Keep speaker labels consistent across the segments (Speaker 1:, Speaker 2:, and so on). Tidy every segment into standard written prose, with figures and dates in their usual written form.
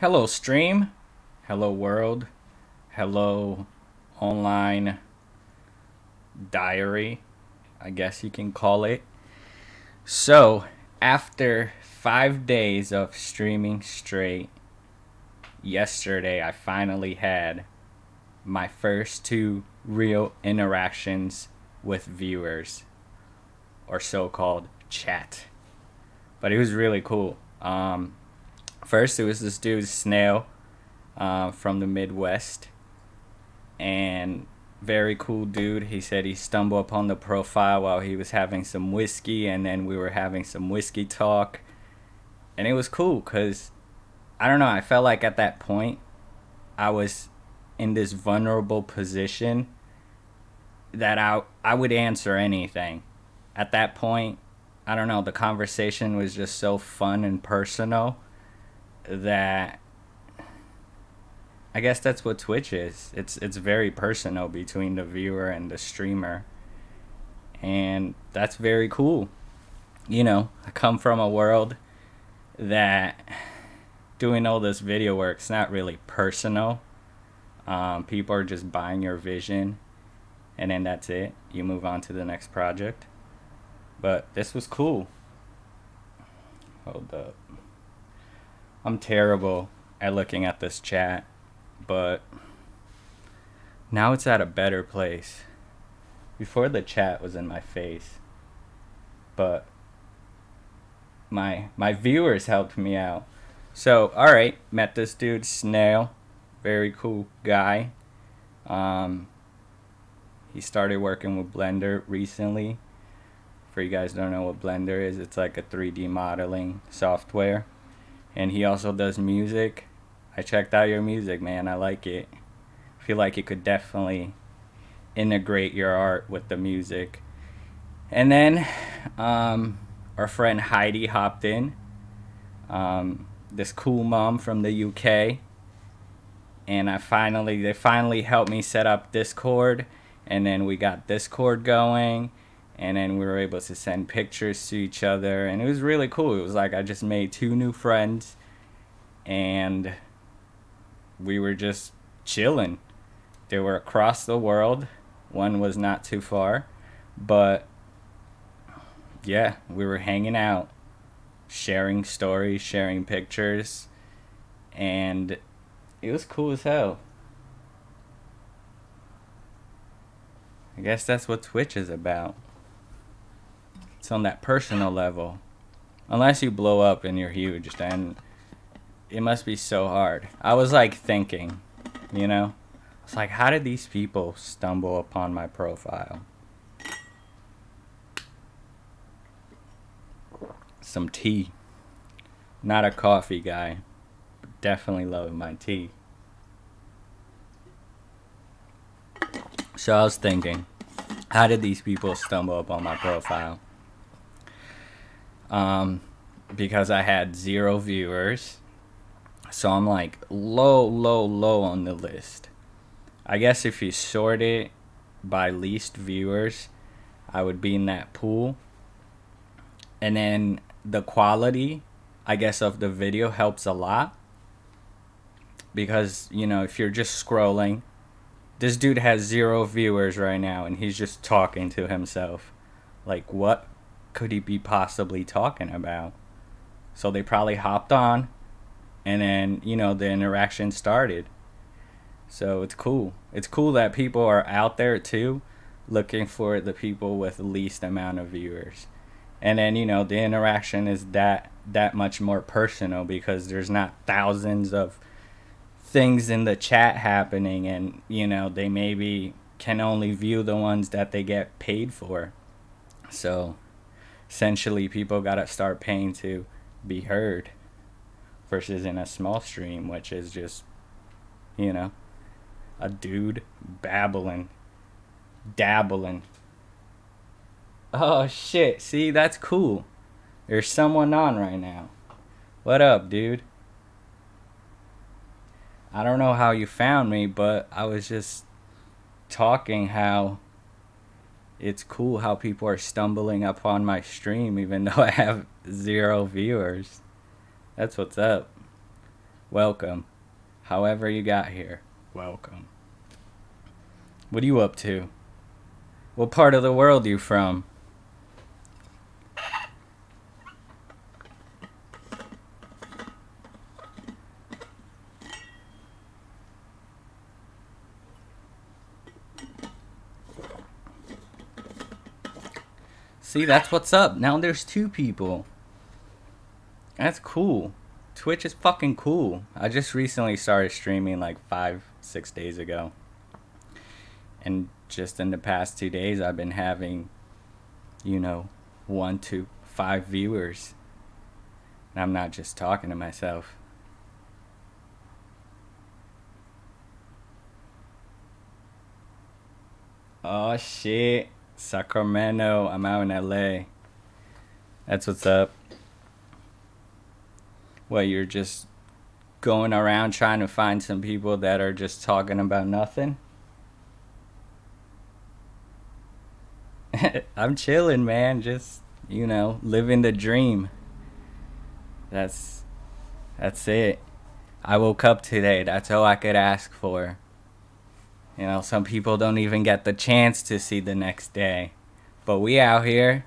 Speaker 1: Hello, stream. Hello, world. Hello, online diary, I guess you can call it. So, after 5 days of streaming straight, yesterday I finally had my first two real interactions with viewers, or so called chat. But it was really cool. First, it was this dude, Snail, from the Midwest, and very cool dude. He said he stumbled upon the profile while he was having some whiskey, and then we were having some whiskey talk, and it was cool because I don't know. I felt like at that point I was in this vulnerable position that I would answer anything. At that point, I don't know. The conversation was just so fun and personal that I guess that's what Twitch is. It's very personal between the viewer and the streamer, and that's very cool. I come from a world that doing all this video work's not really personal. People are just buying your vision, and then that's it. You move on to the next project. But this was cool. Hold up. I'm terrible at looking at this chat, but now it's at a better place. Before, the chat was in my face, but my viewers helped me out. So, all right, met this dude Snail, very cool guy. He started working with Blender recently. For you guys don't know what Blender is, it's like a 3D modeling software. And he also does music. I checked out your music, man. I like it. I feel like you could definitely integrate your art with the music. And then our friend Heidi hopped in. This cool mom from the UK. And they finally helped me set up Discord. And then we got Discord going. And then we were able to send pictures to each other. And it was really cool. It was like I just made two new friends. And we were just chilling. They were across the world. One was not too far. But yeah, we were hanging out, sharing stories, sharing pictures. And it was cool as hell. I guess that's what Twitch is about. It's on that personal level. Unless you blow up and you're huge, then it must be so hard. I was like thinking, it's like, how did these people stumble upon my profile? Some tea. Not a coffee guy, but definitely love my tea. So I was thinking, how did these people stumble upon my profile? Because I had 0 viewers. So I'm like low on the list. I guess if you sort it by least viewers, I would be in that pool. And then the quality, I guess, of the video helps a lot. Because, if you're just scrolling, this dude has 0 viewers right now and he's just talking to himself. Like, what could he be possibly talking about? So they probably hopped on, and then, the interaction started. So it's cool. It's cool that people are out there too, looking for the people with the least amount of viewers. And then, the interaction is that much more personal because there's not thousands of things in the chat happening, and, they maybe can only view the ones that they get paid for. So essentially, people gotta start paying to be heard versus in a small stream, which is just, a dude babbling, dabbling. Oh shit, see, that's cool. There's someone on right now. What up, dude? I don't know how you found me, but I was just talking how it's cool how people are stumbling upon my stream even though I have 0 viewers. That's what's up. welcome. However you got here, welcome. What are you up to? What part of the world you from? See, that's what's up. Now there's 2 people. That's cool. Twitch is fucking cool. I just recently started streaming like 5-6 days ago. And just in the past 2 days, I've been having, 1 to 5 viewers. And I'm not just talking to myself. Oh shit. Sacramento. I'm out in LA. That's what's up. What, you're just going around trying to find some people that are just talking about nothing? I'm chilling, man. Just, living the dream. That's it. I woke up today. That's all I could ask for. Some people don't even get the chance to see the next day. But we out here.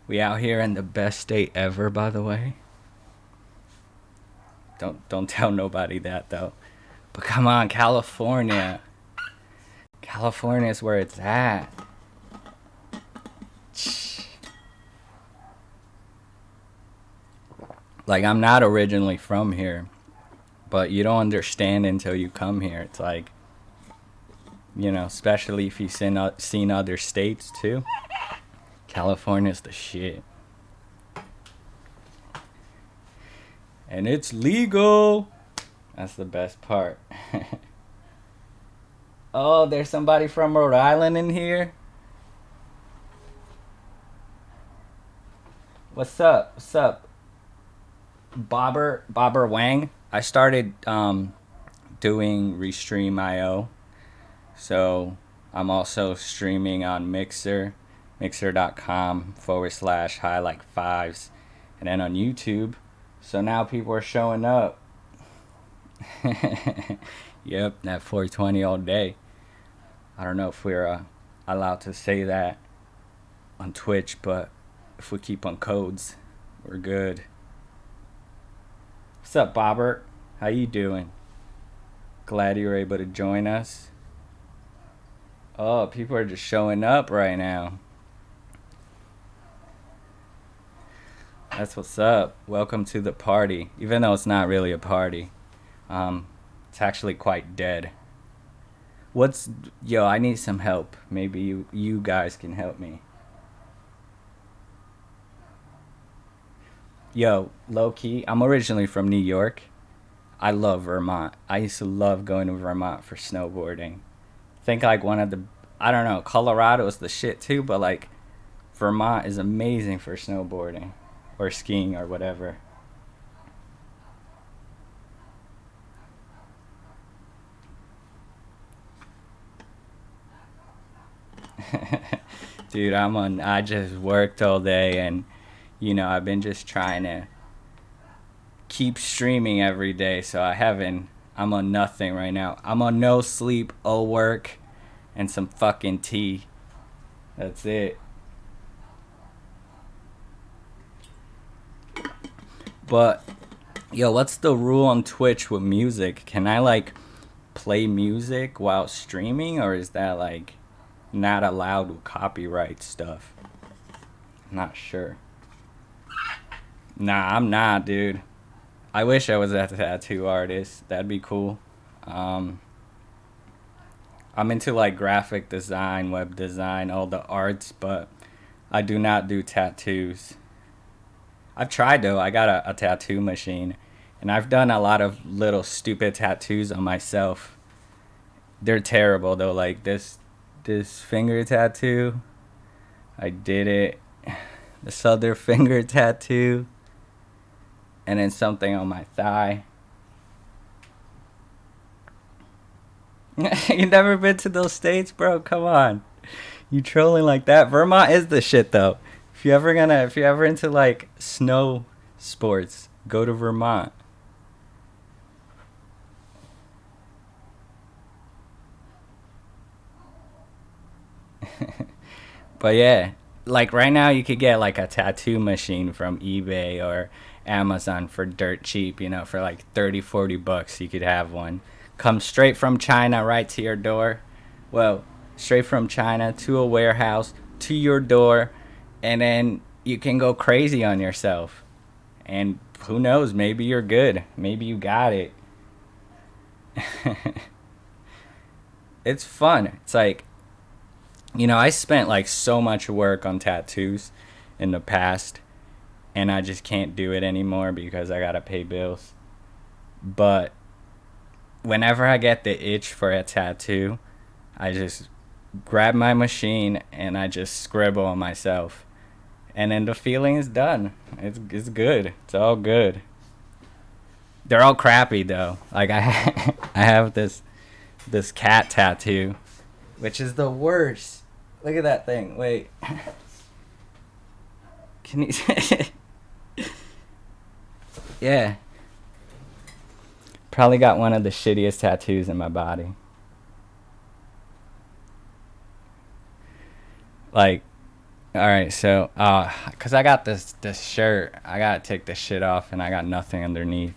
Speaker 1: We out here in the best state ever, by the way. Don't tell nobody that, though. But come on, California. California is where it's at. Like, I'm not originally from here, but you don't understand until you come here. It's like, especially if you've seen other states too. California's the shit. And it's legal. That's the best part. Oh, there's somebody from Rhode Island in here. What's up? What's up? Bobber Wang. I started doing Restream.io. So I'm also streaming on Mixer, mixer.com/highlike5s, and then on YouTube. So now people are showing up. Yep, that 420 all day. I don't know if we're allowed to say that on Twitch, but if we keep on codes, we're good. What's up, Bobbert? How you doing? Glad you were able to join us. Oh, people are just showing up right now. That's what's up. Welcome to the party. Even though it's not really a party. It's actually quite dead. Yo, I need some help. Maybe you guys can help me. Yo, low key, I'm originally from New York. I love Vermont. I used to love going to Vermont for snowboarding. I think like I don't know, Colorado is the shit too, but like Vermont is amazing for snowboarding or skiing or whatever. Dude, I just worked all day and I've been just trying to keep streaming every day, so I'm on nothing right now. I'm on no sleep, all work, and some fucking tea. That's it. But, yo, what's the rule on Twitch with music? Can I, like, play music while streaming, or is that, like, not allowed with copyright stuff? I'm not sure. Nah, I'm not, dude. I wish I was a tattoo artist. That'd be cool. I'm into like graphic design, web design, all the arts, but I do not do tattoos. I've tried though. I got a tattoo machine, and I've done a lot of little stupid tattoos on myself. They're terrible though. Like this finger tattoo, I did it. This other finger tattoo. And then something on my thigh. You never been to those states, bro? Come on. You trolling like that? Vermont is the shit though. If you're ever into like snow sports, go to Vermont. But yeah, like right now you could get like a tattoo machine from eBay or Amazon for dirt cheap, you know, for like 30, 40 bucks you could have one. Come straight from China right to your door. Well, straight from China to a warehouse to your door, and then you can go crazy on yourself. And who knows, maybe you're good. Maybe you got it. It's fun. It's like, you know, I spent like so much work on tattoos in the past, and I just can't do it anymore because I gotta pay bills. But whenever I get the itch for a tattoo, I just grab my machine and I just scribble on myself. And then the feeling is done. It's good. It's all good. They're all crappy though. Like I have this cat tattoo, which is the worst. Look at that thing. Wait. Can you Yeah. Probably got one of the shittiest tattoos in my body. Like, all right, so cuz I got this shirt, I got to take this shit off and I got nothing underneath.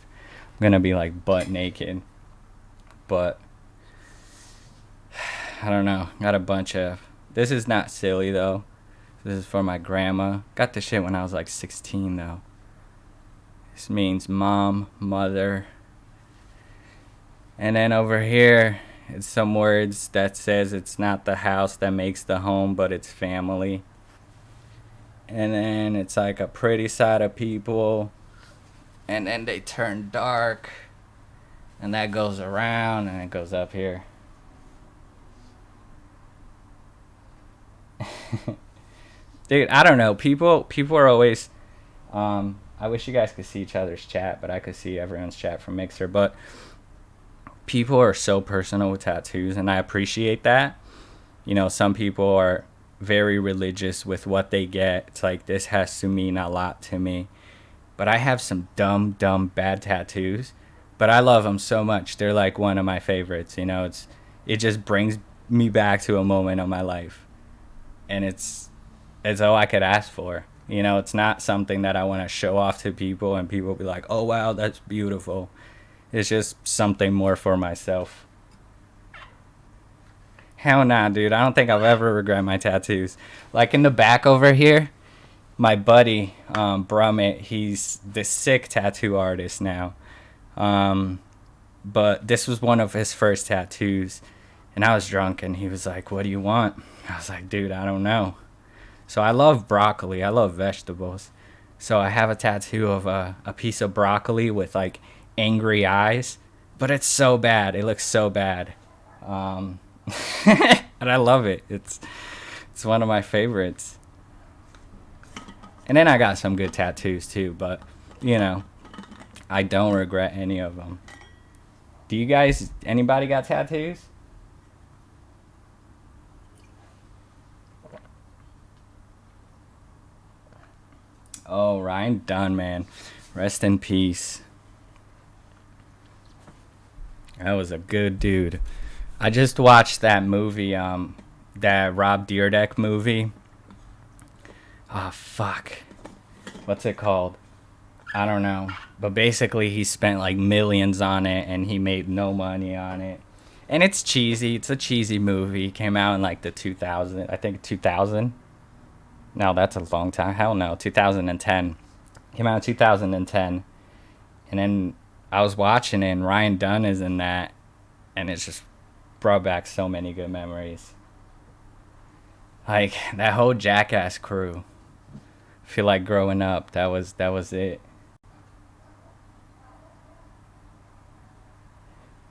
Speaker 1: I'm going to be like butt naked. But I don't know. Got a bunch of This is not silly though. This is for my grandma. Got this shit when I was like 16 though. This means mom, mother. And then over here, it's some words that says it's not the house that makes the home, but it's family. And then it's like a pretty side of people. And then they turn dark. And that goes around and it goes up here. Dude, I don't know. People are always I wish you guys could see each other's chat, but I could see everyone's chat from Mixer. But people are so personal with tattoos, and I appreciate that. You know, some people are very religious with what they get. It's like, this has to mean a lot to me. But I have some dumb, bad tattoos, but I love them so much. They're like one of my favorites. You know, it just brings me back to a moment of my life, and it's all I could ask for. You know, it's not something that I want to show off to people and people be like, oh wow, that's beautiful. It's just something more for myself. Hell nah, dude. I don't think I'll ever regret my tattoos. Like in the back over here, my buddy, Brummett, he's the sick tattoo artist now. But this was one of his first tattoos. And I was drunk and he was like, what do you want? I was like, dude, I don't know. So I love broccoli. I love vegetables. So I have a tattoo of a piece of broccoli with like angry eyes. But it's so bad. It looks so bad. And I love it. It's one of my favorites. And then I got some good tattoos too. But, you know, I don't regret any of them. Do you guys, anybody got tattoos? Oh, Ryan Dunn, man. Rest in peace. That was a good dude. I just watched that movie, that Rob Dyrdek movie. Oh, fuck. What's it called? I don't know. But basically, he spent like millions on it, and he made no money on it. And it's cheesy. It's a cheesy movie. Came out in like the 2000, I think 2000. No, that's a long time. Hell no, 2010. Came out in 2010. And then I was watching it, and Ryan Dunn is in that. And it's just brought back so many good memories. Like, that whole Jackass crew. I feel like growing up, that was it.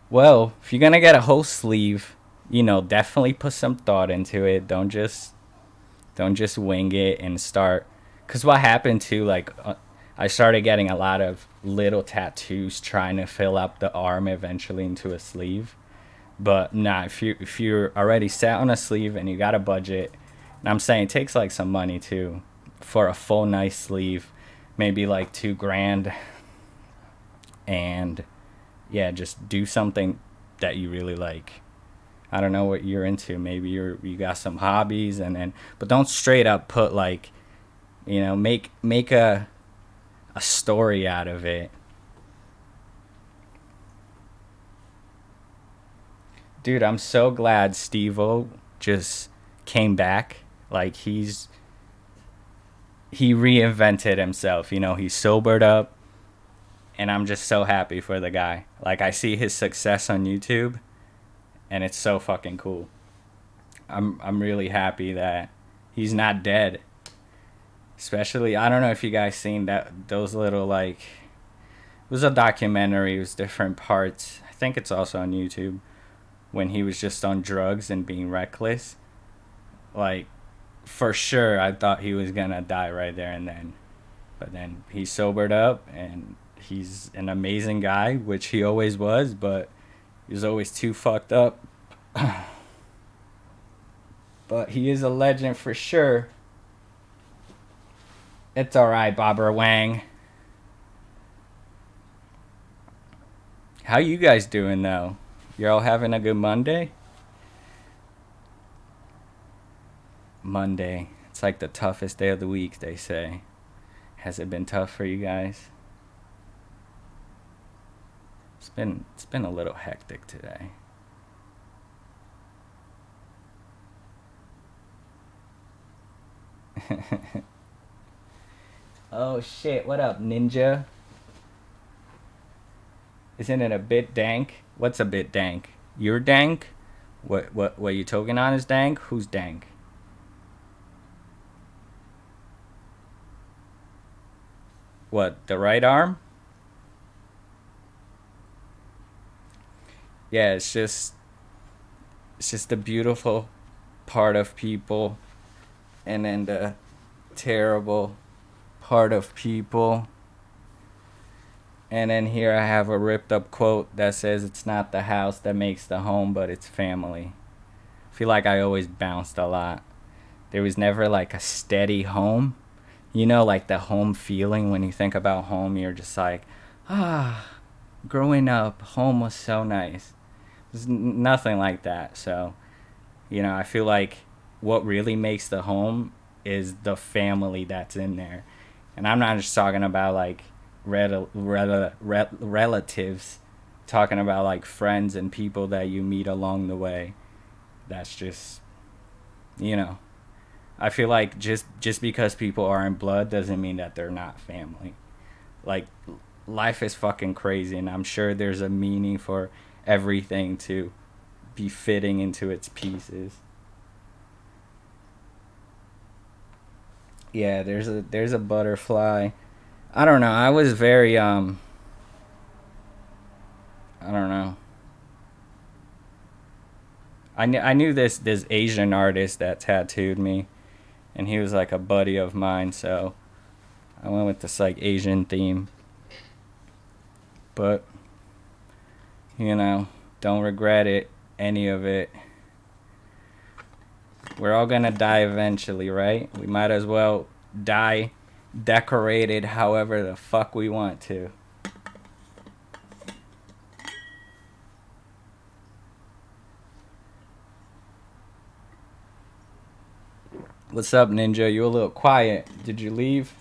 Speaker 1: Well, if you're gonna get a whole sleeve, you know, definitely put some thought into it. Don't just wing it and start. Because what happened too, like, I started getting a lot of little tattoos trying to fill up the arm eventually into a sleeve. But nah, if you're already set on a sleeve and you got a budget, and I'm saying it takes like some money too for a full nice sleeve, maybe like $2,000, and yeah, just do something that you really like. I don't know what you're into. Maybe you got some hobbies, and then but don't straight up put like, make a story out of it. Dude, I'm so glad Steve-O just came back. Like he reinvented himself. He sobered up, and I'm just so happy for the guy. Like I see his success on YouTube, and it's so fucking cool. I'm really happy that he's not dead. Especially, I don't know if you guys seen those little like, it was a documentary. It was different parts. I think it's also on YouTube, when he was just on drugs and being reckless. Like, for sure, I thought he was gonna die right there and then, but then he sobered up, and he's an amazing guy, which he always was, but he was always too fucked up. But he is a legend for sure. It's alright, Bobber Wang. How you guys doing though? You're all having a good Monday? Monday. It's like the toughest day of the week, they say. Has it been tough for you guys? It's been a little hectic today. Oh shit, what up, Ninja? Isn't it a bit dank? What's a bit dank? You're dank? What you talking on is dank? Who's dank? What, the right arm? Yeah, it's just the beautiful part of people, and then the terrible part of people. And then here I have a ripped up quote that says, "It's not the house that makes the home, but it's family." I feel like I always bounced a lot. There was never like a steady home. Like the home feeling. When you think about home, you're just like, ah, growing up, home was so nice. There's nothing like that. So, I feel like what really makes the home is the family that's in there. And I'm not just talking about like relatives, talking about like friends and people that you meet along the way. That's just, you know, I feel like just because people are in blood doesn't mean that they're not family. Like, life is fucking crazy, and I'm sure there's a meaning for everything to be fitting into its pieces. Yeah, there's a butterfly. I don't know. I was very I don't know. I knew this Asian artist that tattooed me, and he was like a buddy of mine, so I went with this like Asian theme. But don't regret it, any of it. We're all gonna die eventually, right? We might as well die decorated however the fuck we want to. What's up, Ninja? You a little quiet. Did you leave?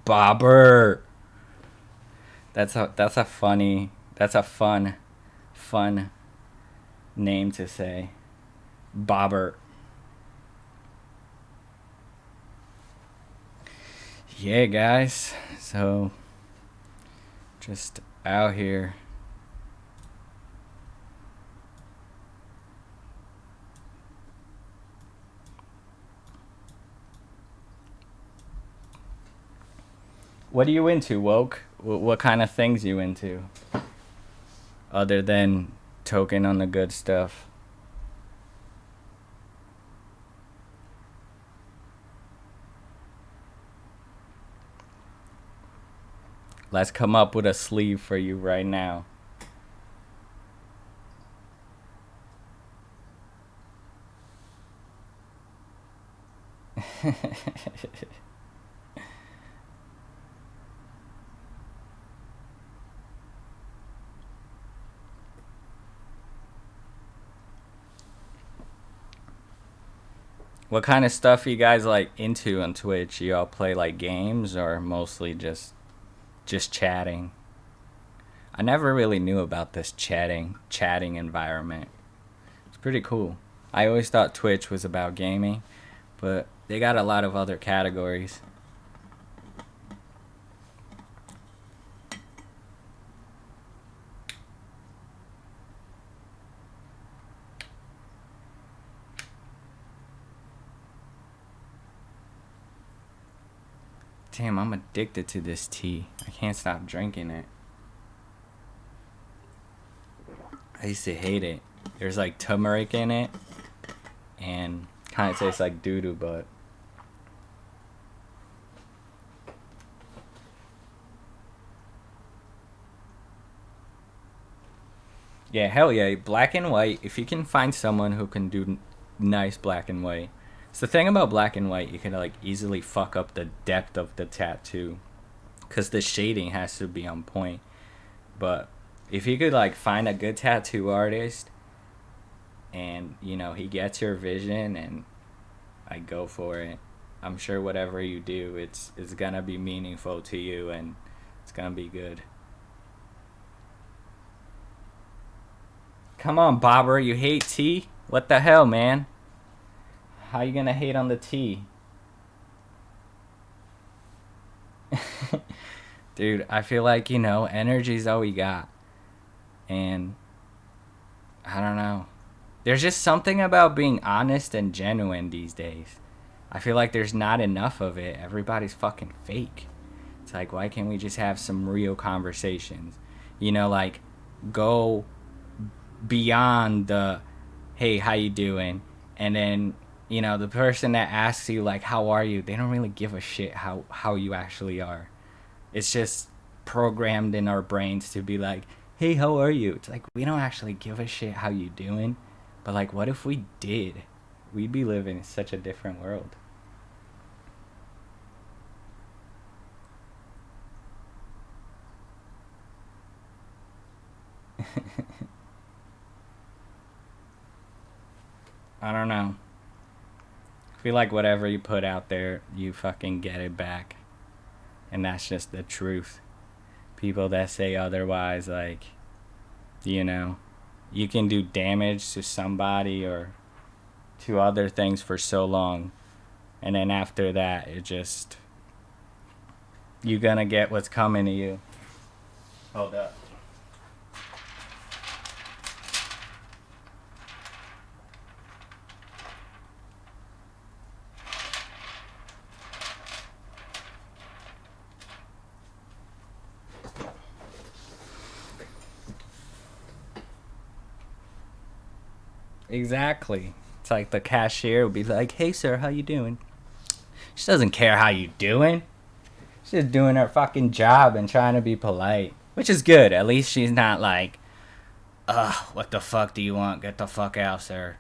Speaker 1: Bobber. That's a fun name to say. Bobber. Yeah, guys. So just out here. What are you into, Woke? What kind of things you into? Other than token on the good stuff. Let's come up with a sleeve for you right now. What kind of stuff are you guys like into on Twitch? You all play like games or mostly just chatting? I never really knew about this chatting environment. It's pretty cool. I always thought Twitch was about gaming, but they got a lot of other categories. Damn, I'm addicted to this tea. I can't stop drinking it. I used to hate it. There's like turmeric in it, and kind of tastes like doo-doo, but yeah, hell yeah, black and white. If you can find someone who can do nice black and white, it's the thing about black and white. You can like easily fuck up the depth of the tattoo, cause the shading has to be on point. But if you could like find a good tattoo artist, and you know he gets your vision, and I go for it. I'm sure whatever you do, it's gonna be meaningful to you, and it's gonna be good. Come on, Bobber, you hate tea? What the hell, man? How you gonna hate on the tea? Dude, I feel like, energy's all we got. And I don't know. There's just something about being honest and genuine these days. I feel like there's not enough of it. Everybody's fucking fake. It's like, why can't we just have some real conversations? Like, go beyond the, hey, how you doing? And then, the person that asks you, like, how are you? They don't really give a shit how you actually are. It's just programmed in our brains to be like, hey, how are you? It's like, we don't actually give a shit how you doing. But, like, what if we did? We'd be living in such a different world. I don't know. I feel like whatever you put out there, you fucking get it back. And that's just the truth. People that say otherwise, like, you can do damage to somebody or to other things for so long. And then after that, you're gonna get what's coming to you. Hold up. Exactly. It's like the cashier would be like, hey, sir, how you doing? She doesn't care how you doing. She's just doing her fucking job and trying to be polite. Which is good. At least she's not like, ugh, what the fuck do you want? Get the fuck out, sir.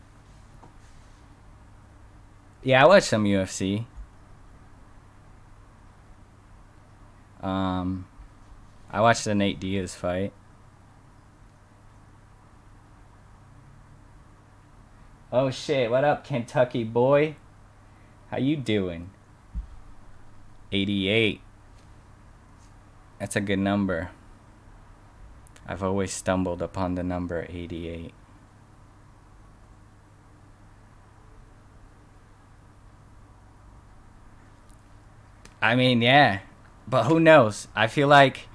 Speaker 1: Yeah, I watched some UFC. I watched the Nate Diaz fight. Oh shit, what up, Kentucky boy? How you doing? 88. That's a good number. I've always stumbled upon the number 88. I mean, yeah. But who knows? I feel like,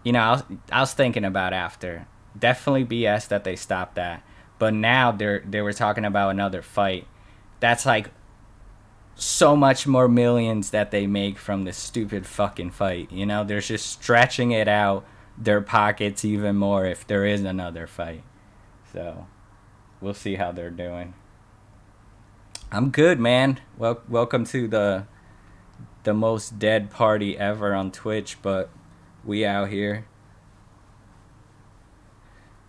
Speaker 1: I was thinking about after. Definitely BS that they stopped that. But now they were talking about another fight. That's like so much more millions that they make from this stupid fucking fight. They're just stretching it out their pockets even more if there is another fight. So we'll see how they're doing. I'm good, man. Welcome to the most dead party ever on Twitch, but we out here.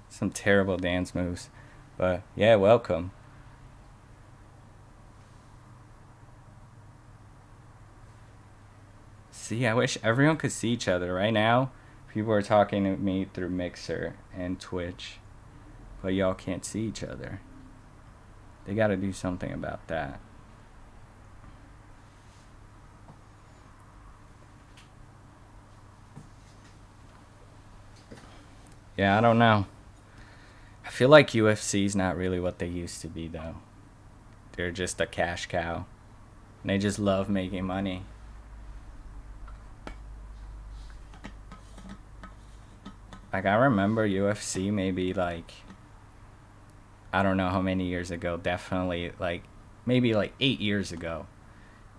Speaker 1: Some terrible dance moves. But yeah, welcome. See, I wish everyone could see each other. Right now, people are talking to me through Mixer and Twitch, but y'all can't see each other. They gotta do something about that. Yeah, I don't know. I feel like UFC's not really what they used to be though. They're just a cash cow. And they just love making money. Like I remember UFC maybe like I don't know how many years ago, definitely like maybe like 8 years ago.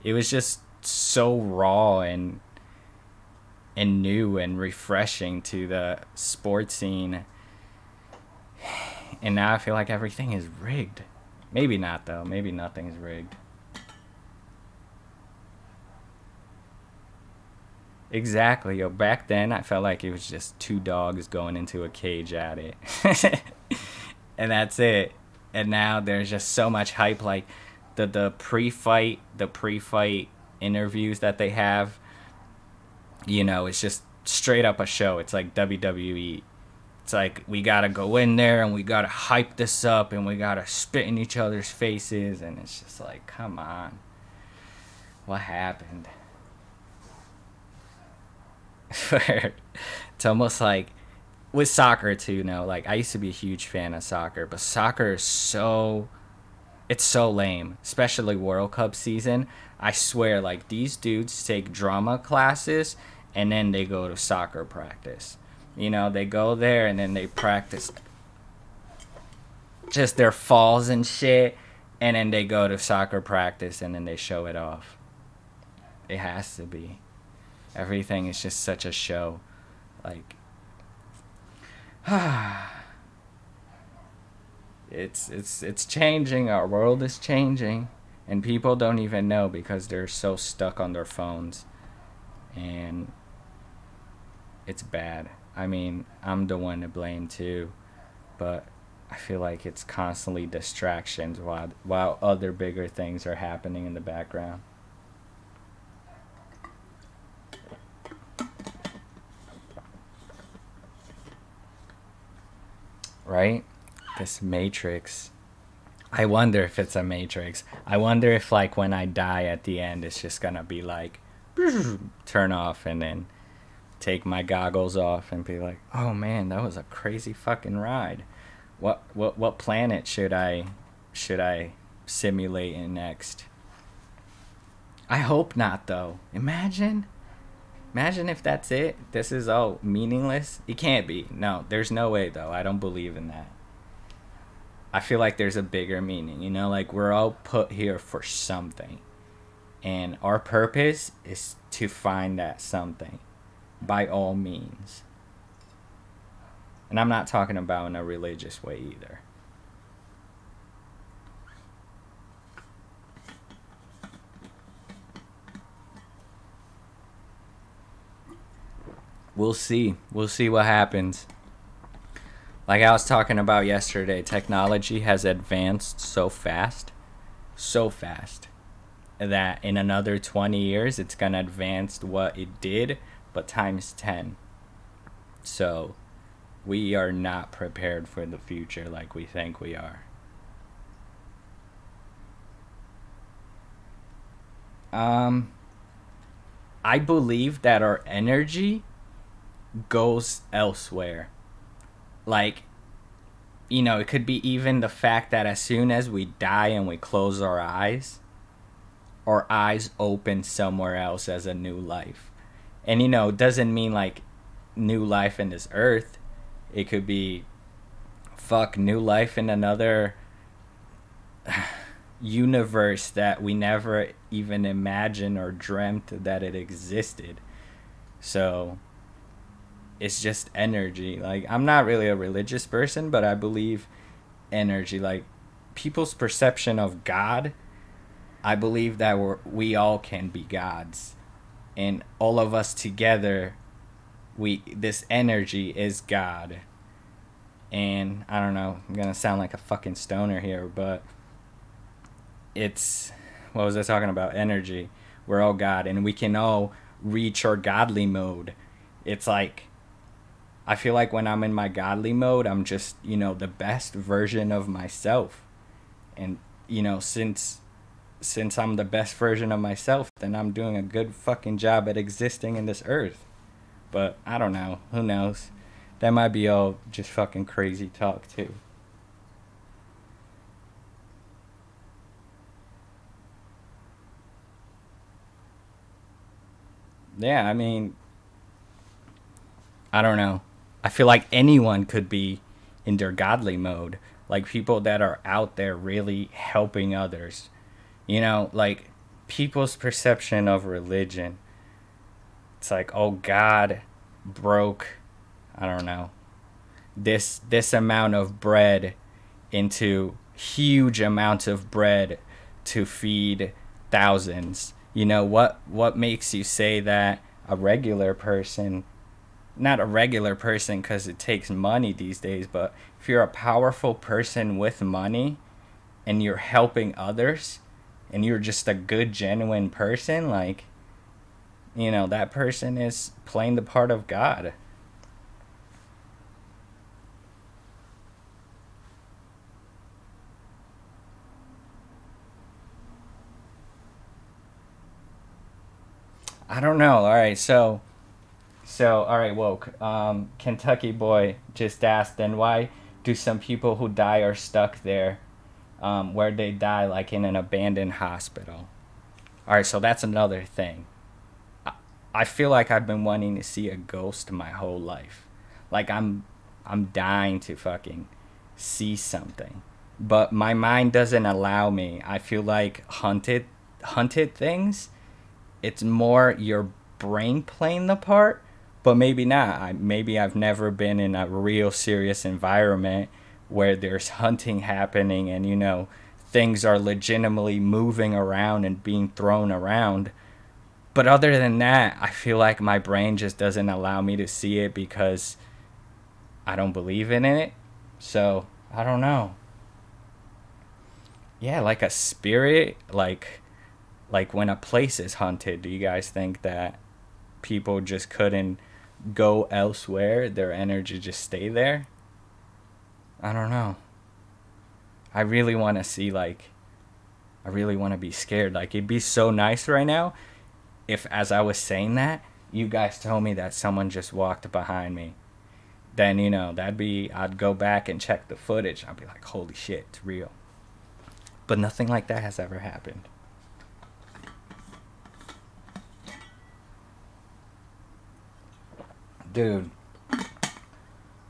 Speaker 1: It was just so raw and new and refreshing to the sports scene. And now I feel like everything is rigged. Maybe not though. Maybe nothing's rigged. Exactly. Yo, back then I felt like it was just two dogs going into a cage at it. And that's it. And now there's just so much hype like the pre-fight interviews that they have, it's just straight up a show. It's like WWE. It's like we gotta go in there and we gotta hype this up and we gotta spit in each other's faces, and it's just like, come on, what happened? It's almost like with soccer too. Like I used to be a huge fan of soccer, but soccer is it's so lame, especially World Cup season. I swear, like these dudes take drama classes and then they go to soccer practice. They go there and then they practice just their falls and shit, and then they go to soccer practice and then they show it off. It has to be. Everything is just such a show. Like, it's changing. Our world is changing, and people don't even know because they're so stuck on their phones, and it's bad. I mean, I'm the one to blame too, but I feel like it's constantly distractions while other bigger things are happening in the background. Right? This Matrix. I wonder if it's a Matrix. I wonder if like when I die at the end it's just gonna be like turn off and then take my goggles off and be like, "Oh man, that was a crazy fucking ride. What planet should I simulate in next?" I hope not though. Imagine if that's it. This is all meaningless. It can't be. No, there's no way though. I don't believe in that. I feel like there's a bigger meaning, like we're all put here for something. And our purpose is to find that something by all means. And I'm not talking about in a religious way either. We'll see. We'll see what happens. Like I was talking about yesterday, technology has advanced so fast, that in another 20 years it's going to advance what it did, but times 10. So we are not prepared for the future like we think we are. Um, I believe that our energy goes elsewhere. Like, it could be even the fact that as soon as we die and we close our eyes open somewhere else as a new life. And, it doesn't mean like new life in this earth. It could be, fuck, new life in another universe that we never even imagined or dreamt that it existed. So it's just energy. Like I'm not really a religious person, but I believe energy. Like people's perception of God, I believe that we all can be gods, and all of us together, we this energy is God. And I don't know, I'm gonna sound like a fucking stoner here, but it's what was I talking about? Energy. We're all God, and we can all reach our godly mode. It's like I feel like when I'm in my godly mode, I'm just, the best version of myself. And, since I'm the best version of myself, then I'm doing a good fucking job at existing in this earth. But I don't know. Who knows? That might be all just fucking crazy talk too. Yeah, I mean, I don't know. I feel like anyone could be in their godly mode. Like people that are out there really helping others. Like people's perception of religion. It's like, oh, God broke, I don't know, this amount of bread into huge amounts of bread to feed thousands. What makes you say that a regular person, not a regular person because it takes money these days, but if you're a powerful person with money and you're helping others and you're just a good genuine person, like, that person is playing the part of God. I don't know. All right, so all right, woke. Kentucky boy just asked, then why do some people who die are stuck there, where they die like in an abandoned hospital? All right, so that's another thing. I feel like I've been wanting to see a ghost my whole life. Like I'm dying to fucking see something. But my mind doesn't allow me. I feel like hunted things, it's more your brain playing the part, but maybe not. Maybe I've never been in a real serious environment where there's hunting happening and things are legitimately moving around and being thrown around. But other than that, I feel like my brain just doesn't allow me to see it because I don't believe in it. So, I don't know. Yeah, like a spirit, like when a place is haunted, do you guys think that people just couldn't go elsewhere? Their energy just stay there? I don't know. I really want to see I really want to be scared. Like it'd be so nice right now if as I was saying that, you guys told me that someone just walked behind me. Then that'd be I'd go back and check the footage. I'd be like, "Holy shit, it's real." But nothing like that has ever happened. Dude,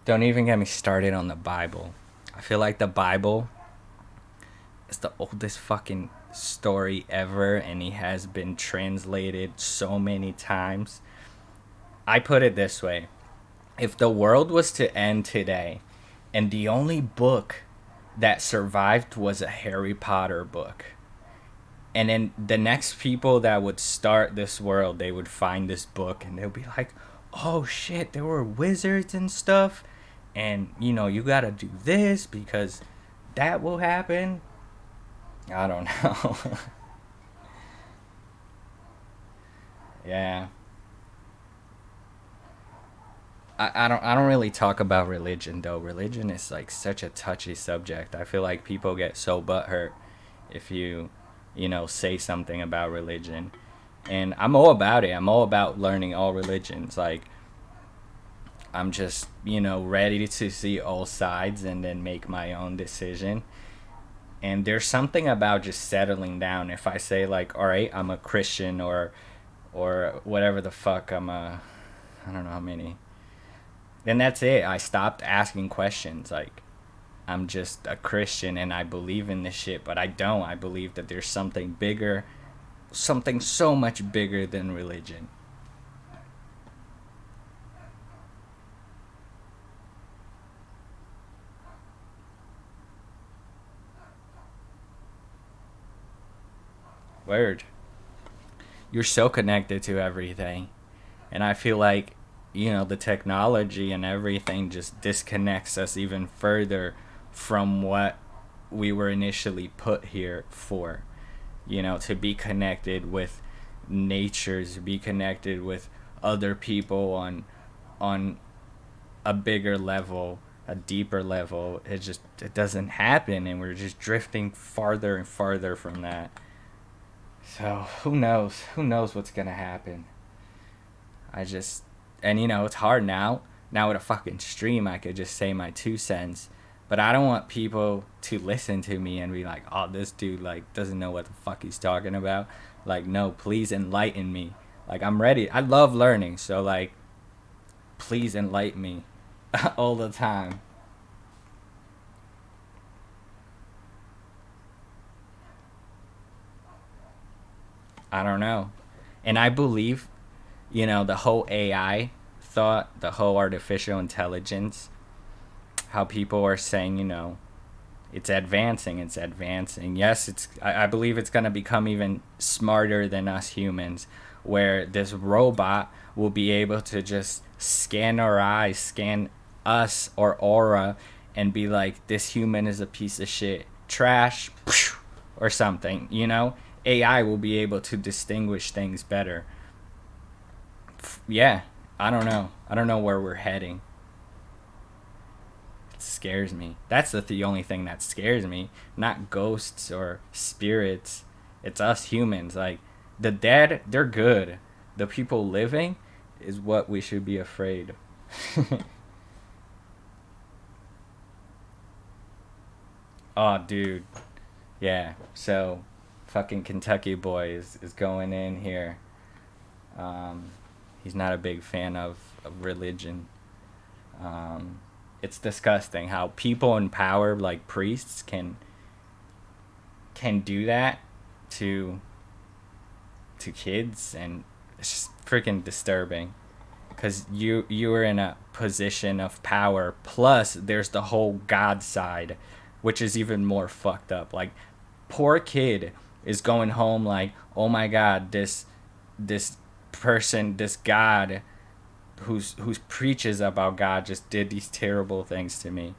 Speaker 1: don't even get me started on the Bible. I feel like the Bible is the oldest fucking story ever, and he has been translated so many times. I put it this way: if the world was to end today, and the only book that survived was a Harry Potter book, and then the next people that would start this world, they would find this book and they'll be like, oh shit, there were wizards and stuff, and you gotta do this because that will happen. I don't know. Yeah. I don't really talk about religion though. Religion is like such a touchy subject. I feel like people get so butthurt if you say something about religion. And I'm all about it. I'm all about learning all religions. Like I'm just, ready to see all sides and then make my own decision. And there's something about just settling down. If I say like, all right, I'm a Christian or whatever the fuck I don't know how many. Then that's it. I stopped asking questions. Like I'm just a Christian and I believe in this shit, but I don't. I believe that there's something bigger, something so much bigger than religion. Word. You're so connected to everything. And I feel like, the technology and everything just disconnects us even further from what we were initially put here for. To be connected with nature, to be connected with other people on a bigger level, a deeper level. It doesn't happen, and we're just drifting farther and farther from that. So who knows? Who knows what's gonna happen? I just and it's hard now Now with a fucking stream, I could just say my 2 cents. But I don't want people to listen to me and be like, oh, this dude like doesn't know what the fuck he's talking about. Like, no, please enlighten me. Like, I'm ready. I love learning, so like, please enlighten me all the time. I don't know. And I believe, the whole AI thought, the whole artificial intelligence, how people are saying, it's advancing, it's advancing. Yes, I believe it's going to become even smarter than us humans, where this robot will be able to just scan our eyes, scan us, or aura, and be like, this human is a piece of shit, trash, or something, AI will be able to distinguish things better. Yeah, I don't know. I don't know where we're heading. It scares me. That's the only thing that scares me. Not ghosts or spirits. It's us humans. Like, the dead, they're good. The people living is what we should be afraid. Oh, dude. Yeah. So, fucking Kentucky boy is going in here. Um, he's not a big fan of religion. It's disgusting how people in power, like priests, can do that to kids, and it's just freaking disturbing. Because you are in a position of power. Plus, there's the whole God side, which is even more fucked up. Like, poor kid is going home like, oh my God, this person, this God who's preaches about God just did these terrible things to me,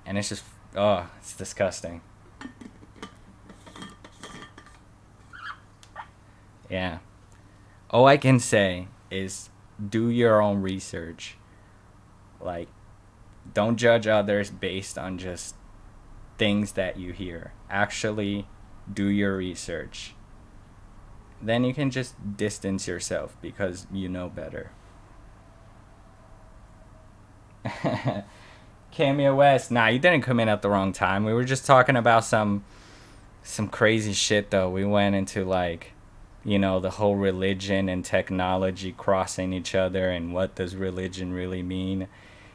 Speaker 1: and it's just, oh, it's disgusting. Yeah. All I can say is do your own research. Like, don't judge others based on just things that you hear. Actually, do your research. Then you can just distance yourself because you know better. Cameo West. Nah, you didn't come in at the wrong time. We were just talking about some crazy shit though. We went into like, the whole religion and technology crossing each other and what does religion really mean.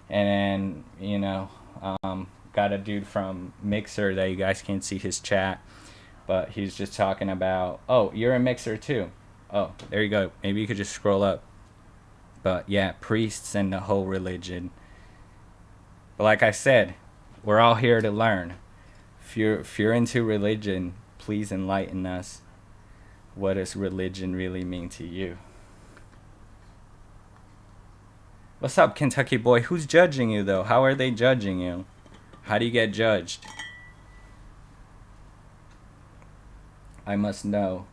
Speaker 1: And then, got a dude from Mixer that you guys can't see his chat, but he's just talking about, oh, you're a Mixer too. Oh, there you go. Maybe you could just scroll up. But yeah, priests and the whole religion. But like I said, we're all here to learn. If you're into religion, please enlighten us. What does religion really mean to you? What's up, Kentucky boy? Who's judging you though? How are they judging you? How do you get judged? I must know.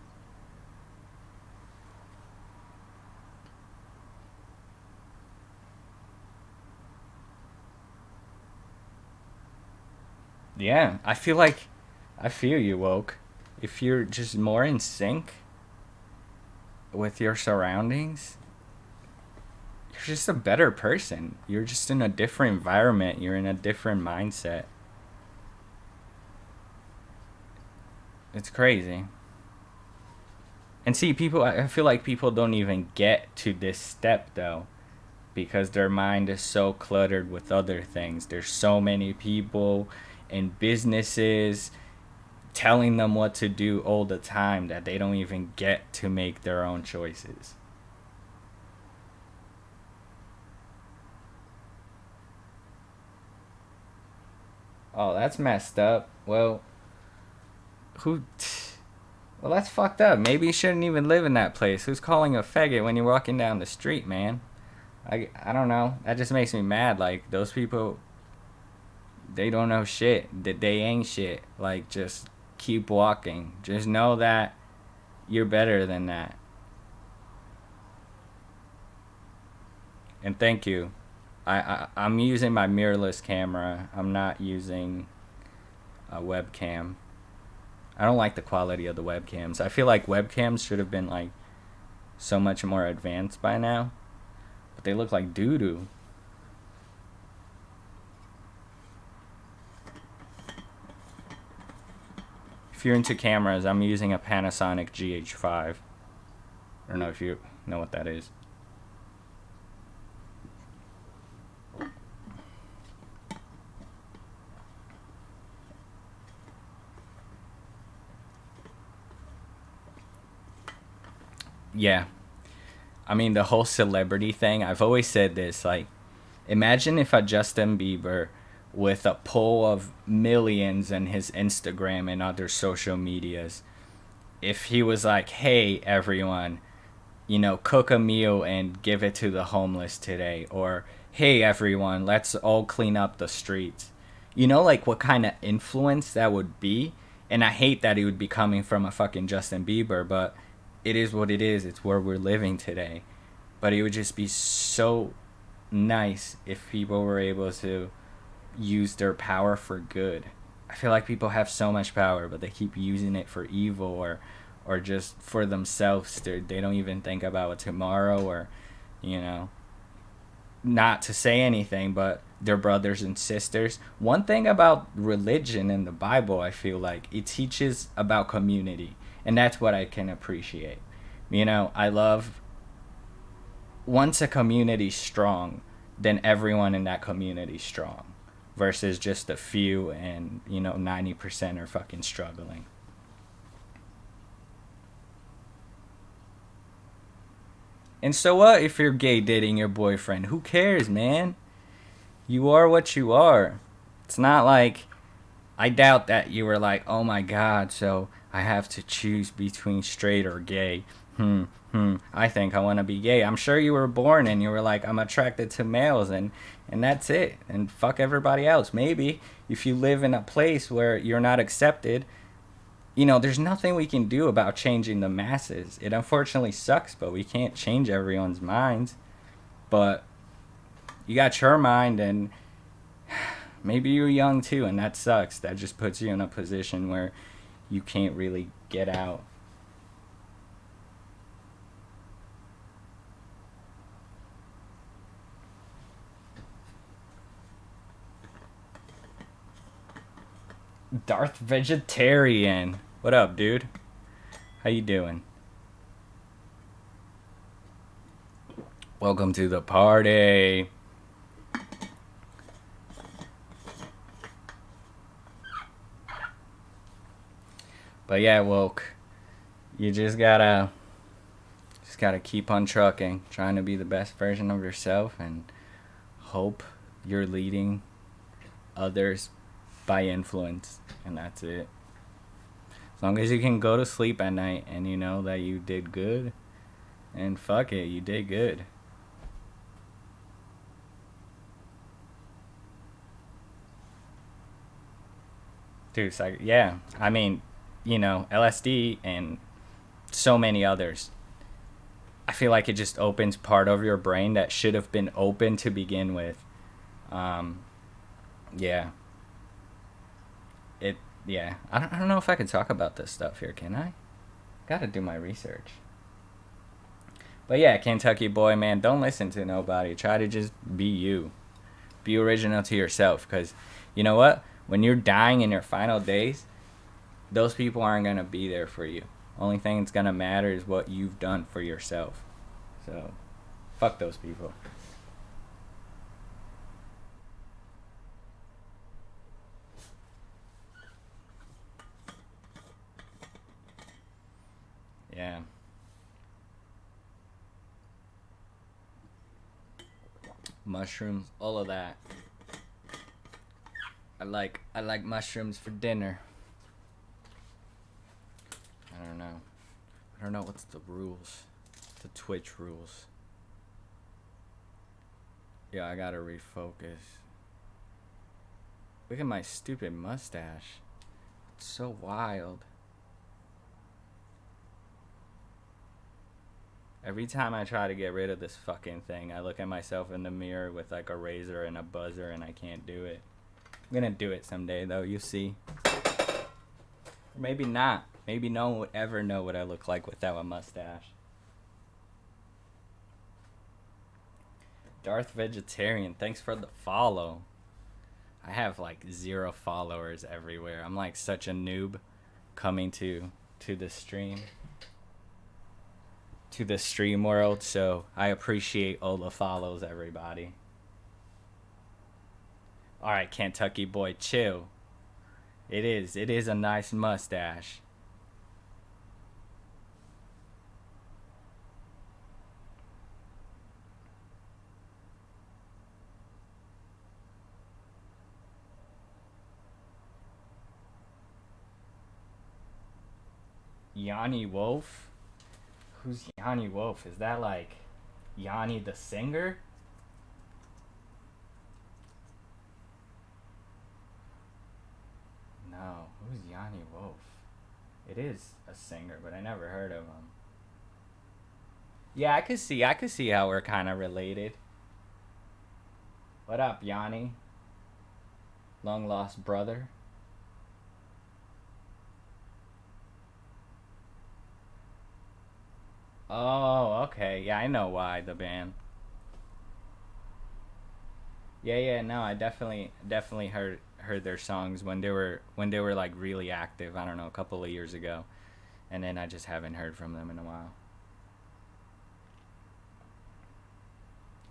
Speaker 1: Yeah, I feel you, woke. If you're just more in sync with your surroundings, you're just a better person. You're just in a different environment. You're in a different mindset. It's crazy. And see, I feel like people don't even get to this step though, because their mind is so cluttered with other things. There's so many people and businesses telling them what to do all the time that they don't even get to make their own choices. Oh, that's messed up. Who? Well, that's fucked up. Maybe you shouldn't even live in that place. Who's calling a faggot when you're walking down the street, man? I don't know. That just makes me mad. Like, those people, they don't know shit. That they ain't shit. Like, just keep walking. Just know that you're better than that. And thank you. I'm using my mirrorless camera. I'm not using a webcam. I don't like the quality of the webcams. I feel like webcams should have been like so much more advanced by now, but they look like doo doo. If you're into cameras, I'm using a Panasonic GH5. I don't know if you know what that is. Yeah. I mean, the whole celebrity thing, I've always said this, like, imagine if a Justin Bieber with a pull of millions in his Instagram and other social medias, if he was like, hey, everyone, cook a meal and give it to the homeless today, or hey, everyone, let's all clean up the streets. Like what kind of influence that would be? And I hate that it would be coming from a fucking Justin Bieber, but it is what it is. It's where we're living today. But it would just be so nice if people were able to use their power for good. I feel like people have so much power, but they keep using it for evil or just for themselves. They don't even think about tomorrow or, not to say anything, but their brothers and sisters. One thing about religion in the Bible, I feel like it teaches about community, and that's what I can appreciate. I love once a community's strong, then everyone in that community's strong versus just a few and 90% are fucking struggling. And so what if you're gay dating your boyfriend? Who cares, man? You are what you are. It's not like, I doubt that you were like, oh my god, so I have to choose between straight or gay. I think I want to be gay. I'm sure you were born and you were like, I'm attracted to males and that's it. And fuck everybody else. Maybe if you live in a place where you're not accepted, there's nothing we can do about changing the masses. It unfortunately sucks, but we can't change everyone's minds. But you got your mind, and maybe you're young too, and that sucks. That just puts you in a position where you can't really get out. Darth Vegetarian. What up, dude? How you doing? Welcome to the party. But yeah, woke. You just gotta keep on trucking, trying to be the best version of yourself and hope you're leading others by influence, and that's it. As long as you can go to sleep at night and you know that you did good, and fuck it, you did good. Dude, yeah, I mean, LSD and so many others. I feel like it just opens part of your brain that should have been open to begin with. Yeah. Yeah. I don't know if I can talk about this stuff here, can I? Gotta do my research. But yeah, Kentucky boy, man, don't listen to nobody. Try to just be you. Be original to yourself, because you know what? When you're dying in your final days, those people aren't going to be there for you. Only thing that's going to matter is what you've done for yourself. So, fuck those people. Yeah. Mushrooms, all of that. I like mushrooms for dinner. I don't know what's the rules. The Twitch rules. Yeah, I gotta refocus. Look at my stupid mustache. It's so wild. Every time I try to get rid of this fucking thing, I look at myself in the mirror with like a razor and a buzzer and I can't do it. I'm gonna do it someday though, you see. Or maybe not. Maybe no one would ever know what I look like without a mustache. Darth Vegetarian, thanks for the follow. I have like 0 followers everywhere. I'm like such a noob. coming to the stream world. So I appreciate all the follows, everybody. All right, Kentucky boy, chill. It is a nice mustache. Yanni Wolf? Who's Yanni Wolf? Is that like Yanni the singer? No, who's Yanni Wolf? It is a singer, but I never heard of him. Yeah, I could see how we're kind of related. What up, Yanni? Long lost brother. Oh, okay. Yeah, I know why the band. Yeah, yeah, no, I definitely heard their songs when they were like really active. I don't know, a couple of years ago, and then I just haven't heard from them in a while.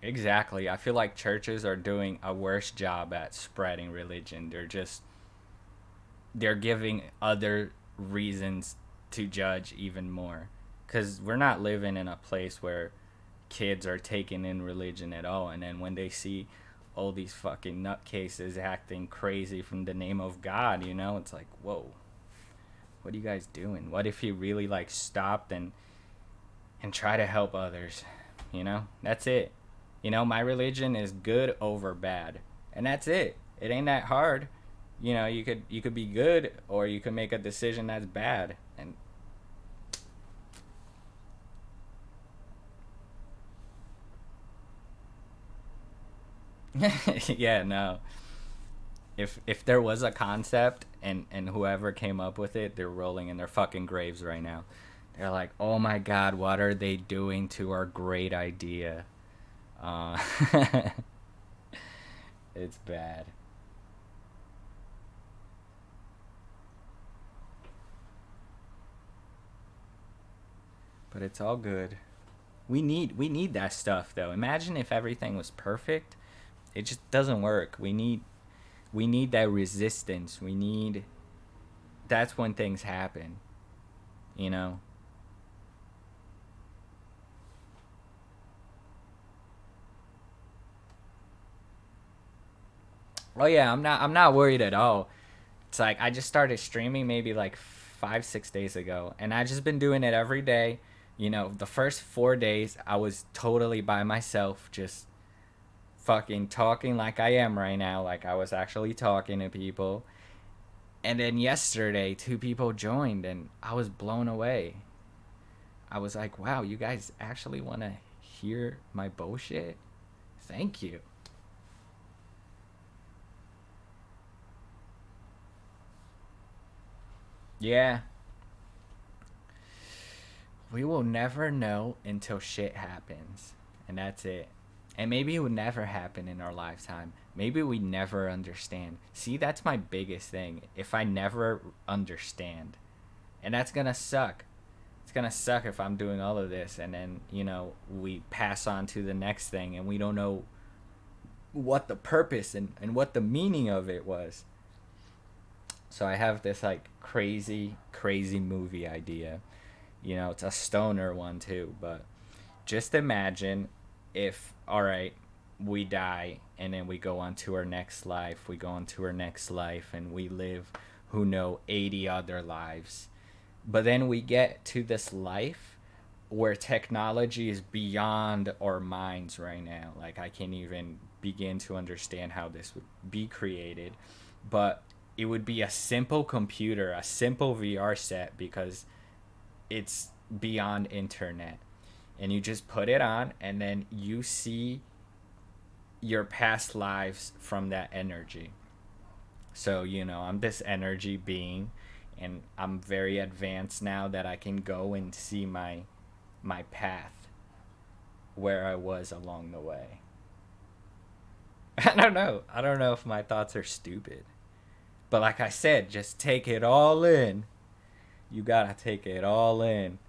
Speaker 1: Exactly. I feel like churches are doing a worse job at spreading religion. They're giving other reasons to judge even more, cuz we're not living in a place where kids are taking in religion at all, and then when they see all these fucking nutcases acting crazy from the name of God, it's like, whoa, what are you guys doing? What if you really like stopped and try to help others? That's it. My religion is good over bad, and that's it. It ain't that hard. You could be good, or you could make a decision that's bad, and yeah, no. If there was a concept and whoever came up with it, they're rolling in their fucking graves right now. They're like, oh my god, what are they doing to our great idea? Uh, it's bad, but it's all good. We need that stuff though. Imagine if everything was perfect. It just doesn't work. We need that resistance. That's when things happen, you know. Oh yeah, I'm not worried at all. It's like I just started streaming maybe like 5 6 days ago, and I just been doing it every day. The first 4 days I was totally by myself, just fucking talking like I am right now, like I was actually talking to people. And then yesterday, two people joined, and I was blown away. I was like, wow, you guys actually want to hear my bullshit? Thank you. Yeah, we will never know until shit happens. And that's it. And maybe it would never happen in our lifetime. Maybe we never understand. See, that's my biggest thing. If I never understand, and that's gonna suck. It's gonna suck if I'm doing all of this and then, we pass on to the next thing and we don't know what the purpose and what the meaning of it was. So I have this like crazy, crazy movie idea. It's a stoner one too, but just imagine if, all right, we die and then we go on to our next life, we go on to our next life and we live, who know, 80 other lives. But then we get to this life where technology is beyond our minds right now. Like, I can't even begin to understand how this would be created. But it would be a simple computer, a simple VR set, because it's beyond internet. And you just put it on, and then you see your past lives from that energy. So, I'm this energy being, and I'm very advanced now that I can go and see my path, where I was along the way. I don't know. I don't know if my thoughts are stupid. But like I said, just take it all in You gotta take it all in.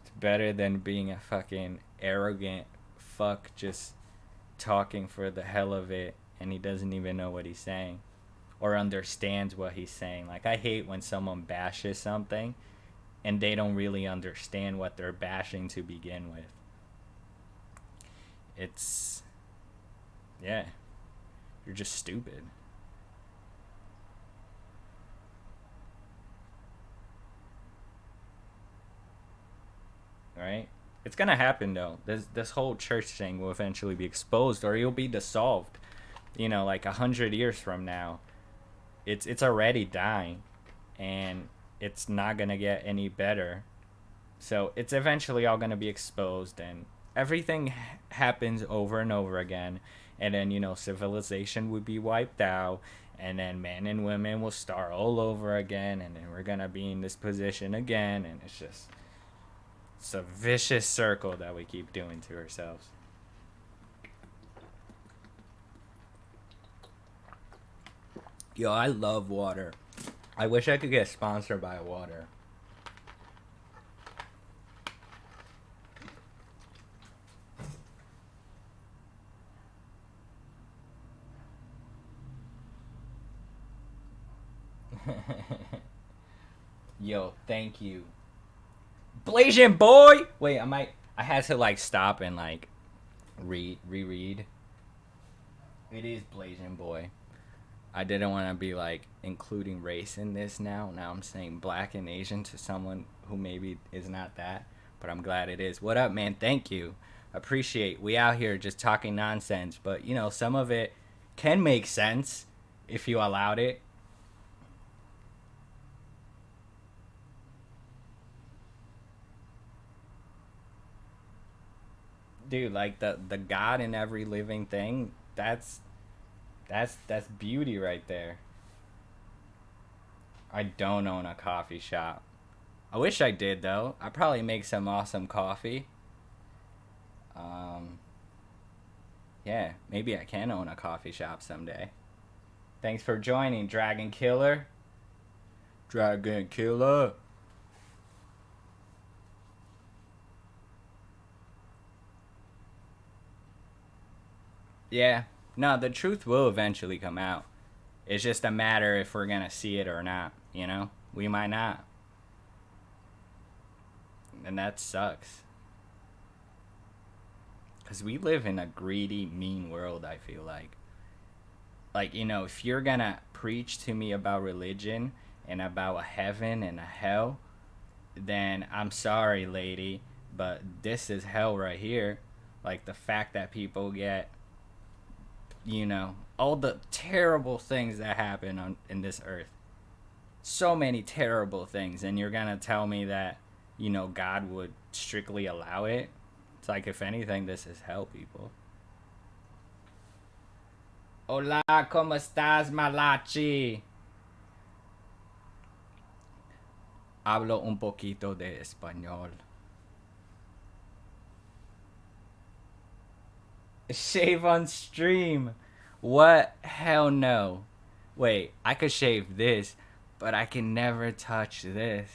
Speaker 1: It's better than being a fucking arrogant fuck just talking for the hell of it and he doesn't even know what he's saying or understands what he's saying. Like, I hate when someone bashes something and they don't really understand what they're bashing to begin with. It's, yeah, you're just stupid. Right? It's gonna happen though. This whole church thing will eventually be exposed, or you'll be dissolved. You know, like 100 years from now, it's already dying, and it's not gonna get any better. So it's eventually all gonna be exposed, and everything happens over and over again. And then civilization would be wiped out, and then men and women will start all over again, and then we're gonna be in this position again, and it's a vicious circle that we keep doing to ourselves. Yo, I love water. I wish I could get sponsored by water. Yo, thank you. Blasian boy! Wait, I had to like stop and like reread. It is Blasian boy. I didn't want to be like including race in this now. Now I'm saying black and Asian to someone who maybe is not that, but I'm glad it is. What up, man? Thank you. Appreciate. We out here just talking nonsense, but some of it can make sense if you allowed it. Dude, like the God in every living thing, that's beauty right there. I don't own a coffee shop. I wish I did though. I probably make some awesome coffee. Um, yeah, maybe I can own a coffee shop someday. Thanks for joining, Dragon Killer. Dragon Killer. Yeah, no, the truth will eventually come out. It's just a matter if we're gonna see it or not. We might not, and that sucks. Cause we live in a greedy, mean world. I feel like if you're gonna preach to me about religion and about a heaven and a hell, then I'm sorry, lady, but this is hell right here. Like the fact that people get, all the terrible things that happen in this earth. So many terrible things, and you're gonna tell me that, God would strictly allow it? It's like, if anything, this is hell, people. Hola, ¿cómo estás, Malachi? Hablo un poquito de español. Shave on stream. What? Hell no. Wait, I could shave this, but I can never touch this.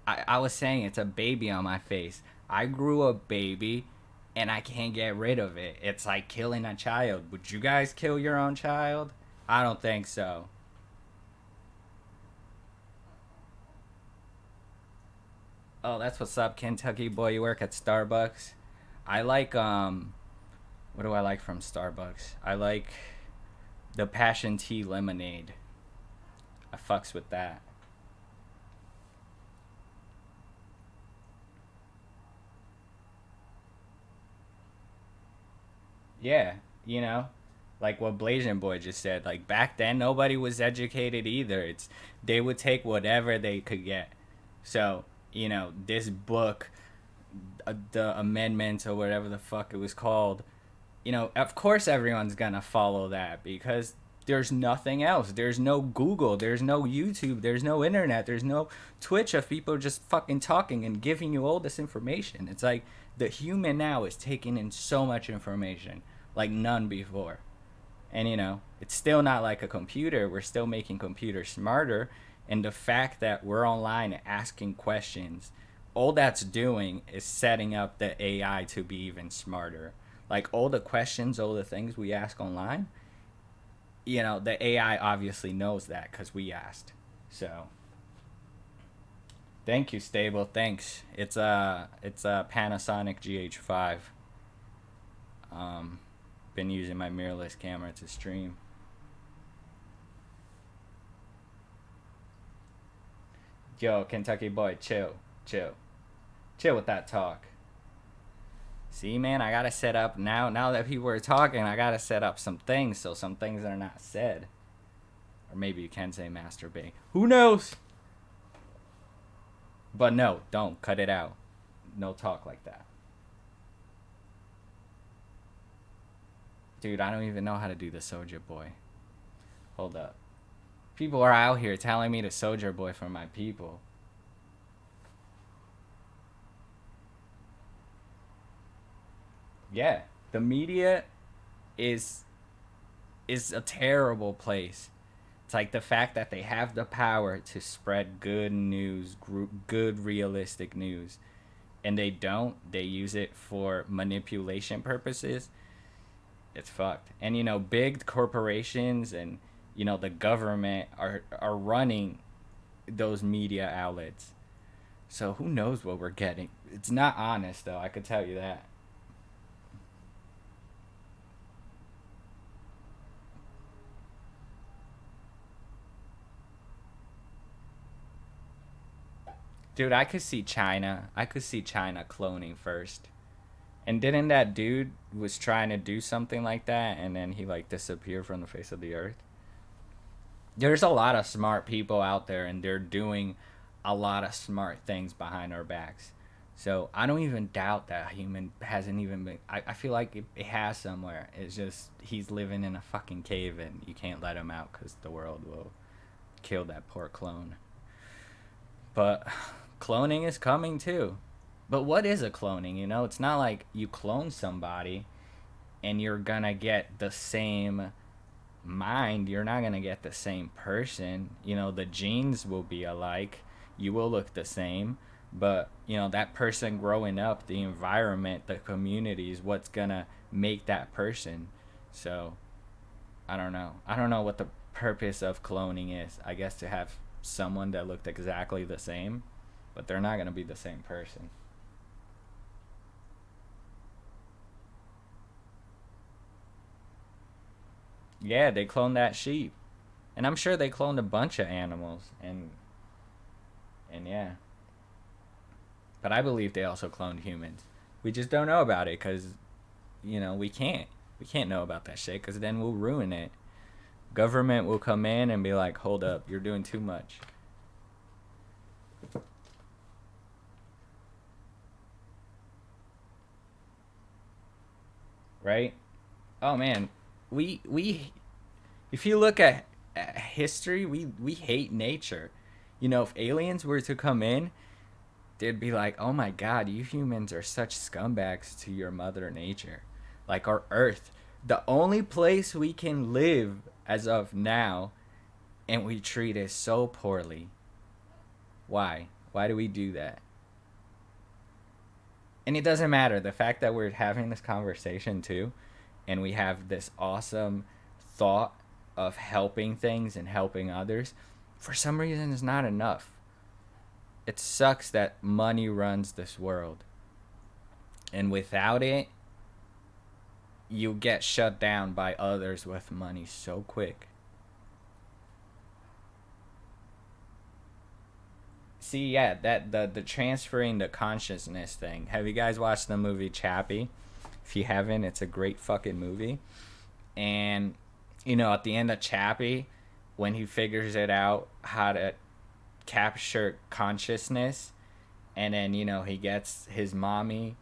Speaker 1: I was saying it's a baby on my face. I grew a baby and I can't get rid of it. It's like killing a child. Would you guys kill your own child? I don't think so. Oh, that's what's up, Kentucky boy. You work at Starbucks. I like what do I like from Starbucks? I like the passion tea lemonade. I fucks with that. Yeah, like what Blasian Boy just said. Like back then, nobody was educated either. They would take whatever they could get. So this book, the amendments or whatever the fuck it was called. Of course everyone's gonna follow that because there's nothing else. There's no Google. There's no YouTube. There's no internet. There's no Twitch of people just fucking talking and giving you all this information. It's like the human now is taking in so much information like none before. And it's still not like a computer. We're still making computers smarter. And the fact that we're online asking questions, all that's doing is setting up the AI to be even smarter. Like all the questions, all the things we ask online, the AI obviously knows that because we asked. So thank you, Stable. Thanks. It's a Panasonic GH5. Um, been using my mirrorless camera to stream. Yo, Kentucky boy, chill with that talk. See, man, I gotta set up now. Now that people are talking, I gotta set up some things so some things are not said. Or maybe you can say masturbate. Who knows? But no, don't cut it out. No talk like that. Dude, I don't even know how to do the Soldier Boy. Hold up. People are out here telling me to Soldier Boy for my people. Yeah, the media is is a terrible place. It's like the fact that they have the power to spread good news, good realistic news, and they don't. They use it for manipulation purposes. It's fucked. And big corporations and the government are running those media outlets. So who knows what we're getting? It's not honest though. I could tell you that. Dude, I could see China. I could see China cloning first. And didn't that dude was trying to do something like that and then he like disappeared from the face of the earth? There's a lot of smart people out there and they're doing a lot of smart things behind our backs. So I don't even doubt that human hasn't even been. I feel like it has somewhere. It's just he's living in a fucking cave and you can't let him out because the world will kill that poor clone. But cloning is coming too. But what is a cloning? It's not like you clone somebody and you're gonna get the same mind. You're not gonna get the same person. The genes will be alike. You will look the same. But, that person growing up, the environment, the community is what's gonna make that person. So, I don't know. I don't know what the purpose of cloning is. I guess to have someone that looked exactly the same, but they're not gonna be the same person. Yeah, they cloned that sheep, and I'm sure they cloned a bunch of animals, and yeah. But I believe they also cloned humans. We just don't know about it because we can't. We can't know about that shit because then we'll ruin it. Government will come in and be like, "Hold up, you're doing too much." Right? Oh man, we if you look at history, we hate nature. If aliens were to come in, they'd be like, "Oh my god, you humans are such scumbags to your mother nature." Like our earth, the only place we can live as of now, and we treat it so poorly. Why? Why do we do that? And it doesn't matter. The fact that we're having this conversation too, and we have this awesome thought of helping things and helping others, for some reason is not enough. It sucks that money runs this world. And without it, you get shut down by others with money so quick. See, yeah, that the transferring the consciousness thing. Have you guys watched the movie Chappie? If you haven't, it's a great fucking movie. And at the end of Chappie, when he figures it out how to capture consciousness, and then he gets his mommy,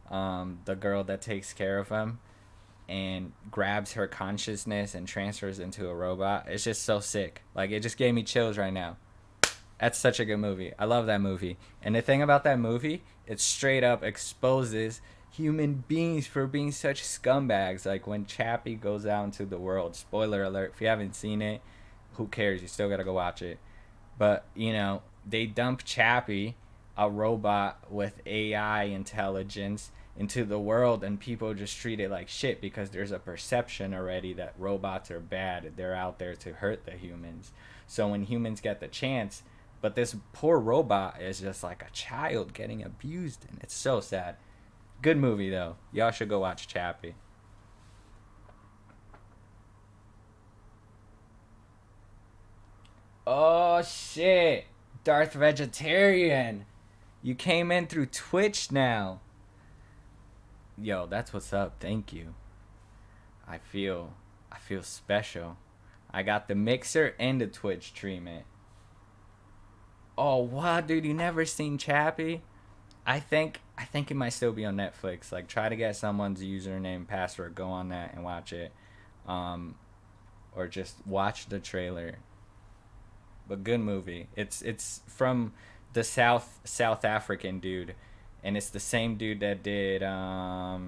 Speaker 1: the girl that takes care of him, and grabs her consciousness and transfers into a robot. It's just so sick. Like it just gave me chills right now. That's such a good movie. I love that movie. And the thing about that movie, it straight up exposes human beings for being such scumbags. Like when Chappie goes out into the world, spoiler alert, if you haven't seen it, who cares? You still gotta go watch it. But, they dump Chappie, a robot with AI intelligence, into the world, and people just treat it like shit because there's a perception already that robots are bad. They're out there to hurt the humans. So when humans get the chance, but this poor robot is just like a child getting abused, and it's so sad. Good movie, though. Y'all should go watch Chappie. Oh, shit. Darth Vegetarian. You came in through Twitch now. Yo, that's what's up. Thank you. I feel I feel special. I got the mixer and the Twitch treatment. Oh wow, dude, you never seen Chappie? I think it might still be on Netflix. Like try to get someone's username, password, go on that and watch it. Um or just watch the trailer. But good movie. It's from the South African dude, and it's the same dude that did oh,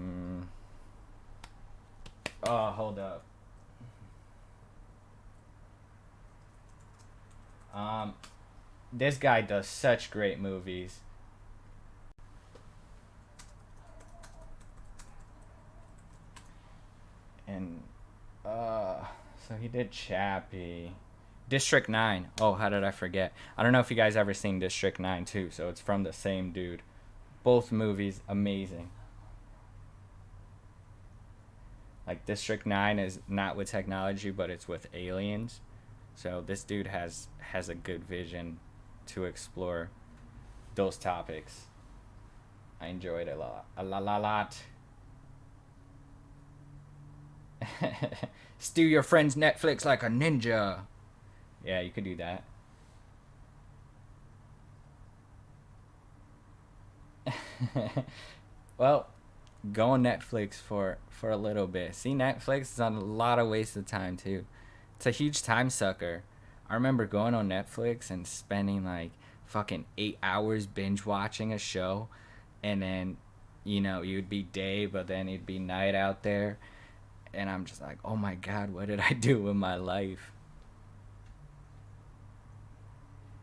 Speaker 1: hold up. Um this guy does such great movies. And so he did Chappie. District 9. Oh, how did I forget? I don't know if you guys ever seen District 9 too, so it's from the same dude. Both movies amazing. Like District 9 is not with technology, but it's with aliens. So this dude has a good vision to explore those topics. I enjoyed it a lot. A lot. Steal your friend's Netflix like a ninja. Yeah, you could do that. Well, go on Netflix for a little bit. See, Netflix is on a lot of waste of time too. It's a huge time sucker. I remember going on Netflix and spending like fucking 8 hours binge watching a show, and then you'd be day, but then it'd be night out there, and I'm just like, oh my god, what did I do with my life?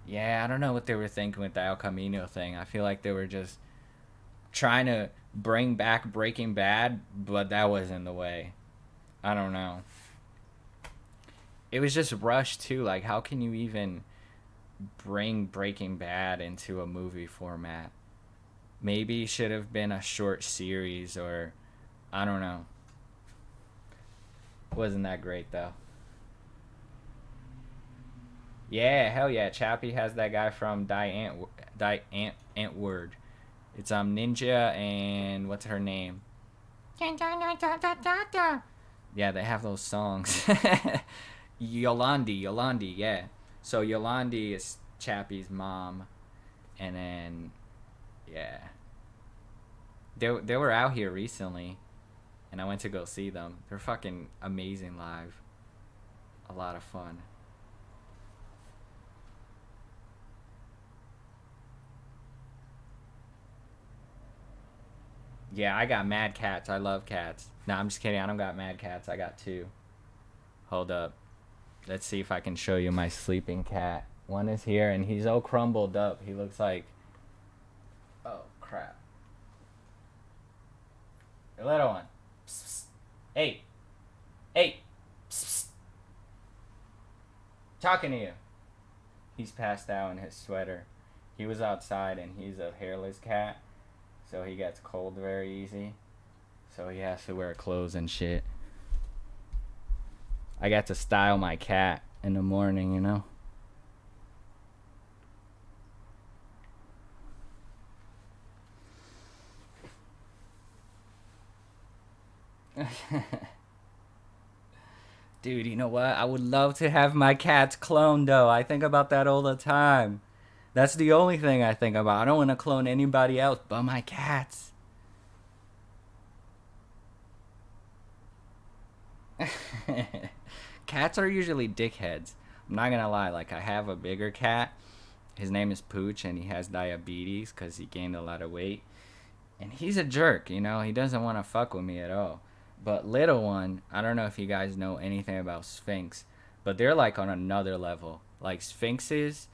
Speaker 1: Yeah, I don't know what they were thinking with the El Camino thing. I feel like they were just trying to bring back Breaking Bad, but that wasn't the way. I don't know. It was just rushed too. Like, how can you even bring Breaking Bad into a movie format? Maybe it should have been a short series, or I don't know. Wasn't that great though? Yeah, hell yeah. Chappie has that guy from Antword. It's Ninja and what's her name? Yeah, they have those songs. Yolandi, yeah. So Yolandi is Chappie's mom, and then yeah, they were out here recently, and I went to go see them. They're fucking amazing live. A lot of fun. Yeah, I got mad cats. I love cats. No, I'm just kidding. I don't got mad cats. I got two. Hold up. Let's see if I can show you my sleeping cat. One is here, and he's all crumbled up. He looks like. Oh, crap. The little one. Psst, psst. Hey. Hey. Psst, psst. Talking to you. He's passed out in his sweater. He was outside, and he's a hairless cat, so he gets cold very easy. So he has to wear clothes and shit. I got to style my cat in the morning. Dude, you know what? I would love to have my cats cloned, though. I think about that all the time. That's the only thing I think about. I don't want to clone anybody else but my cats. Cats are usually dickheads. I'm not gonna lie. Like, I have a bigger cat. His name is Pooch, and he has diabetes because he gained a lot of weight. And he's a jerk, He doesn't want to fuck with me at all. But little one, I don't know if you guys know anything about Sphinx, but they're like on another level. Like Sphinxes,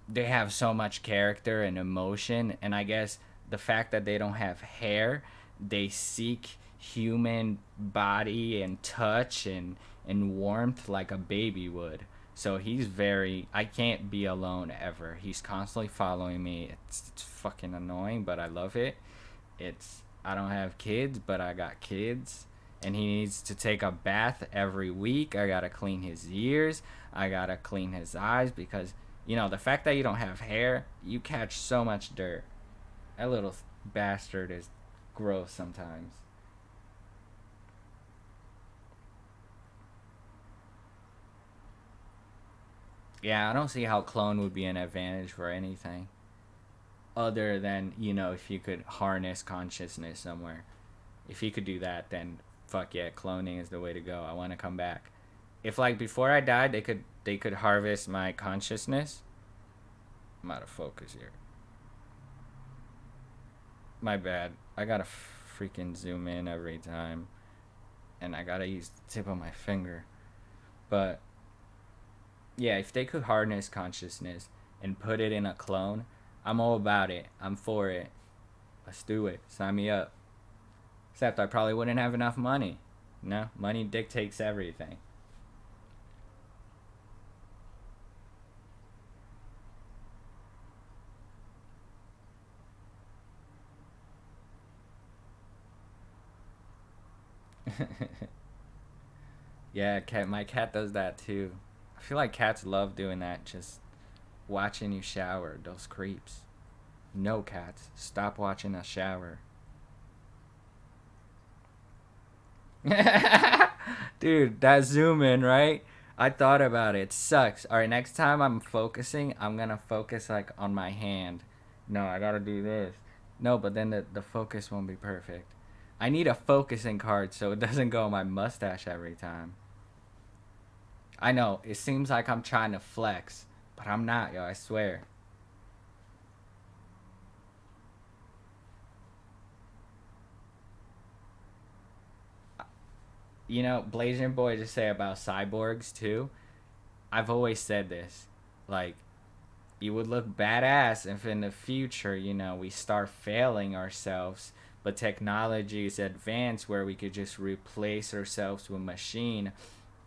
Speaker 1: they have so much character and emotion, and I guess the fact that they don't have hair, they seek human body and touch and warmth like a baby would. So he's very, I can't be alone ever. He's constantly following me. It's fucking annoying, but I love it. It's, I don't have kids, but I got kids, and he needs to take a bath every week. I gotta clean his ears. I gotta clean his eyes because, the fact that you don't have hair, you catch so much dirt. That little bastard is gross sometimes. Yeah, I don't see how clone would be an advantage for anything other than, if you could harness consciousness somewhere. If he could do that, then fuck yeah, cloning is the way to go. I want to come back. If like before I died, they could harvest my consciousness. I'm out of focus here. My bad. I gotta freaking zoom in every time, and I gotta use the tip of my finger. But yeah, if they could harness consciousness and put it in a clone, I'm all about it. I'm for it. Let's do it. Sign me up. Except I probably wouldn't have enough money. No, money dictates everything. Yeah, cat. My cat does that too. I feel like cats love doing that. Just watching you shower. Those creeps. No, cats. Stop watching us shower. Dude, that zoom in, right? I thought about it. It sucks. All right, next time I'm focusing, I'm gonna focus like on my hand. No, I gotta do this. No, but then the focus won't be perfect. I need a focusing card so it doesn't go on my mustache every time. I know, it seems like I'm trying to flex, but I'm not, yo, I swear. Blazing Boy just say about cyborgs too. I've always said this. Like, you would look badass if in the future, we start failing ourselves, but technology is advanced where we could just replace ourselves with a machine,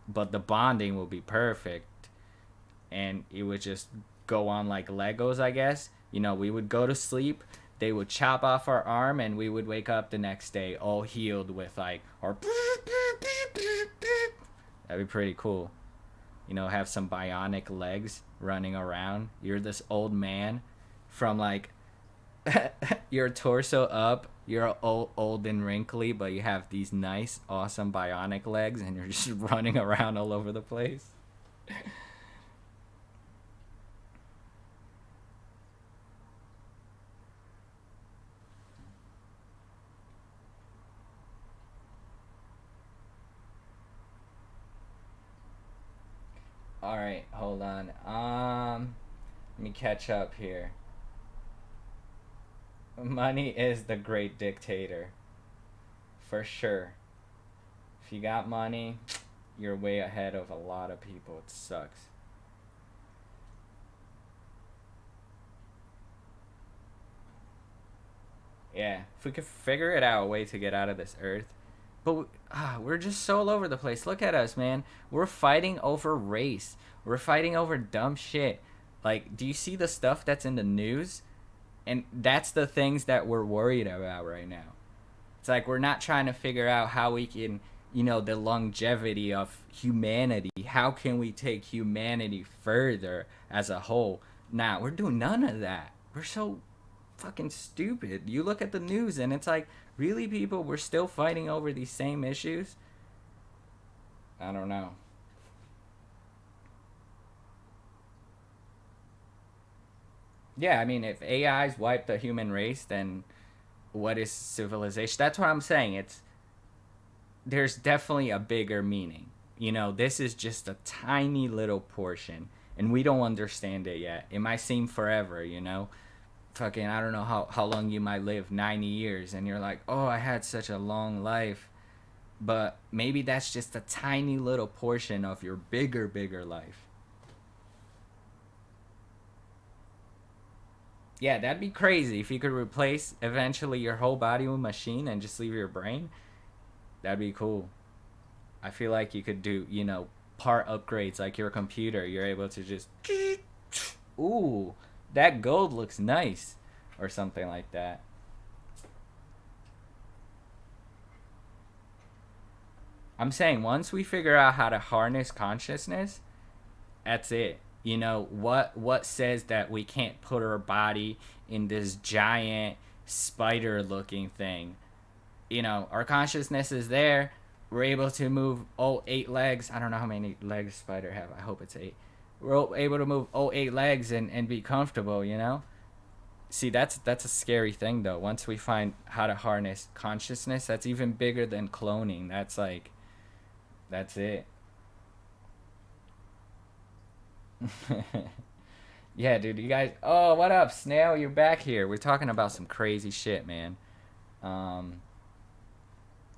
Speaker 1: but the bonding will be perfect, and it would just go on like Legos, I guess. We would go to sleep, they would chop off our arm, and we would wake up the next day all healed with like our. That'd be pretty cool. Have some bionic legs running around. You're this old man from like your torso up. You're old and wrinkly, but you have these nice, awesome bionic legs, and you're just running around all over the place. All right, hold on. Let me catch up here. Money is the great dictator, for sure. If you got money, you're way ahead of a lot of people. It sucks. Yeah, if we could figure it out a way to get out of this earth, but we're just so all over the place. Look at us, man. We're fighting over race. We're fighting over dumb shit. Like, do you see the stuff that's in the news? And that's the things that we're worried about right now. It's like we're not trying to figure out how we can, the longevity of humanity. How can we take humanity further as a whole? Nah, we're doing none of that. We're so fucking stupid. You look at the news and it's like, really, people, we're still fighting over these same issues? I don't know. Yeah, I mean, if AIs wipe the human race, then what is civilization? That's what I'm saying. There's definitely a bigger meaning. This is just a tiny little portion, and we don't understand it yet. It might seem forever. Fucking, I don't know how long you might live, 90 years, and you're like, oh, I had such a long life. But maybe that's just a tiny little portion of your bigger life. Yeah, that'd be crazy if you could replace eventually your whole body with machine and just leave your brain. That'd be cool. I feel like you could do, part upgrades like your computer. You're able to just, ooh, that gold looks nice, or something like that. I'm saying once we figure out how to harness consciousness, that's it. What says that we can't put our body in this giant spider looking thing? Our consciousness is there. We're able to move all 8 legs. I don't know how many legs spider have. I hope it's 8. We're able to move all 8 legs and be comfortable. See, that's a scary thing though. Once we find how to harness consciousness, that's even bigger than cloning. That's it. Yeah, dude, you guys. Oh, what up, Snail? You're back here. We're talking about some crazy shit, man. Um,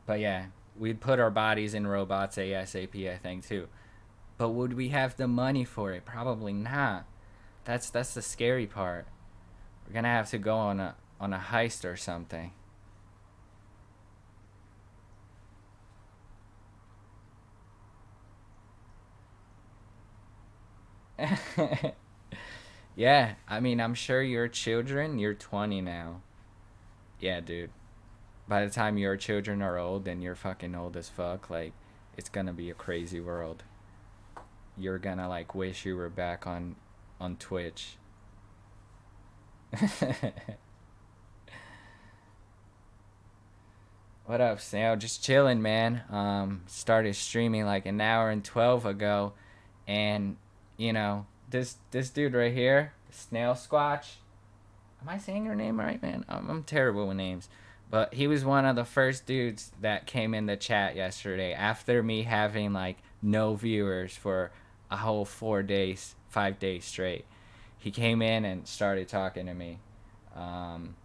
Speaker 1: but yeah, we'd put our bodies in robots ASAP, I think too. But would we have the money for it? Probably not. That's the scary part. We're gonna have to go on a heist or something. Yeah, I mean, I'm sure your children. You're 20 now. Yeah, dude. By the time your children are old and you're fucking old as fuck, like, it's gonna be a crazy world. You're gonna like wish you were back on Twitch. What up, Snail? Just chilling, man. Started streaming like an hour and 12 ago, and this dude right here, Snail Squatch. Am I saying your name right, man? I'm terrible with names, but he was one of the first dudes that came in the chat yesterday after me having like no viewers for a whole 4 days, 5 days straight. He came in and started talking to me. Um,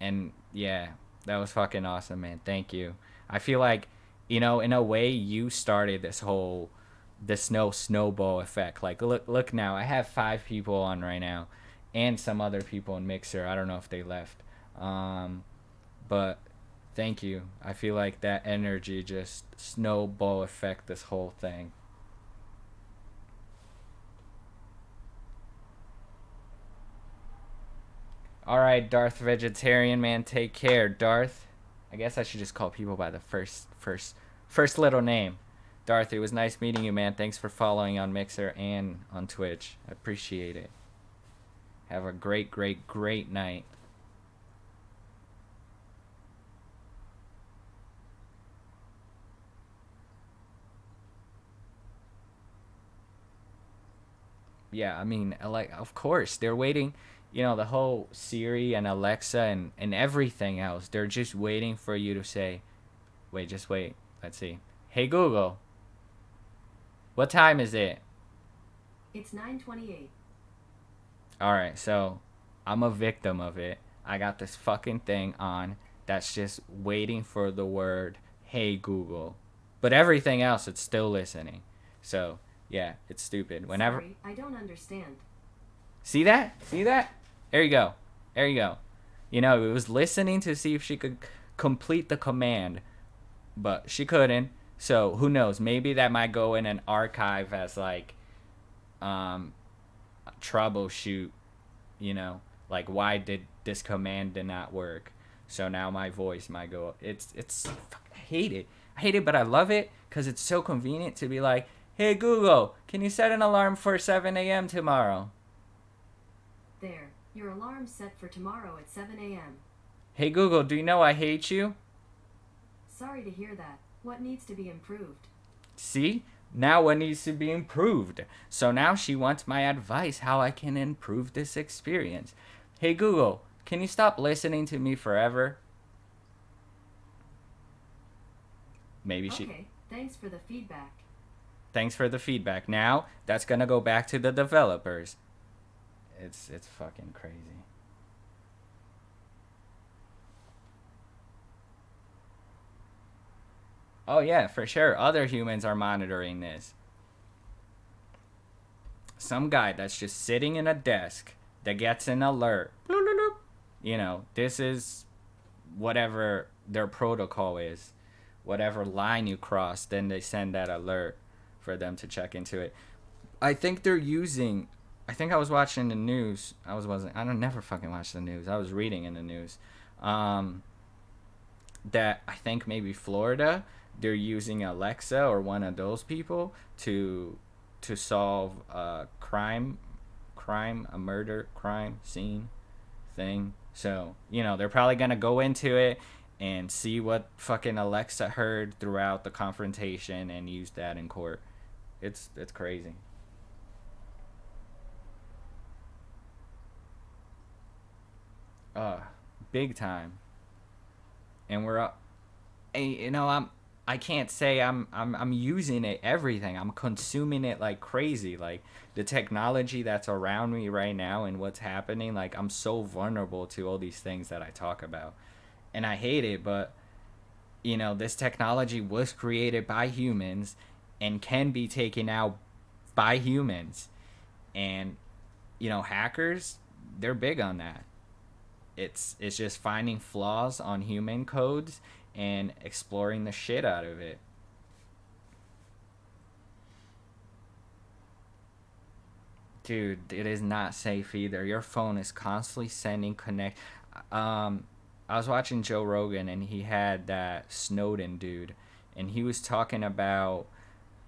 Speaker 1: and yeah, that was fucking awesome, man. Thank you. I feel like, in a way, you started this no snowball effect. Like, look now, I have 5 people on right now, and some other people in Mixer. I don't know if they left, but thank you. I feel like that energy just snowball effect this whole thing. All right, Darth Vegetarian man, take care, Darth. I guess I should just call people by the first little name. Darth, it was nice meeting you, man. Thanks for following on Mixer and on Twitch. I appreciate it. Have a great, great, great night. Yeah, I mean, like, of course, they're waiting. The whole Siri and Alexa and everything else. They're just waiting for you to say, wait, just wait. Let's see. Hey Google, what time is it?
Speaker 2: It's 9:28.
Speaker 1: All right, so I'm a victim of it. I got this fucking thing on that's just waiting for the word "Hey Google," but everything else it's still listening. So yeah, it's stupid. Whenever
Speaker 2: Sorry, I don't understand.
Speaker 1: see that, see that, there you go, there you go. It was listening to see if she could complete the command, but she couldn't. So who knows? Maybe that might go in an archive as like um troubleshoot, you know, like why did this command did not work. So now my voice might go. It's I hate it. I hate it, but I love it because it's so convenient to be like, hey Google, can you set an alarm for 7 a.m. tomorrow?
Speaker 2: There, your alarm's set for tomorrow at 7 a.m.
Speaker 1: Hey Google, do you know I hate you?
Speaker 2: Sorry to hear that. What needs to be improved?
Speaker 1: See? Now what needs to be improved? So now she wants my advice how I can improve this experience. Hey Google, can you stop listening to me forever? Maybe she.
Speaker 2: Okay, thanks for the feedback.
Speaker 1: Thanks for the feedback. Now that's gonna go back to the developers. It's fucking crazy. Oh yeah, for sure. Other humans are monitoring this. Some guy that's just sitting in a desk that gets an alert. Bloop, bloop, bloop. This is whatever their protocol is. Whatever line you cross, then they send that alert for them to check into it. I think they're using. I think I was watching the news. I don't never fucking watch the news. I was reading in the news. Um, that I think maybe Florida, they're using Alexa or one of those people to solve a a murder crime scene thing. So, they're probably going to go into it and see what fucking Alexa heard throughout the confrontation and use that in court. It's crazy. Uh Big time. And we're up. I can't say I'm using it everything. I'm consuming it like crazy. Like the technology that's around me right now and what's happening, like I'm so vulnerable to all these things that I talk about. And I hate it, but this technology was created by humans and can be taken out by humans. And hackers, they're big on that. It's just finding flaws on human codes and exploring the shit out of it. Dude, it is not safe either. Your phone is constantly sending connect. Um, I was watching Joe Rogan and he had that Snowden dude, and he was talking about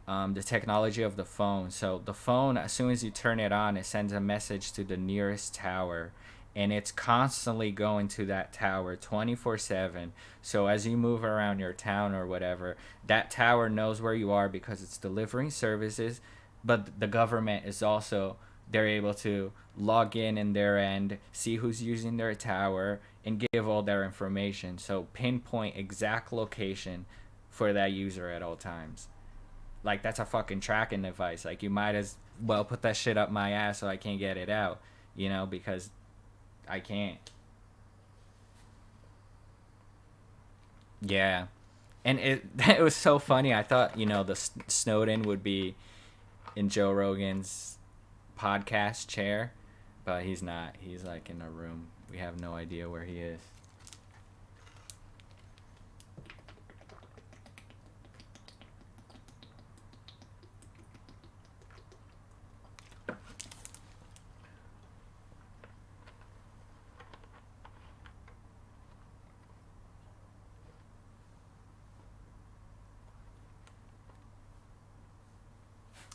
Speaker 1: the technology of the phone. So the phone, as soon as you turn it on, it sends a message to the nearest tower, and it's constantly going to that tower 24/7. So as you move around your town or whatever, that tower knows where you are because it's delivering services, but the government is also, they're able to log in their end, see who's using their tower, and give all their information. So pinpoint exact location for that user at all times. Like that's a fucking tracking device. Like you might as well put that shit up my ass so I can't get it out, because I can't. Yeah. And it it was so funny. I thought, the Snowden would be in Joe Rogan's podcast chair, but he's not. He's like in a room. We have no idea where he is.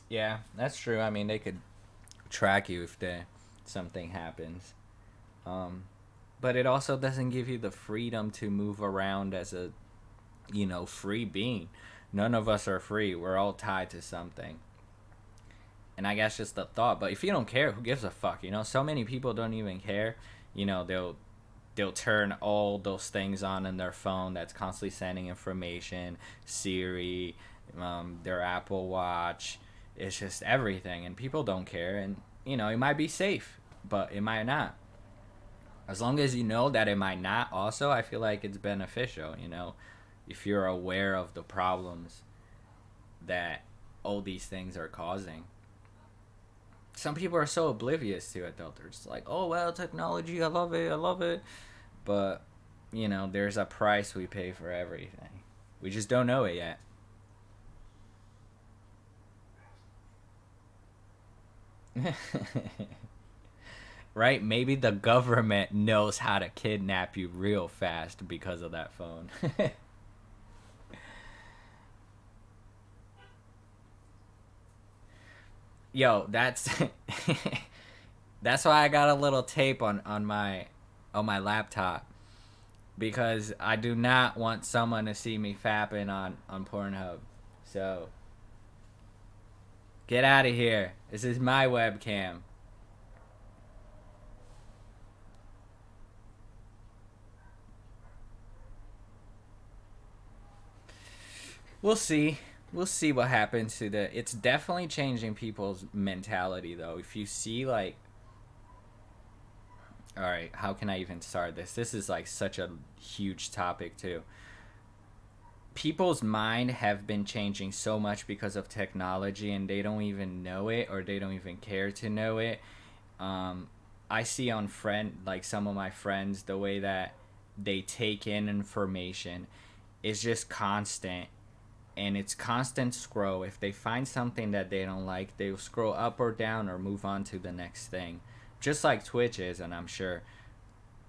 Speaker 1: Yeah, that's true. I mean, they could track you if something happens. Um, but it also doesn't give you the freedom to move around as a, free being. None of us are free. We're all tied to something. And I guess just the thought. But if you don't care, who gives a fuck? So many people don't even care. They'll turn all those things on in their phone that's constantly sending information, Siri, their Apple Watch. It's just everything, and people don't care. And it might be safe, but it might not. As long as you know that it might not, also, I feel like it's beneficial. If you're aware of the problems that all these things are causing. Some people are so oblivious to it, though. They're just like, oh, well, technology, I love it. But, there's a price we pay for everything. We just don't know it yet. Right? Maybe the government knows how to kidnap you real fast because of that phone. Yo, that's why I got a little tape on my laptop, because I do not want someone to see me fapping on Pornhub. So get out of here. This is my webcam. We'll see. We'll see what happens to the. It's definitely changing people's mentality, though. If you see, like, all right, how can I even start this? This is like such a huge topic too. People's mind have been changing so much because of technology, and they don't even know it, or they don't even care to know it. Um, I see on some of my friends, the way that they take in information is just constant, and it's constant scroll. If they find something that they don't like, they'll scroll up or down or move on to the next thing, just like Twitch is, and I'm sure.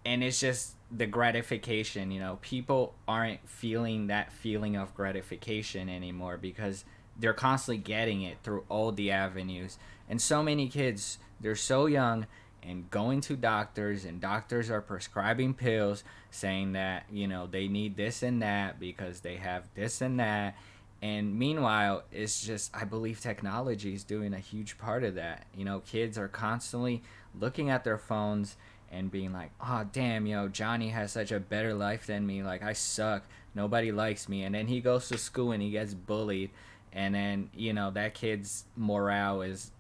Speaker 1: And it's just the gratification, people aren't feeling that feeling of gratification anymore because they're constantly getting it through all the avenues. And so many kids, they're so young and going to doctors, and doctors are prescribing pills saying that they need this and that because they have this and that. And meanwhile, it's just, I believe technology is doing a huge part of that. Kids are constantly looking at their phones and being like, oh damn, Johnny has such a better life than me, like I suck, nobody likes me. And then he goes to school and he gets bullied, and then that kid's morale is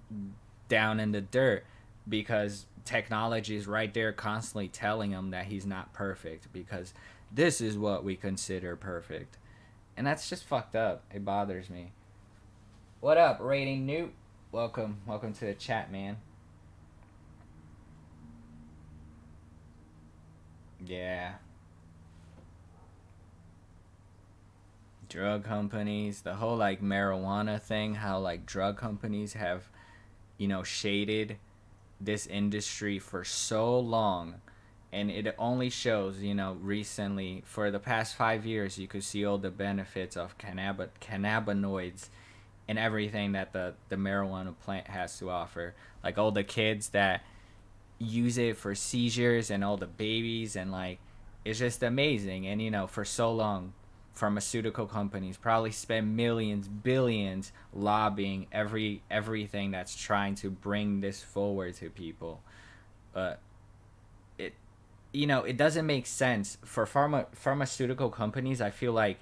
Speaker 1: down in the dirt because technology is right there constantly telling him that he's not perfect, because this is what we consider perfect. And that's just fucked up. It bothers me. What up, Rating Newt? Welcome to the chat, man. Yeah. Drug companies, the whole like marijuana thing, how like drug companies have, shaded this industry for so long. And it only shows, recently, for the past 5 years, you could see all the benefits of cannabinoids and everything that the marijuana plant has to offer. Like all the kids that use it for seizures and all the babies, and like it's just amazing. And for so long, pharmaceutical companies probably spend millions, billions lobbying everything that's trying to bring this forward to people. But it it doesn't make sense for pharmaceutical companies. I feel like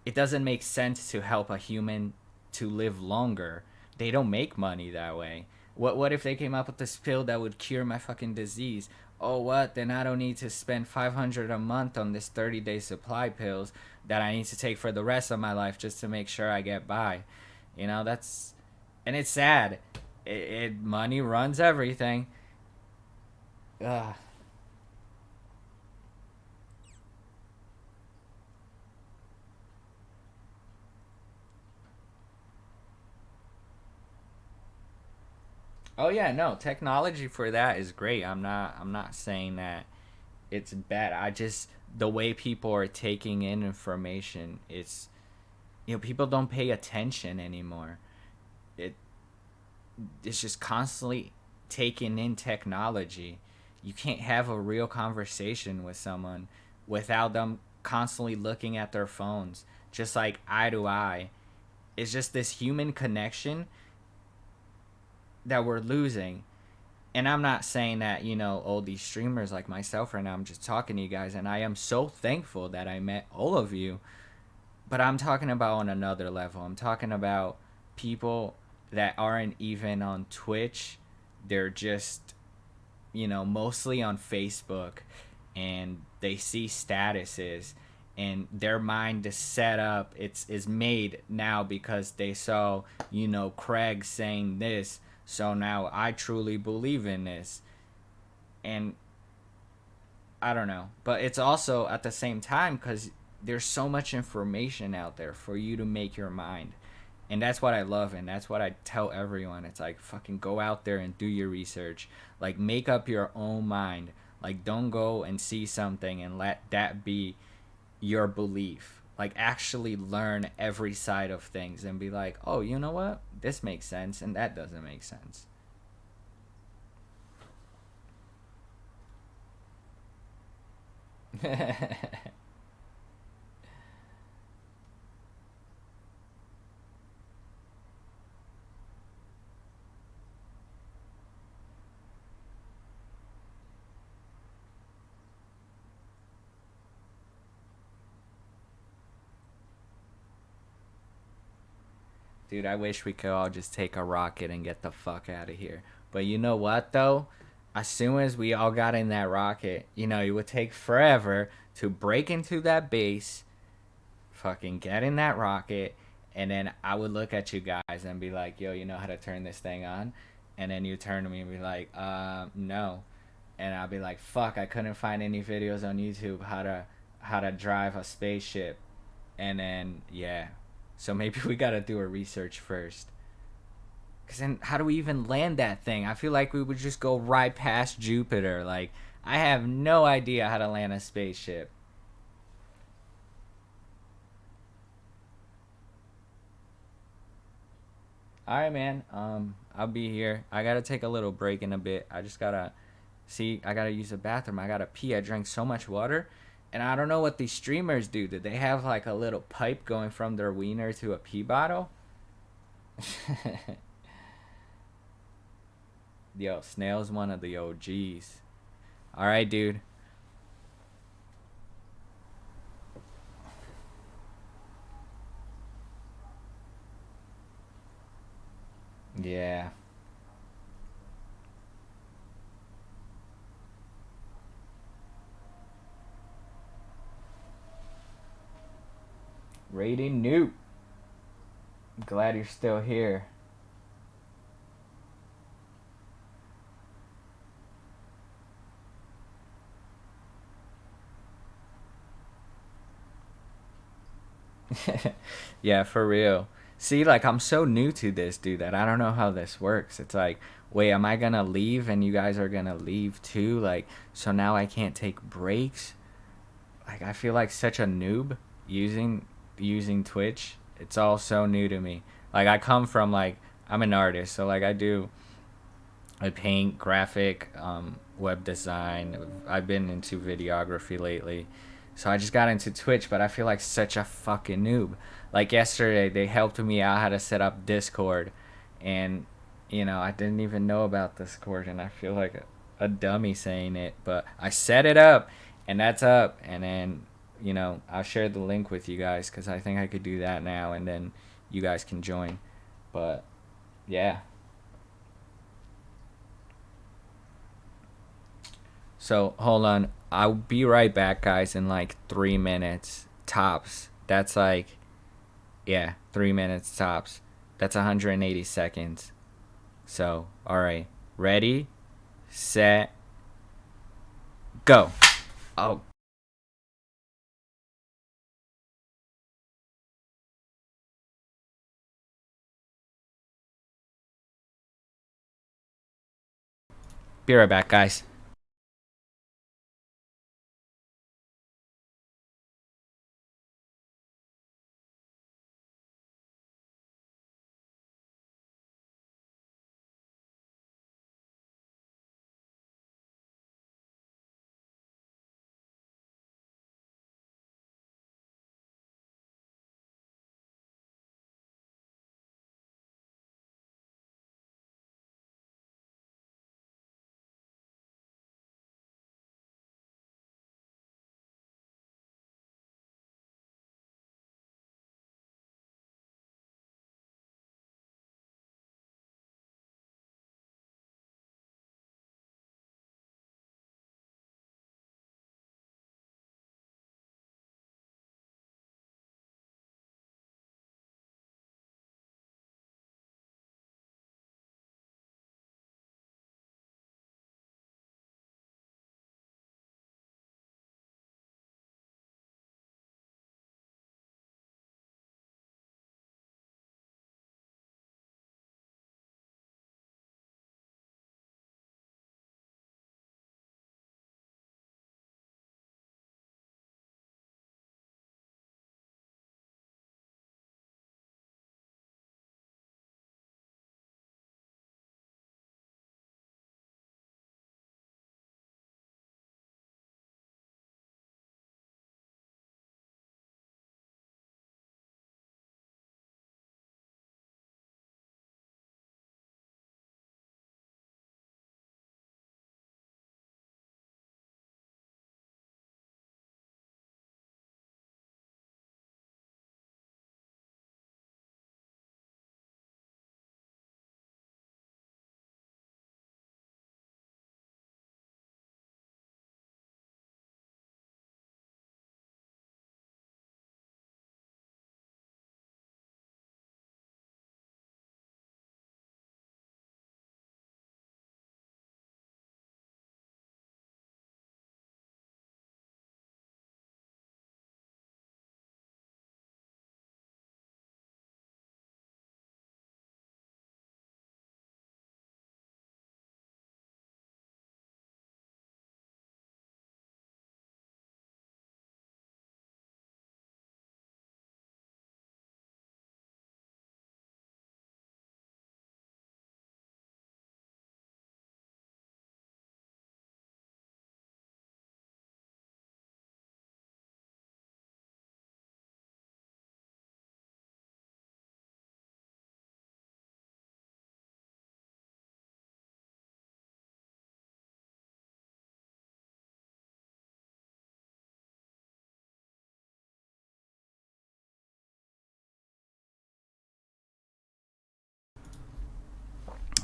Speaker 1: it doesn't make sense to help a human to live longer. They don't make money that way. What if they came up with this pill that would cure my fucking disease? Oh, what? Then I don't need to spend 500 a month on this 30-day supply pills that I need to take for the rest of my life just to make sure I get by. That's, and it's sad. Money runs everything. Ugh. Oh yeah, no, technology for that is great. I'm not saying that it's bad. I just, the way people are taking in information, people don't pay attention anymore. It it's just constantly taking in technology. You can't have a real conversation with someone without them constantly looking at their phones, just like eye to eye. It's just this human connection that we're losing. And I'm not saying that, all these streamers like myself right now, I'm just talking to you guys, and I am so thankful that I met all of you. But I'm talking about on another level. I'm talking about people that aren't even on Twitch. They're just, mostly on Facebook, and they see statuses, and their mind is set up. It's is made now because they saw, Craig saying this, so now I truly believe in this. And I don't know, but it's also at the same time because there's so much information out there for you to make your mind. And that's what I love, and that's what I tell everyone. It's like, fucking go out there and do your research. Like, make up your own mind. Like, don't go and see something and let that be your belief. Like, actually learn every side of things and be like, oh, you know what? This makes sense and that doesn't make sense. Dude, I wish we could all just take a rocket and get the fuck out of here. But you know what, though? As soon as we all got in that rocket, it would take forever to break into that base, fucking get in that rocket, and then I would look at you guys and be like, yo, you know how to turn this thing on? And then you turn to me and be like, no. And I'll be like, fuck, I couldn't find any videos on YouTube how to drive a spaceship. And then yeah, so maybe we gotta do a research first. Cause then how do we even land that thing? I feel like we would just go right past Jupiter. Like I have no idea how to land a spaceship. All right, man. I'll be here. I gotta take a little break in a bit. I just gotta see. I gotta use the bathroom. I gotta pee. I drank so much water, and I don't know what these streamers do. Did they have like a little pipe going from their wiener to a pee bottle? Yo, Snail's one of the OGs. All right, dude. Yeah. Rating Newt. Glad you're still here. Yeah, for real. See, like I'm so new to this, dude, that I don't know how this works. It's like, wait, am I gonna leave and you guys are gonna leave too? Like, so now I can't take breaks? Like I feel like such a noob using Twitch. It's all so new to me. Like I come from like I'm an artist, so like I paint, graphic, web design. I've been into videography lately. So I just got into Twitch, but I feel like such a fucking noob. Like yesterday, they helped me out how to set up Discord, and I didn't even know about Discord, and I feel like a dummy saying it, but I set it up, and that's up, and then I'll share the link with you guys because I think I could do that now, and then you guys can join. But yeah. So hold on. I'll be right back, guys, in like 3 minutes tops. That's like, yeah, 3 minutes tops. That's 180 seconds. So, all right. Ready, set, go. Oh, be right back, guys.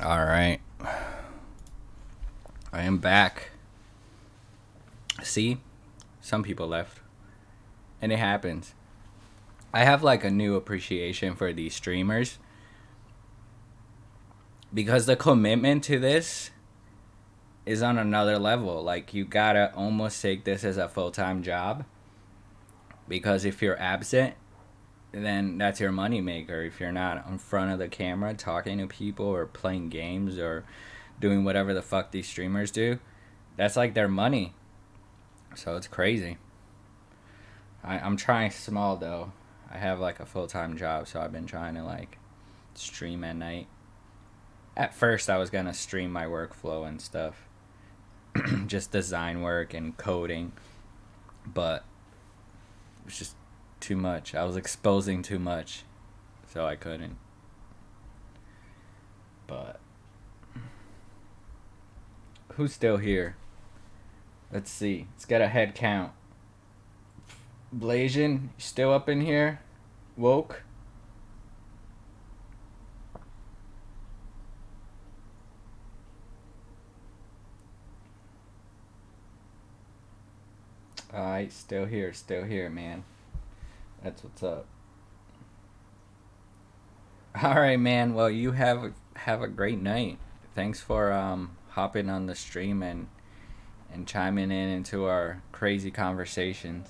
Speaker 1: All right. I am back. See? Some people left. And it happens. I have like a new appreciation for these streamers because the commitment to this is on another level. Like, you gotta almost take this as a full-time job, because if you're absent, then that's your moneymaker. If you're not in front of the camera talking to people or playing games or doing whatever the fuck these streamers do, that's like their money. So it's crazy. I'm trying small though. I have like a full-time job, so I've been trying to like stream at night. At first I was gonna stream my workflow and stuff, just design work and coding, but it was just too much. I was exposing too much, so I couldn't. But who's still here? Let's see. Let's get a head count. Blasian, still up in here? Woke? Alright, still here, man. That's what's up. Alright, man. Well, you have a great night. Thanks for hopping on the stream and chiming in into our crazy conversations.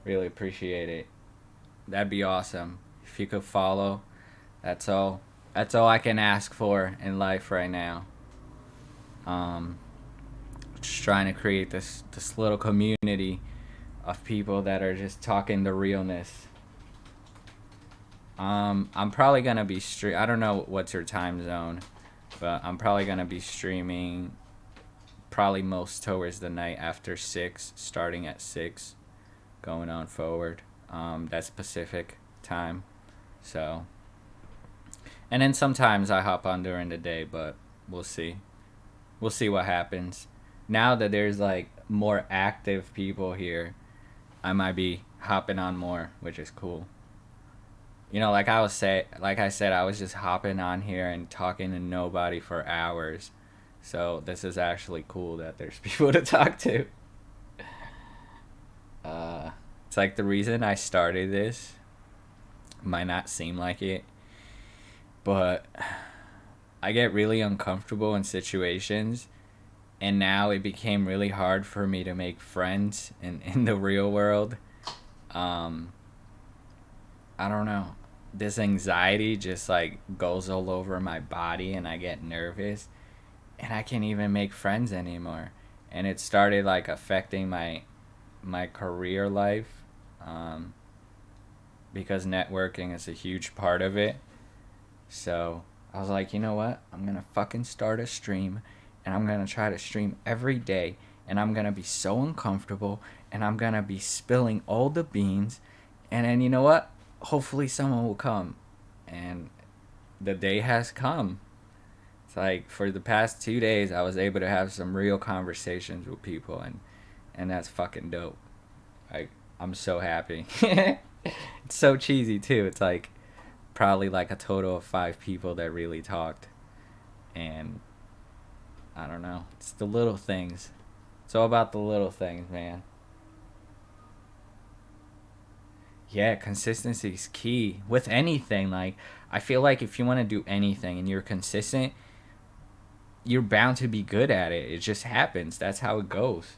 Speaker 1: Really appreciate it. That'd be awesome. If you could follow, that's all. That's all I can ask for in life right now. Um, just trying to create this little community of people that are just talking the realness. I'm probably gonna be I don't know what's your time zone, but I'm probably gonna be streaming. Probably most towards the night after 6, starting at 6, going on forward. That's Pacific time, so. And then sometimes I hop on during the day, but we'll see. We'll see what happens. Now that there's like more active people here, I might be hopping on more, which is cool. You know, like I said, I was just hopping on here and talking to nobody for hours. So this is actually cool that there's people to talk to. It's like the reason I started this might not seem like it, but I get really uncomfortable in situations, and now it became really hard for me to make friends in the real world. Um, I don't know. This anxiety just like goes all over my body, and I get nervous, and I can't even make friends anymore. And it started like affecting my career life, um, because networking is a huge part of it. So I was like, you know what? I'm gonna fucking start a stream, and I'm gonna try to stream every day, and I'm gonna be so uncomfortable, and I'm gonna be spilling all the beans, and then you know what? Hopefully someone will come, and the day has come. It's like for the past 2 days, I was able to have some real conversations with people, and that's fucking dope. Like, I'm so happy. It's so cheesy too. It's like probably like a total of 5 people that really talked, and I don't know. It's the little things. It's all about the little things, man. Yeah, consistency is key with anything. Like, I feel like if you want to do anything and you're consistent, you're bound to be good at it. It just happens. That's how it goes.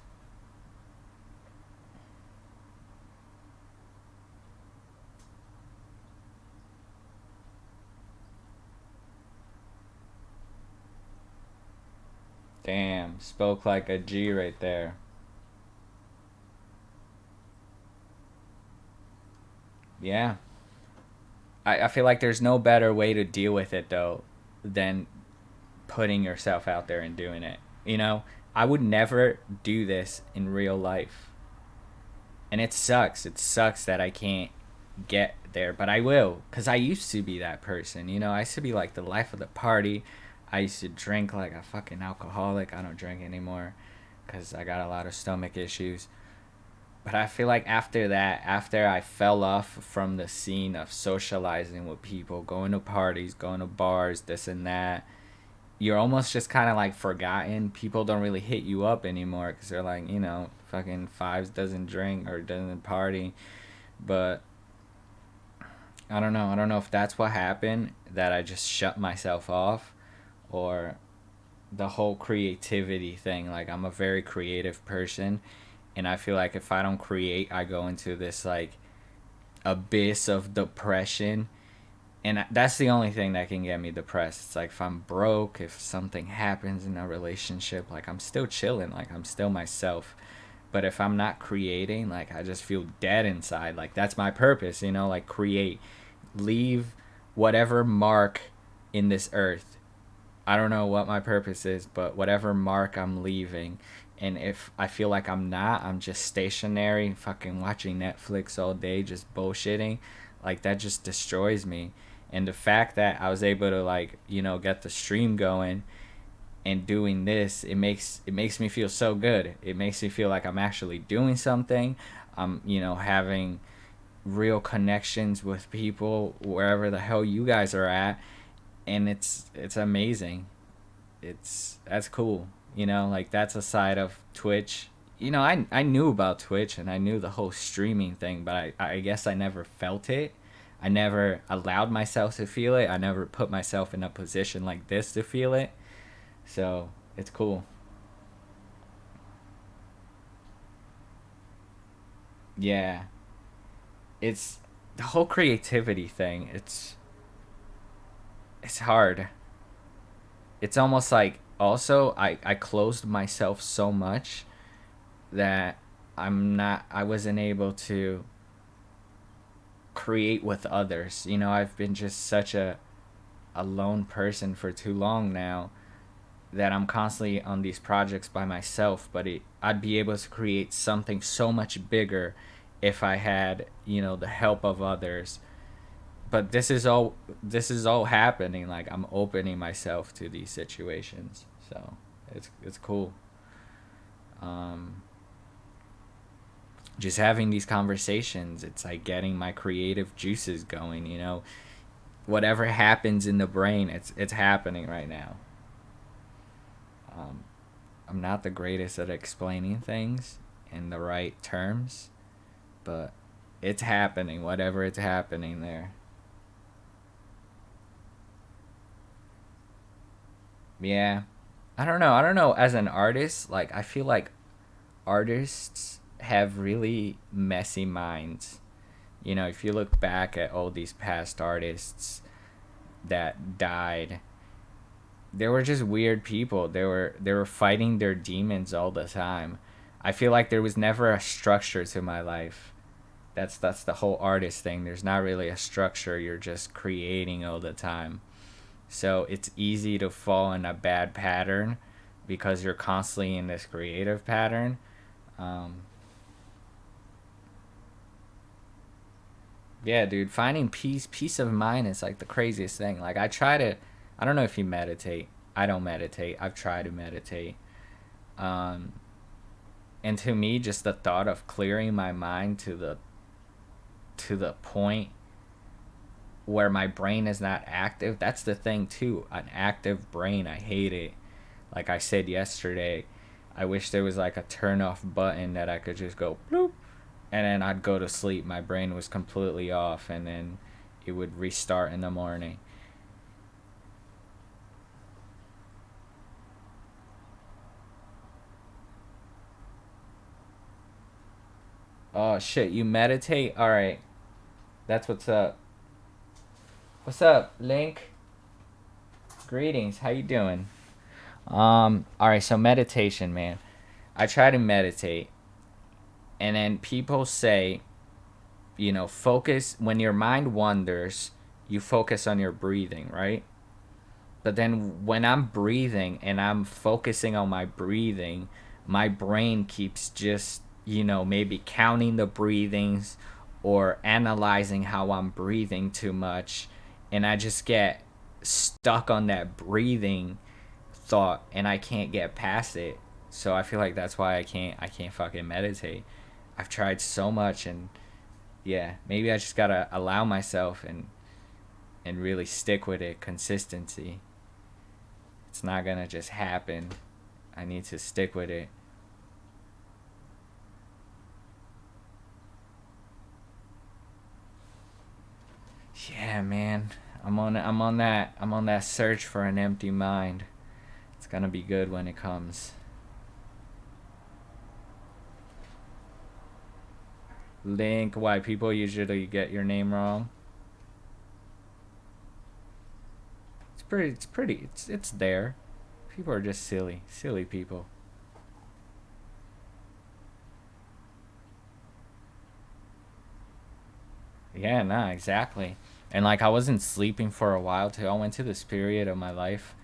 Speaker 1: Damn, spoke like a G right there. Yeah. I feel like there's no better way to deal with it, though, than putting yourself out there and doing it. You know, I would never do this in real life. And it sucks. It sucks that I can't get there, but I will, because I used to be that person. You know, I used to be like the life of the party. I used to drink like a fucking alcoholic. I don't drink anymore because I got a lot of stomach issues. But I feel like after that, after I fell off from the scene of socializing with people, going to parties, going to bars, this and that, you're almost just kind of like forgotten. People don't really hit you up anymore because they're like, fucking Fives doesn't drink or doesn't party. But I don't know. I don't know if that's what happened, that I just shut myself off, or the whole creativity thing. Like, I'm a very creative person, and I feel like if I don't create, I go into this like abyss of depression. And that's the only thing that can get me depressed. It's like if I'm broke, if something happens in a relationship, like I'm still chilling, like I'm still myself. But if I'm not creating, like I just feel dead inside. Like that's my purpose, like create, leave whatever mark in this earth. I don't know what my purpose is, but whatever mark I'm leaving. And if I feel like I'm just stationary, fucking watching Netflix all day, just bullshitting, like that just destroys me. And the fact that I was able to like, get the stream going and doing this, it makes me feel so good. It makes me feel like I'm actually doing something. I'm, having real connections with people wherever the hell you guys are at, and it's amazing. That's cool. Like that's a side of Twitch. I knew about Twitch and I knew the whole streaming thing, but I guess I never felt it. I never allowed myself to feel it. I never put myself in a position like this to feel it. So it's cool. Yeah. It's the whole creativity thing. It's hard. It's almost like also I closed myself so much that I wasn't able to create with others. I've been just such a lone person for too long now that I'm constantly on these projects by myself, but I'd be able to create something so much bigger if I had, the help of others. But this is all happening, like I'm opening myself to these situations. So, it's cool. Um just having these conversations, it's like getting my creative juices going. Whatever happens in the brain, it's happening right now. um, I'm not the greatest at explaining things in the right terms, but it's happening, whatever it's happening there. Yeah. I don't know. I don't know. As an artist, like, I feel like artists have really messy minds. If you look back at all these past artists that died, they were just weird people. They were fighting their demons all the time. I feel like there was never a structure to my life. That's the whole artist thing. There's not really a structure. You're just creating all the time. So it's easy to fall in a bad pattern because you're constantly in this creative pattern. Um, yeah, dude, finding peace of mind is like the craziest thing. Like I don't know if you meditate. I don't meditate. I've tried to meditate. Um, and to me, just the thought of clearing my mind to the point where my brain is not active. That's the thing too. An active brain, I hate it. Like I said yesterday, I wish there was like a turn off button that I could just go bloop, and then I'd go to sleep. My brain was completely off, and then it would restart in the morning. Oh shit, you meditate? All right. That's what's up. What's up, Link? Greetings. How you doing? All right, so meditation, man. I try to meditate, and then people say, focus when your mind wanders, you focus on your breathing, right? But then when I'm breathing and I'm focusing on my breathing, my brain keeps just, maybe counting the breathings or analyzing how I'm breathing too much. And I just get stuck on that breathing thought and I can't get past it. So I feel like that's why I can't fucking meditate. I've tried so much, and yeah, maybe I just gotta allow myself and really stick with it. Consistency. It's not gonna just happen. I need to stick with it. Yeah, man. I'm on that search for an empty mind. It's gonna be good when it comes. Link, why people usually get your name wrong. It's there. People are just silly people. Yeah, nah, exactly. And like I wasn't sleeping for a while too. I went to this period of my life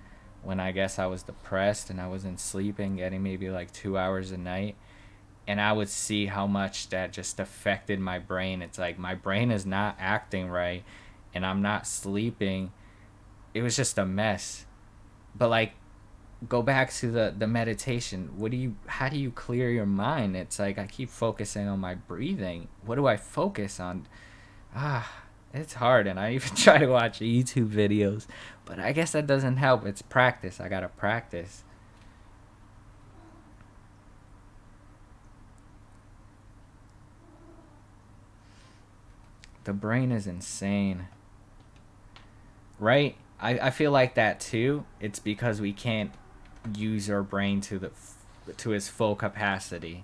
Speaker 1: when I guess I was depressed and I wasn't sleeping, getting maybe like 2 hours a night. And I would see how much that just affected my brain. It's like my brain is not acting right and I'm not sleeping. It was just a mess. But like go back to the meditation. How do you clear your mind? It's like I keep focusing on my breathing. What do I focus on? Ah, it's hard, and I even try to watch YouTube videos, but I guess that doesn't help. It's practice. I gotta practice. The brain is insane, right? I feel like that too. It's because we can't use our brain to its full capacity.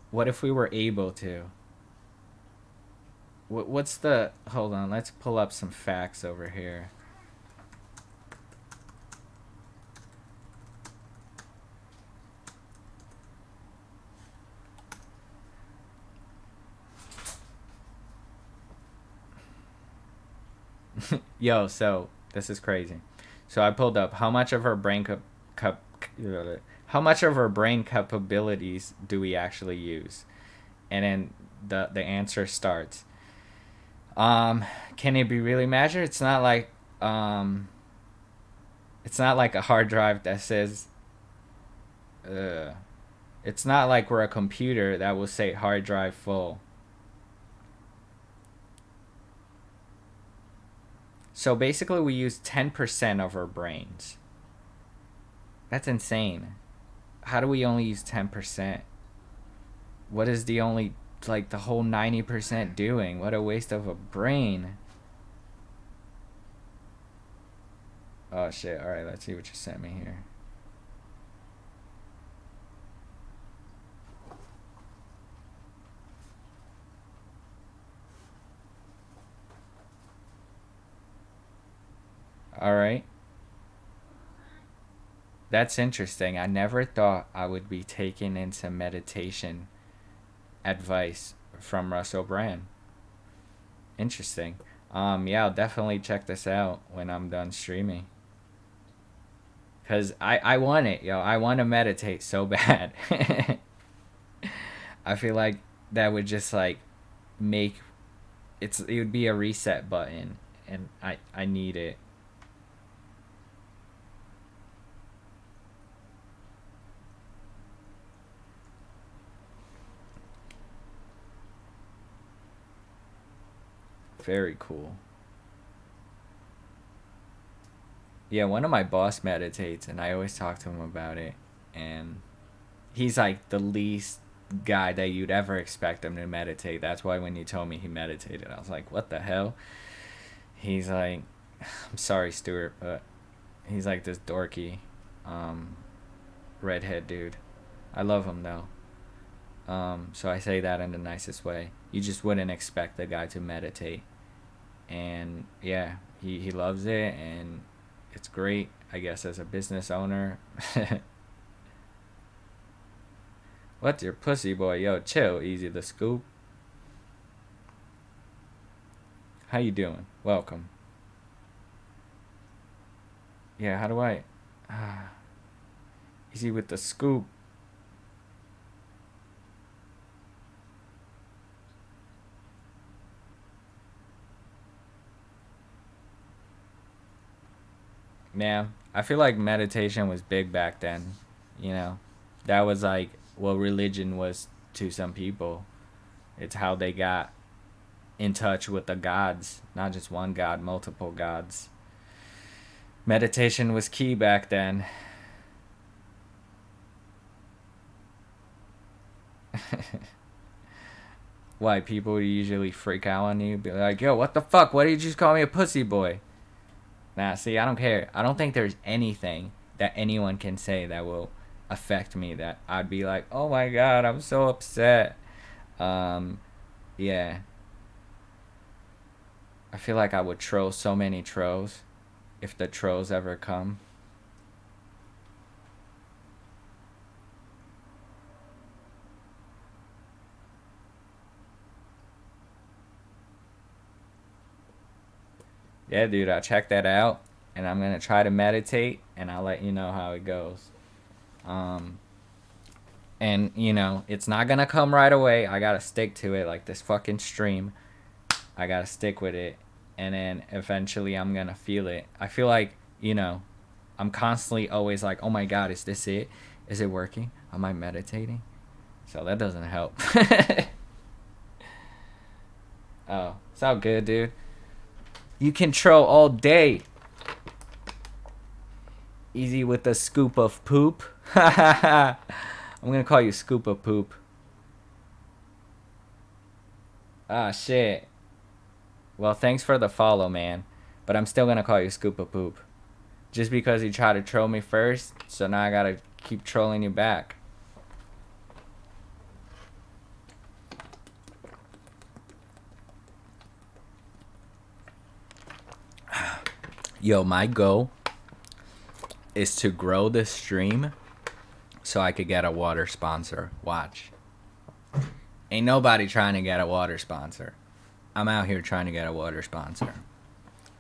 Speaker 1: What if we were able to? What's the? Hold on. Let's pull up some facts over here. Yo, so this is crazy. So I pulled up how much of our how much of our brain capabilities do we actually use? And then the answer starts. Can it be really measured? Um it's not like a hard drive that says uh it's not like we're a computer that will say hard drive full. So basically we use 10% of our brains. That's insane. How do we only use 10%? What is the only, like, the whole 90% doing? What a waste of a brain. Oh shit, alright, let's see what you sent me here. Alright. That's interesting. I never thought I would be taken into meditation advice from Russell Brand. Interesting. Yeah, I'll definitely check this out when I'm done streaming. Cause I want it, yo. I want to meditate so bad. I feel like that would just like make it would be a reset button, and I need it. Very cool. Yeah, one of my boss meditates, and I always talk to him about it, and he's like the least guy that you'd ever expect him to meditate. That's why when you told me he meditated, I was like, what the hell? He's like, I'm sorry, Stuart, but he's like this dorky, um, redhead dude. I love him though. So I say that in the nicest way. You just wouldn't expect the guy to meditate, and yeah, he loves it, and it's great. I guess as a business owner. What's your pussy boy? Yo, chill, easy the scoop. How you doing? Welcome. Yeah, how do I? Ah, easy with the scoop. Man, I feel like meditation was big back then. You know, that was like what religion was to some people. It's how they got in touch with the gods, not just one god, multiple gods. Meditation was key back then. Why people usually freak out on you, be like, yo, what the fuck? Why did you just call me a pussy boy? Nah, see, I don't care. I don't think there's anything that anyone can say that will affect me that I'd be like, oh my god, I'm so upset. Yeah. I feel like I would troll so many trolls if the trolls ever come. Yeah, dude, I'll check that out, and I'm gonna try to meditate, and I'll let you know how it goes. Um, and you know, it's not gonna come right away. I gotta stick to it, like this fucking stream. I gotta stick with it, and then eventually I'm gonna feel it. I feel like, you know, I'm constantly always like, oh my god, is this it? Is it working? Am I meditating? So that doesn't help. Oh, it's all good, dude. You can troll all day. Easy with a scoop of poop. I'm gonna call you Scoop of Poop. Ah, shit. Well, thanks for the follow, man. But I'm still gonna call you Scoop of Poop. Just because you tried to troll me first, so now I gotta keep trolling you back. Yo, my goal is to grow this stream so I could get a water sponsor. Watch. Ain't nobody trying to get a water sponsor. I'm out here trying to get a water sponsor.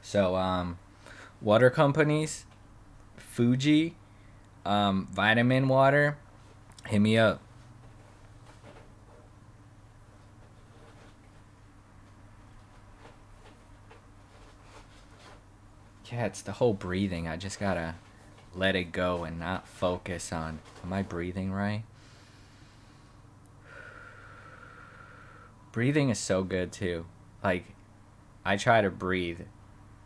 Speaker 1: So, water companies, Fuji, vitamin water, hit me up. Yeah, it's the whole breathing. I just gotta let it go and not focus on, am I breathing right? Breathing is so good too. Like, I try to breathe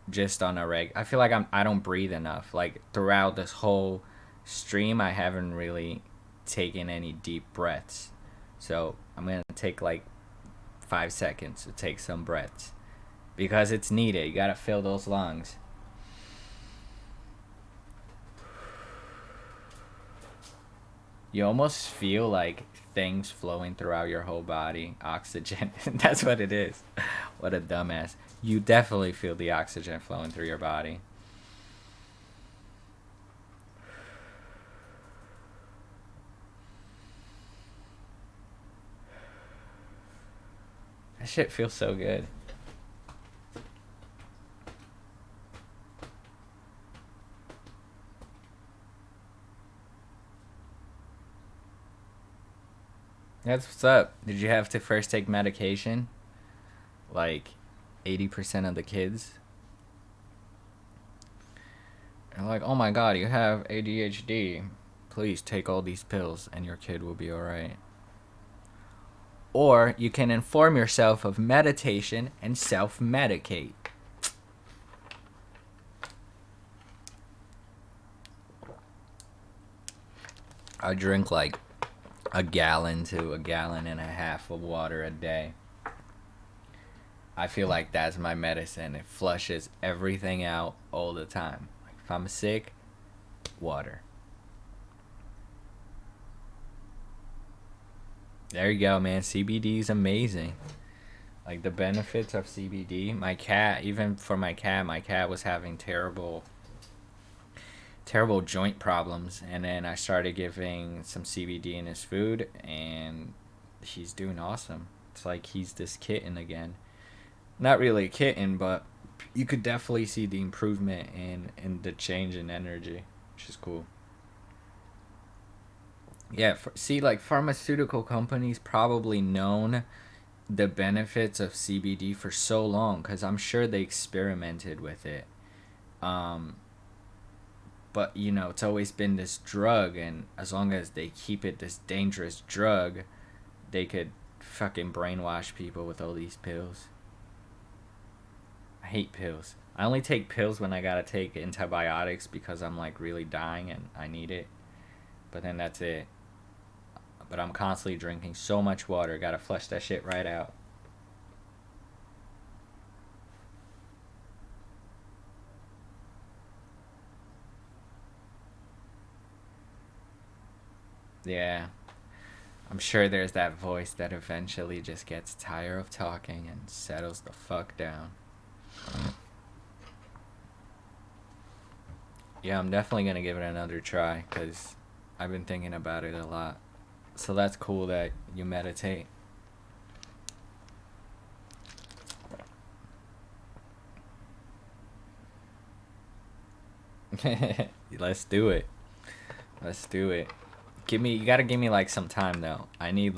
Speaker 1: just on a I feel like I don't breathe enough. Like, throughout this whole stream, I haven't really taken any deep breaths. So I'm gonna take like 5 seconds to take some breaths because it's needed. You gotta fill those lungs. You almost feel like things flowing throughout your whole body. Oxygen. That's what it is. What a dumbass. You definitely feel the oxygen flowing through your body. That shit feels so good. That's what's up. Did you have to first take medication? Like 80% of the kids? They're like, oh my god, you have ADHD. Please take all these pills and your kid will be alright. Or you can inform yourself of meditation and self-medicate. I drink like a gallon to a gallon and a half of water a day. I feel like that's my medicine. It flushes everything out all the time. Like if I'm sick, water. There you go, man. CBD is amazing. Like the benefits of CBD. My cat, even for my cat was having terrible joint problems, and then I started giving some CBD in his food, and he's doing awesome. It's like he's this kitten again. Not really a kitten, but you could definitely see the improvement in the change in energy, which is cool. Yeah, see, like pharmaceutical companies probably known the benefits of CBD for so long because I'm sure they experimented with it. Um, but you know, it's always been this drug, and as long as they keep it this dangerous drug, they could fucking brainwash people with all these pills. I hate pills. I only take pills when I gotta take antibiotics because I'm like really dying and I need it. But then that's it. But I'm constantly drinking so much water. Gotta flush that shit right out. Yeah. I'm sure there's that voice that eventually just gets tired of talking and settles the fuck down. Yeah, I'm definitely gonna give it another try because I've been thinking about it a lot. So that's cool that you meditate. Let's do it. Let's do it. You gotta give me like some time though. I need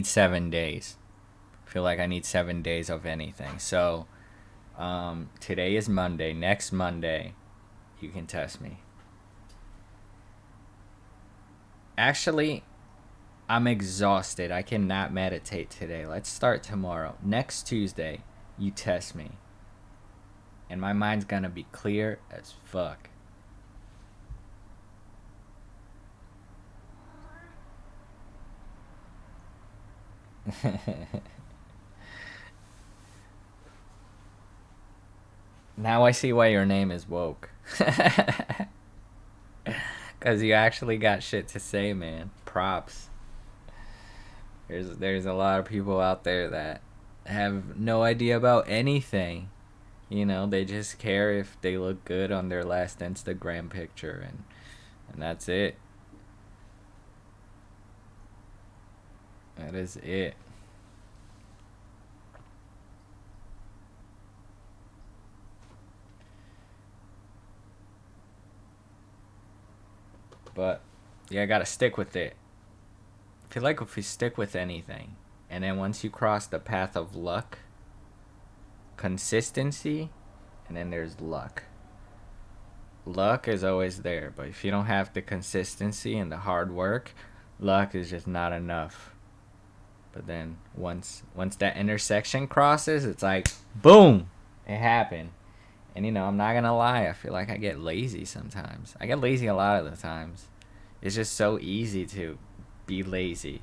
Speaker 1: 7 days. I feel like I need 7 days of anything. So, today is Monday. Next Monday, you can test me. Actually, I'm exhausted. I cannot meditate today. Let's start tomorrow. Next Tuesday, you test me. And my mind's gonna be clear as fuck. Now I see why your name is Woke. Because you actually got shit to say, man. Props. There's a lot of people out there that have no idea about anything. You know, they just care if they look good on their last Instagram picture, and that's it. That is it. But yeah, I gotta stick with it. I feel like if we stick with anything, and then once you cross the path of luck, consistency, and then there's luck. Luck is always there, but if you don't have the consistency and the hard work, luck is just not enough. But then once that intersection crosses, it's like boom, it happened. And I'm not gonna lie, I feel like I get lazy sometimes. I get lazy a lot of the times. It's just so easy to be lazy.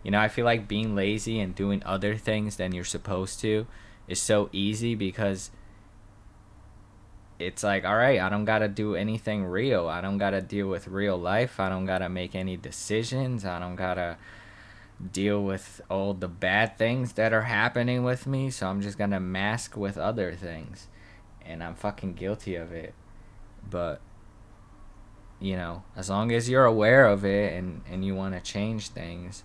Speaker 1: I feel like being lazy and doing other things than you're supposed to is so easy because it's like, all right, I don't gotta do anything real. I don't gotta deal with real life. I don't gotta make any decisions. I don't gotta deal with all the bad things that are happening with me. So I'm just gonna mask with other things. And I'm fucking guilty of it. But, as long as you're aware of it and you wanna change things,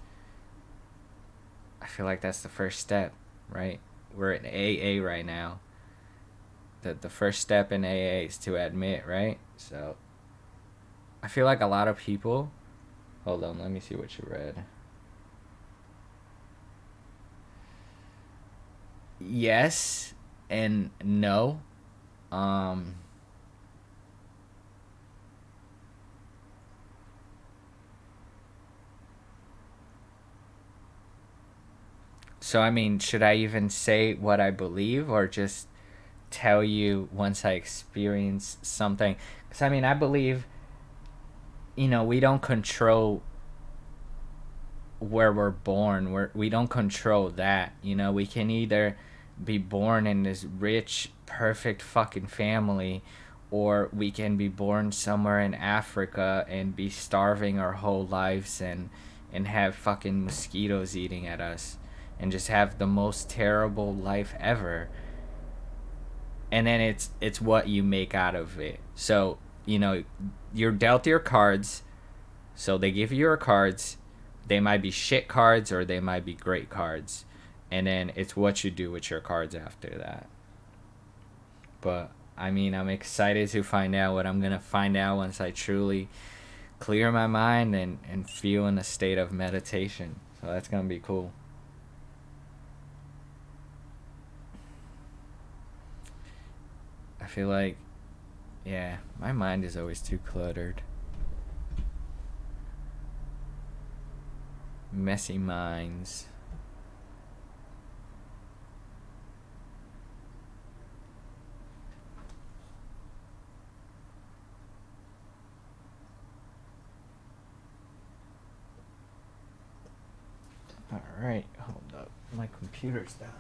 Speaker 1: I feel like that's the first step, right? We're in AA right now. The first step in AA is to admit, right? So I feel like a lot of people. Hold on, let me see what you read. Yes and no. Um. So I mean, should I even say what I believe or just tell you once I experience something? Because I mean, I believe, we don't control where we're born. We don't control that. We can either be born in this rich, perfect fucking family, or we can be born somewhere in Africa and be starving our whole lives and have fucking mosquitoes eating at us and just have the most terrible life ever. And then it's what you make out of it. So, you're dealt your cards. So they give you your cards. They might be shit cards or they might be great cards. And then it's what you do with your cards after that. But I mean, I'm excited to find out what I'm going to find out once I truly clear my mind and feel in a state of meditation. So that's going to be cool. I feel like, yeah, my mind is always too cluttered. Messy minds. Alright, hold up. My computer's dying.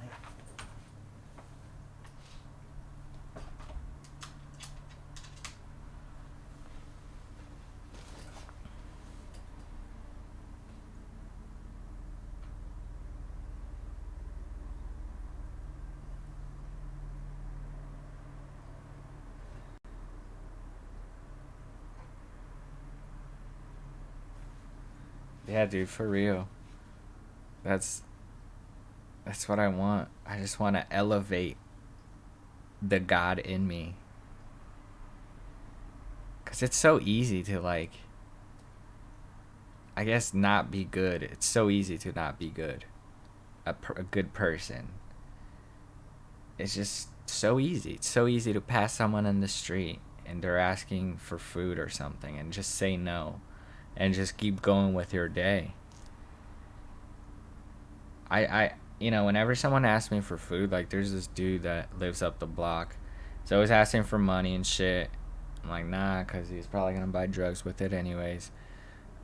Speaker 1: Yeah, dude, for real. That's that's what I want. I just want to elevate the God in me. Cuz it's so easy to like I guess not be good. It's so easy to not be good. A good person. It's just so easy. It's so easy to pass someone in the street and they're asking for food or something and just say no and just keep going with your day. Whenever someone asks me for food, like there's this dude that lives up the block. He's always asking for money and shit. I'm like, nah, because he's probably going to buy drugs with it anyways.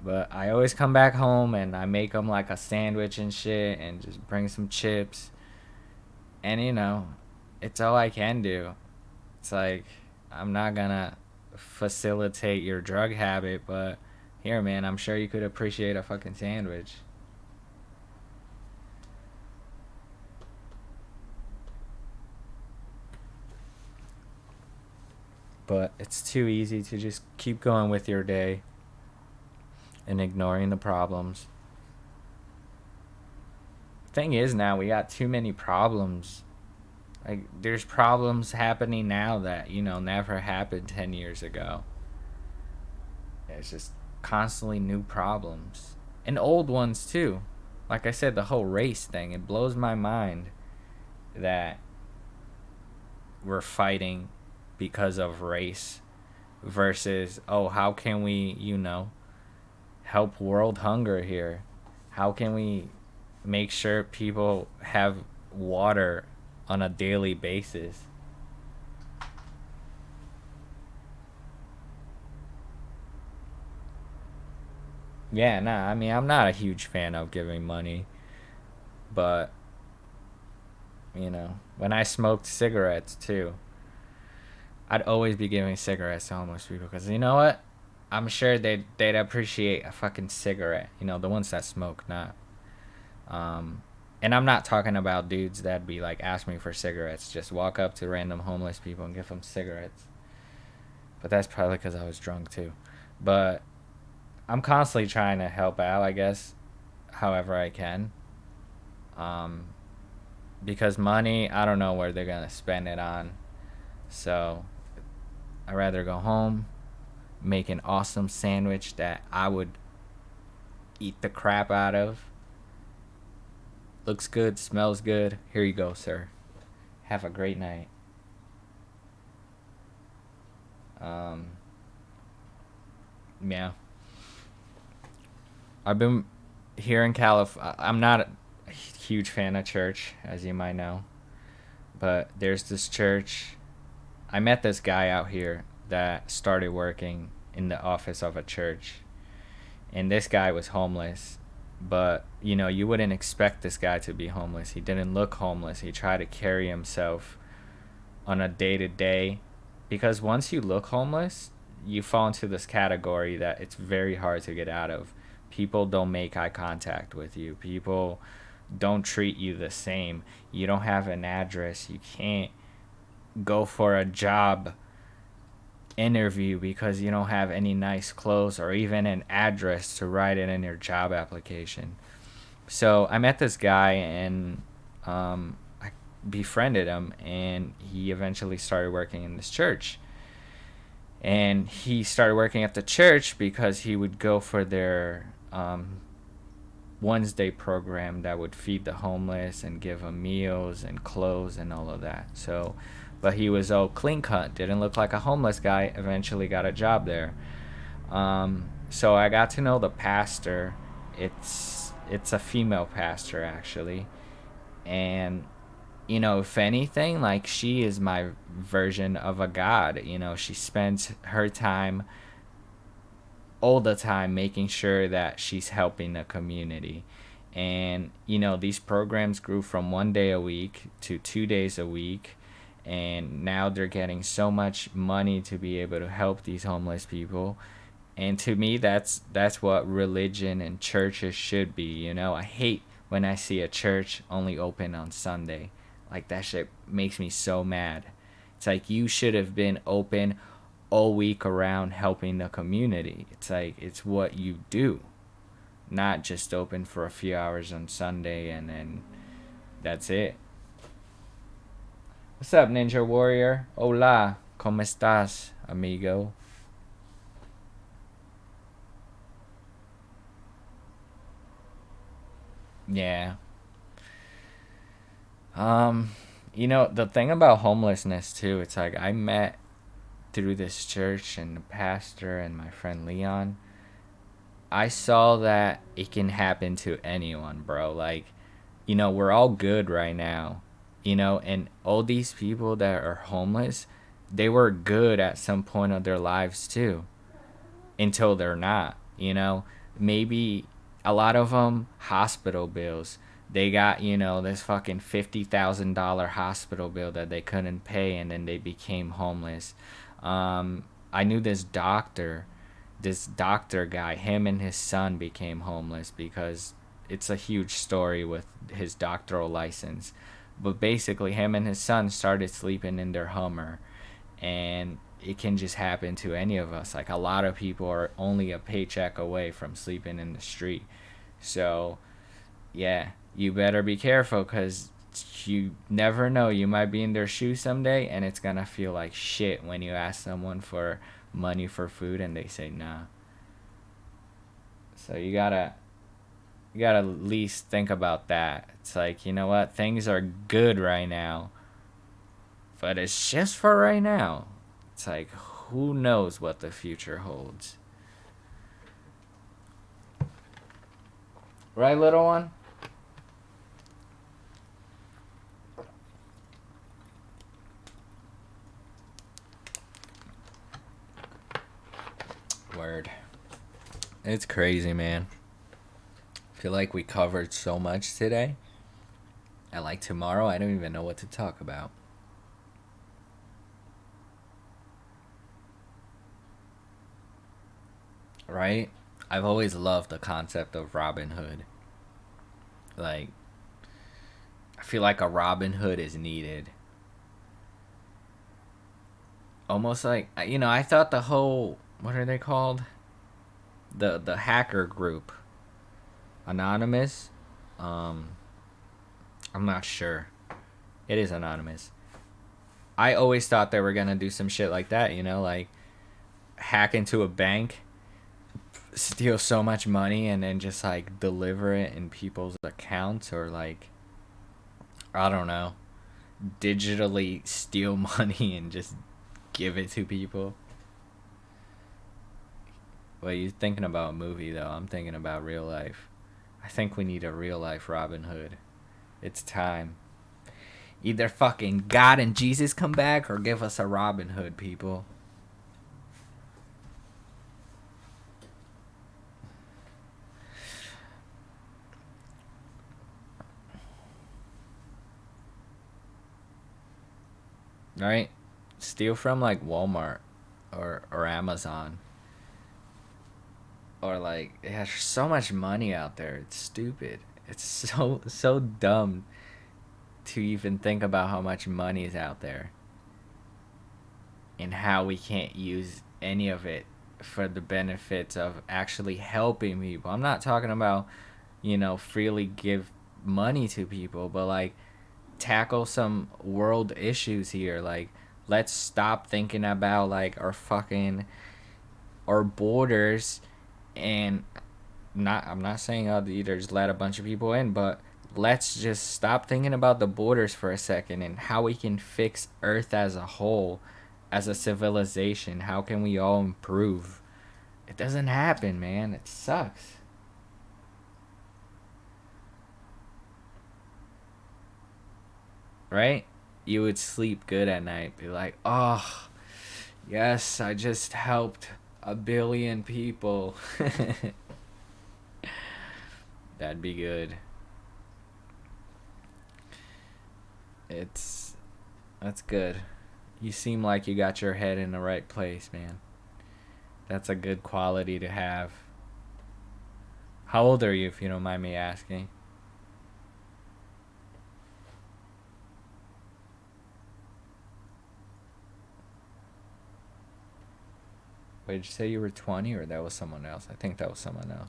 Speaker 1: But I always come back home and I make him like a sandwich and shit and just bring some chips. And, it's all I can do. It's like, I'm not going to facilitate your drug habit, but here, man, I'm sure you could appreciate a fucking sandwich. But it's too easy to just keep going with your day and ignoring the problems. Thing is, now we got too many problems. Like, there's problems happening now that, never happened 10 years ago. It's just constantly new problems. And old ones, too. Like I said, the whole race thing, it blows my mind that we're fighting because of race versus, oh, how can we, help world hunger here? How can we make sure people have water on a daily basis? Yeah, nah, I mean, I'm not a huge fan of giving money, but, when I smoked cigarettes too, I'd always be giving cigarettes to homeless people because you know what? I'm sure they'd appreciate a fucking cigarette. The ones that smoke, not. And I'm not talking about dudes that'd be like ask me for cigarettes. Just walk up to random homeless people and give them cigarettes. But that's probably because I was drunk too. But I'm constantly trying to help out, I guess, however I can. Because money, I don't know where they're gonna spend it on. So I'd rather go home, make an awesome sandwich that I would eat the crap out of. Looks good, smells good. Here you go, sir. Have a great night. Yeah. I've been here in California. I'm not a huge fan of church, as you might know. But there's this church. I met this guy out here that started working in the office of a church. And this guy was homeless. But, you wouldn't expect this guy to be homeless. He didn't look homeless. He tried to carry himself on a day-to-day. Because once you look homeless, you fall into this category that it's very hard to get out of. People don't make eye contact with you. People don't treat you the same. You don't have an address. You can't go for a job interview because you don't have any nice clothes or even an address to write it in your job application. So I met this guy and I befriended him, and he eventually started working in this church. And he started working at the church because he would go for their Wednesday program that would feed the homeless and give them meals and clothes and all of that. So, but he was all clean cut, didn't look like a homeless guy, eventually got a job there. So I got to know the pastor. It's a female pastor, actually. And, if anything, like, she is my version of a god. She spends her time all the time making sure that she's helping the community. And you know, these programs grew from 1 day a week to 2 days a week, and now they're getting so much money to be able to help these homeless people. And to me, that's what religion and churches should be. You know, I hate when I see a church only open on Sunday. Like, that shit makes me so mad. It's like, you should have been open all week around helping the community. It's like, it's what you do, not just open for a few hours on Sunday and then that's it. What's up, Ninja Warrior? Hola, ¿cómo estás, amigo? Yeah. Um, you know, the thing about homelessness too, it's like I met through this church and the pastor and my friend Leon. I saw that it can happen to anyone, bro. Like, you know, we're all good right now, you know, and all these people that are homeless, they were good at some point of their lives too, until they're not, you know. Maybe a lot of them hospital bills. They got, you know, this fucking $50,000 hospital bill that they couldn't pay, and then they became homeless. I knew this doctor guy, him and his son became homeless because it's a huge story with his doctoral license. But basically, him and his son started sleeping in their Hummer, and it can just happen to any of us. Like, a lot of people are only a paycheck away from sleeping in the street. So, yeah, you better be careful because you never know. You might be in their shoes someday, and it's gonna feel like shit when you ask someone for money for food and they say nah. So you gotta at least think about that. It's like, you know what, things are good right now, but it's just for right now. It's like, who knows what the future holds, right, little one? Word. It's crazy, man. I feel like we covered so much today. And like tomorrow, I don't even know what to talk about. Right? I've always loved the concept of Robin Hood. Like, I feel like a Robin Hood is needed. Almost like, you know, I thought the whole, what are they called? The hacker group, Anonymous. Um, I'm not sure. It is Anonymous. I always thought they were gonna do some shit like that. You know, like hack into a bank, steal so much money, and then just like deliver it in people's accounts, or like, I don't know, digitally steal money and just give it to people. Well, you're thinking about a movie though. I'm thinking about real life. I think we need a real life Robin Hood. It's time. Either fucking God and Jesus come back or give us a Robin Hood, people. Right? Steal from like Walmart or Amazon. Or like, there's so much money out there. It's stupid. It's so dumb to even think about how much money is out there and how we can't use any of it for the benefits of actually helping people. I'm not talking about, you know, freely give money to people, but like tackle some world issues here. Like, let's stop thinking about like our borders, and not I'm not saying either just let a bunch of people in, but let's just stop thinking about the borders for a second and how we can fix Earth as a whole, as a civilization. How can we all improve? It doesn't happen, man. It sucks. Right? You would sleep good at night. Be like, oh, yes, I just helped a billion people. That'd be good. It's That's good. You seem like you got your head in the right place, man. That's a good quality to have. How old are you, if you don't mind me asking? Wait, did you say you were 20 or that was someone else? I think that was someone else.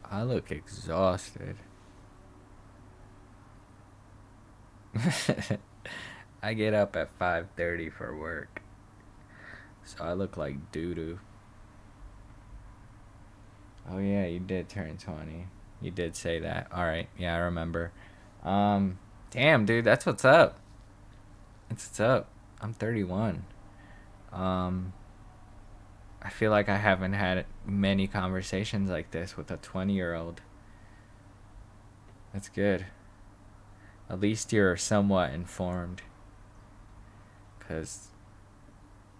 Speaker 1: I look exhausted. I get up at 5:30 for work. So I look like doo-doo. Oh yeah, you did turn 20. You did say that. All right. Yeah, I remember. Damn, dude, that's what's up. That's what's up. I'm 31. Um I feel like I haven't had many conversations like this with a 20-year-old. That's good. At least you're somewhat informed. Because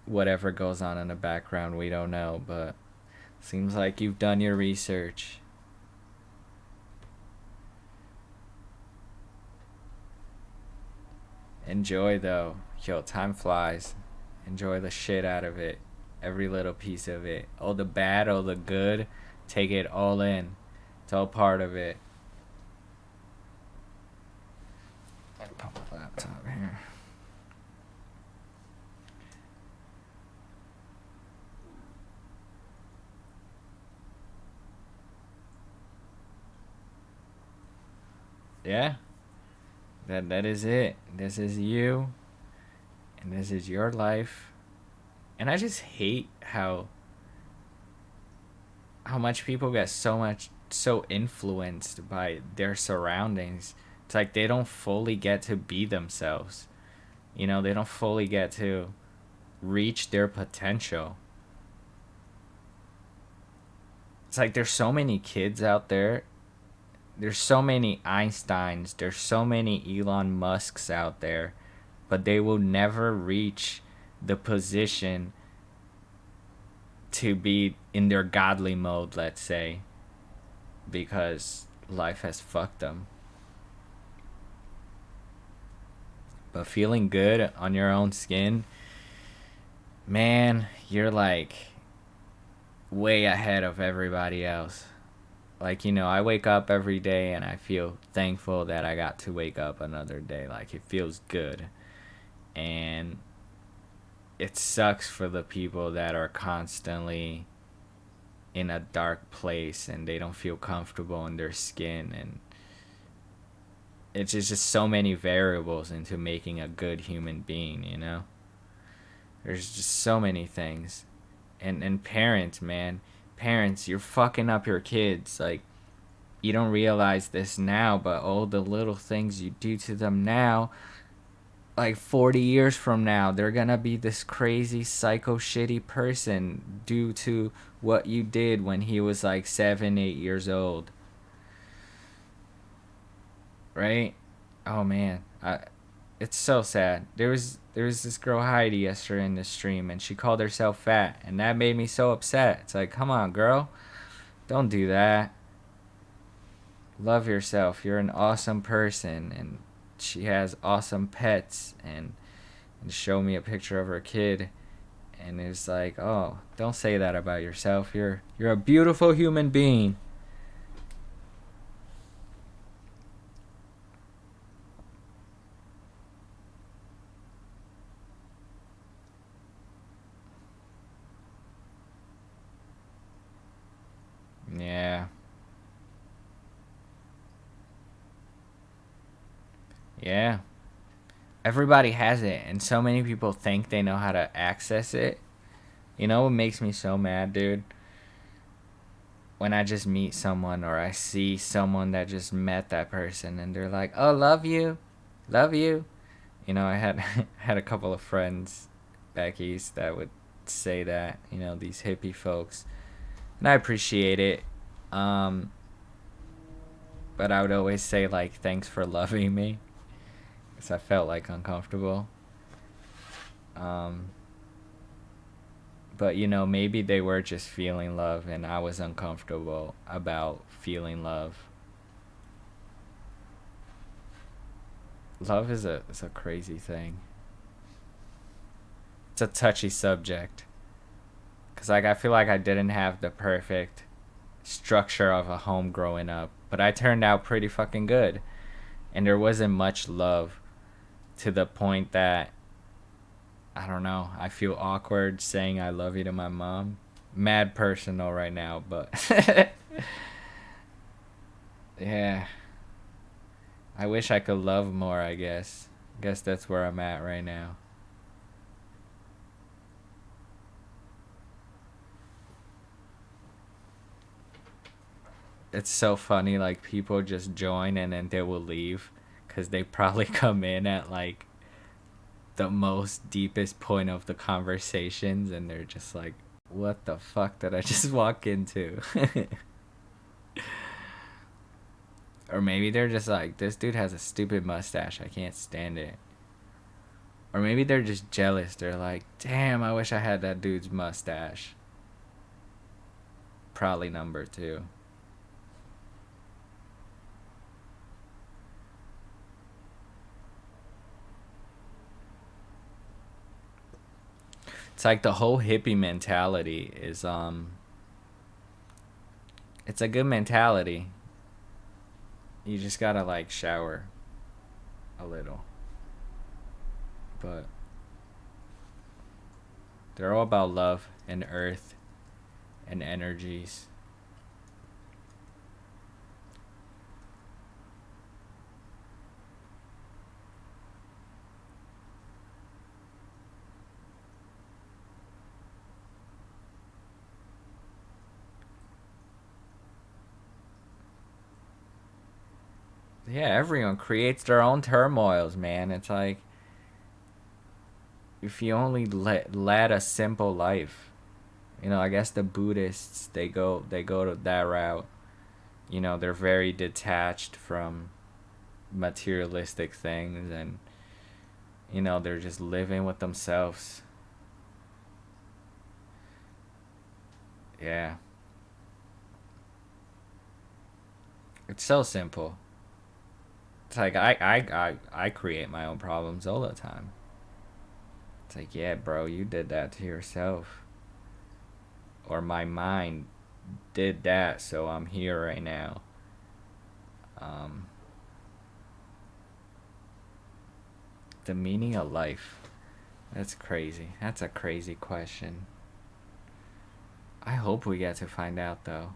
Speaker 1: whatever goes on in the background, we don't know. But seems like you've done your research. Enjoy, though. Yo, time flies. Enjoy the shit out of it. Every little piece of it. All the bad, all the good. Take it all in. It's all part of it. I'll put my laptop here. Yeah. That is it. This is you. And this is your life. And I just hate how much people get so influenced by their surroundings. It's like they don't fully get to be themselves. You know, they don't fully get to reach their potential. It's like there's so many kids out there. There's so many Einsteins. There's so many Elon Musks out there, but they will never reach the position to be in their godly mode, let's say, because life has fucked them. But feeling good on your own skin, man, you're like way ahead of everybody else. Like, I wake up every day and I feel thankful that I got to wake up another day. Like, it feels good. And it sucks for the people that are constantly in a dark place and they don't feel comfortable in their skin, and it's just so many variables into making a good human being. There's just so many things. And parents, man, parents, you're fucking up your kids. Like, you don't realize this now, but all the little things you do to them now, like 40 years from now, they're gonna be this crazy psycho shitty person due to what you did when he was like 7, 8 years old. Right? Oh man, it's so sad. There was this girl Heidi yesterday in the stream, and she called herself fat, and that made me so upset. It's like, come on, girl, don't do that. Love yourself. You're an awesome person, and she has awesome pets, and show me a picture of her kid, and it's like, oh, don't say that about yourself. You're a beautiful human being. Yeah. Yeah. Everybody has it, and so many people think they know how to access it. You know what makes me so mad, dude? When I just meet someone or I see someone that just met that person and they're like, "Oh, love you. Love you." I had had a couple of friends back east that would say that, these hippie folks. And I appreciate it. Um but I would always say like thanks for loving me, because I felt like uncomfortable. Um, but maybe they were just feeling love, and I was uncomfortable about feeling love. Love is a crazy thing. It's a touchy subject, because like I feel like I didn't have the perfect structure of a home growing up, but I turned out pretty fucking good, and there wasn't much love to the point that I don't know. I feel awkward saying I love you to my mom. Mad personal right now, but yeah. I wish I could love more, I guess. Guess that's where I'm at right now. It's so funny, like people just join and then they will leave because they probably come in at like the most deepest point of the conversations and they're just like, what the fuck did I just walk into? Or maybe they're just like, this dude has a stupid mustache, I can't stand it. Or maybe they're just jealous. They're like, damn, I wish I had that dude's mustache. Probably number two. It's like the whole hippie mentality is it's a good mentality. You just gotta like shower a little. But they're all about love and earth and energies. Yeah, everyone creates their own turmoils, man. It's like if you only led a simple life. I guess the Buddhists they go to that route. They're very detached from materialistic things, and they're just living with themselves. Yeah. It's so simple. It's like I create my own problems all the time. It's like, yeah, bro, you did that to yourself. Or my mind did that, so I'm here right now. Um, the meaning of life. That's crazy. That's a crazy question. I hope we get to find out, though.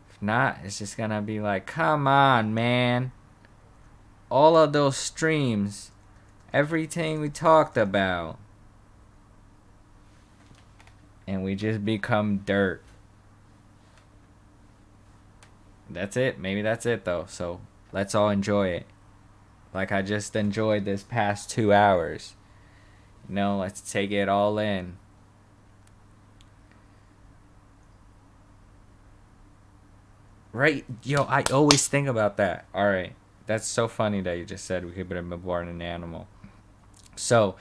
Speaker 1: If not, it's just gonna be like, come on, man. All of those streams, everything we talked about, and we just become dirt. That's it. Maybe that's it, though. So let's all enjoy it. Like I just enjoyed this past 2 hours. Let's take it all in. Right? Yo, I always think about that. Alright. That's so funny that you just said we could have been born an animal. So,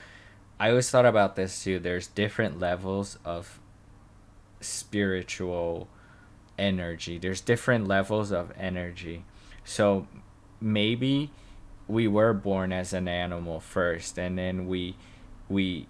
Speaker 1: I always thought about this too. There's different levels of spiritual energy. There's different levels of energy. So, maybe we were born as an animal first, and then we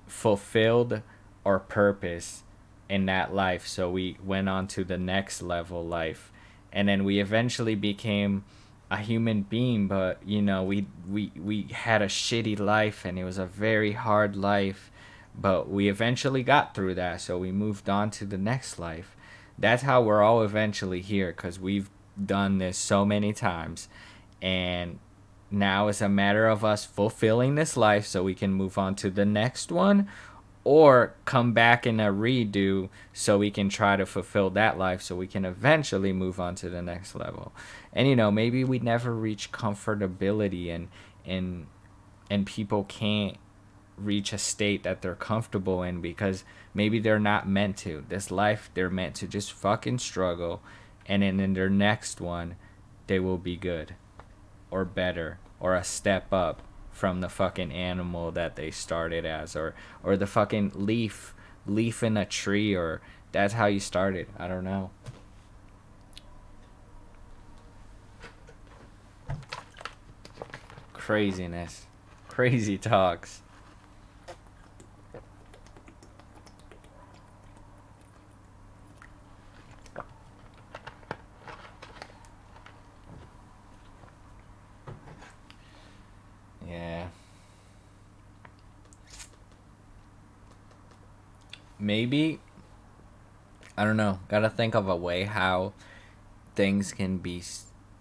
Speaker 1: fulfilled our purpose in that life, so we went on to the next level life, and then we eventually became a human being, but we had a shitty life and it was a very hard life, but we eventually got through that, so we moved on to the next life. That's how we're all eventually here, because we've done this so many times, and now it's a matter of us fulfilling this life so we can move on to the next one, or come back in a redo so we can try to fulfill that life so we can eventually move on to the next level. And maybe we never reach comfortability, and people can't reach a state that they're comfortable in because maybe they're not meant to. This life they're meant to just fucking struggle, and then in their next one they will be good or better or a step up from the fucking animal that they started as, or the fucking leaf in a tree, or that's how you started. I don't know. Craziness. Crazy talks. Yeah. Maybe, I don't know. Gotta think of a way how things can be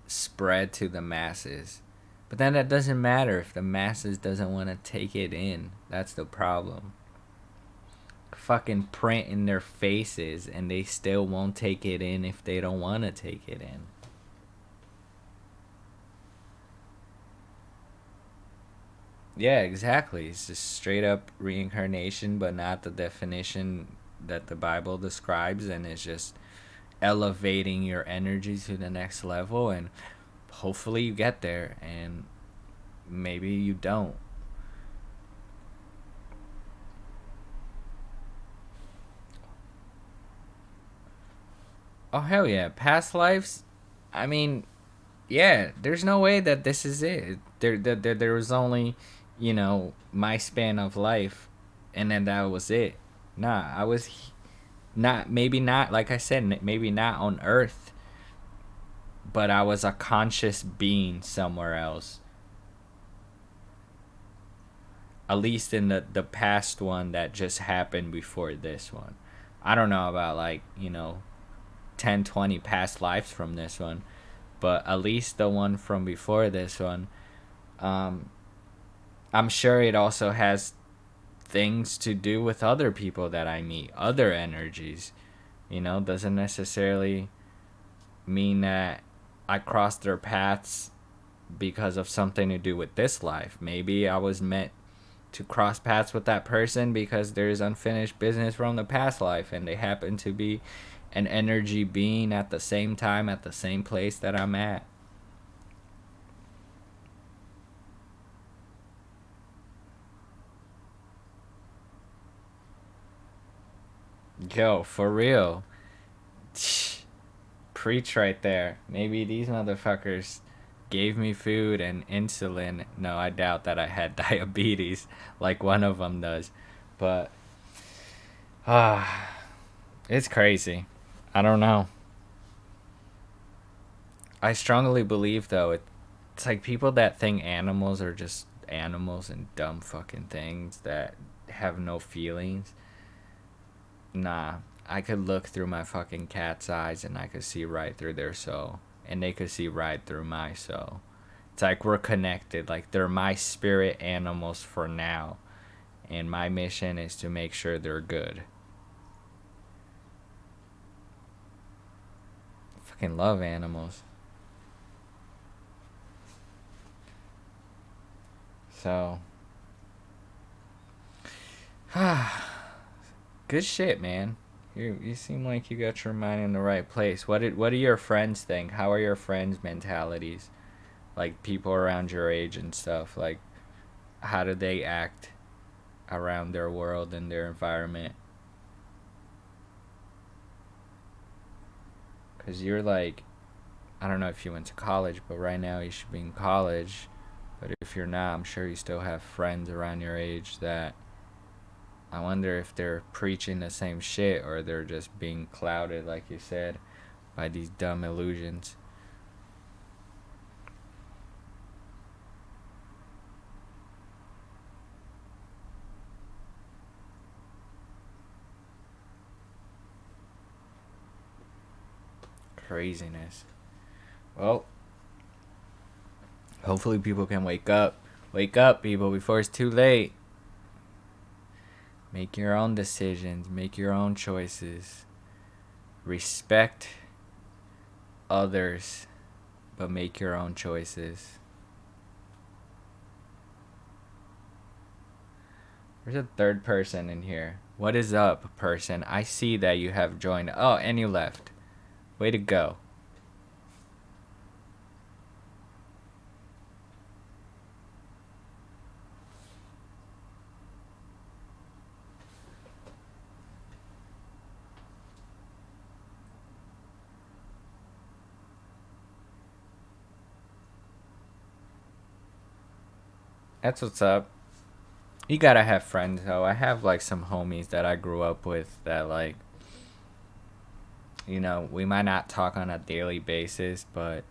Speaker 1: spread to the masses. But then that doesn't matter if the masses doesn't want to take it in. That's the problem. Fucking print in their faces and they still won't take it in if they don't want to take it in. Yeah, exactly. It's just straight up reincarnation, but not the definition that the Bible describes, and it's just elevating your energy to the next level, and hopefully you get there, and maybe you don't. Oh hell yeah, past lives. I mean, yeah, there's no way that this is it. There was only, my span of life, and then that was it. Nah, I was not, maybe not, like I said, maybe not on Earth, but I was a conscious being somewhere else. At least in the past one that just happened before this one. I don't know about, like, 10, 20 past lives from this one, but at least the one from before this one, um, I'm sure it also has things to do with other people that I meet, other energies. Doesn't necessarily mean that I crossed their paths because of something to do with this life. Maybe I was meant to cross paths with that person because there's unfinished business from the past life, and they happen to be an energy being at the same time at the same place that I'm at. Yo, for real. Preach right there. Maybe these motherfuckers gave me food and insulin. No, I doubt that I had diabetes like one of them does. But it's crazy. I don't know. I strongly believe though it's like people that think animals are just animals and dumb fucking things that have no feelings. Nah, I could look through my fucking cat's eyes and I could see right through their soul. And they could see right through my soul. It's like we're connected. Like they're my spirit animals for now. And my mission is to make sure they're good. I fucking love animals. So. Good shit, man. You seem like you got your mind in the right place. What do your friends think? How are your friends' mentalities? Like people around your age and stuff. Like how do they act around their world and their environment? Cuz you're like, I don't know if you went to college, but right now you should be in college. But if you're not, I'm sure you still have friends around your age that I wonder if they're preaching the same shit or they're just being clouded, like you said, by these dumb illusions. Craziness. Well, hopefully people can wake up. Wake up, people, before it's too late. Make your own decisions. Make your own choices. Respect others, but make your own choices. There's a third person in here. What is up, person? I see that you have joined. Oh, and you left. Way to go. That's what's up. You gotta have friends though. I have like some homies that I grew up with that like, we might not talk on a daily basis, but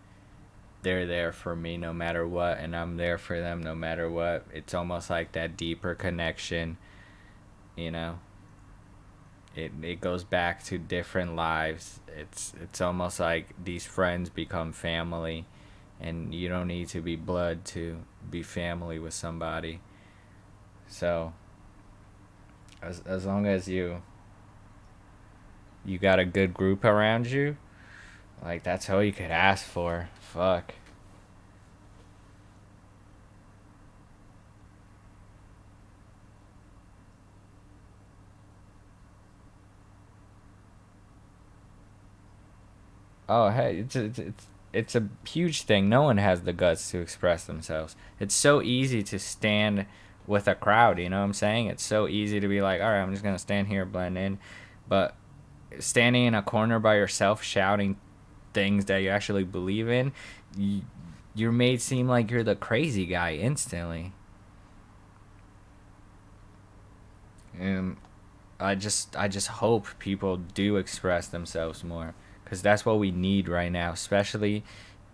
Speaker 1: they're there for me no matter what, and I'm there for them no matter what. It's almost like that deeper connection, you know. It goes back to different lives. It's almost like these friends become family, and you don't need to be blood to be family with somebody. So as long as you got a good group around you, like that's all you could ask for. Fuck. Oh, hey, it's a huge thing. No one has the guts to express themselves. It's so easy to stand with a crowd, you know what I'm saying? It's so easy to be like, all right, I'm just going to stand here, blend in. But standing in a corner by yourself, shouting things that you actually believe in, you're made seem like you're the crazy guy instantly. And I just hope people do express themselves more, because that's what we need right now, especially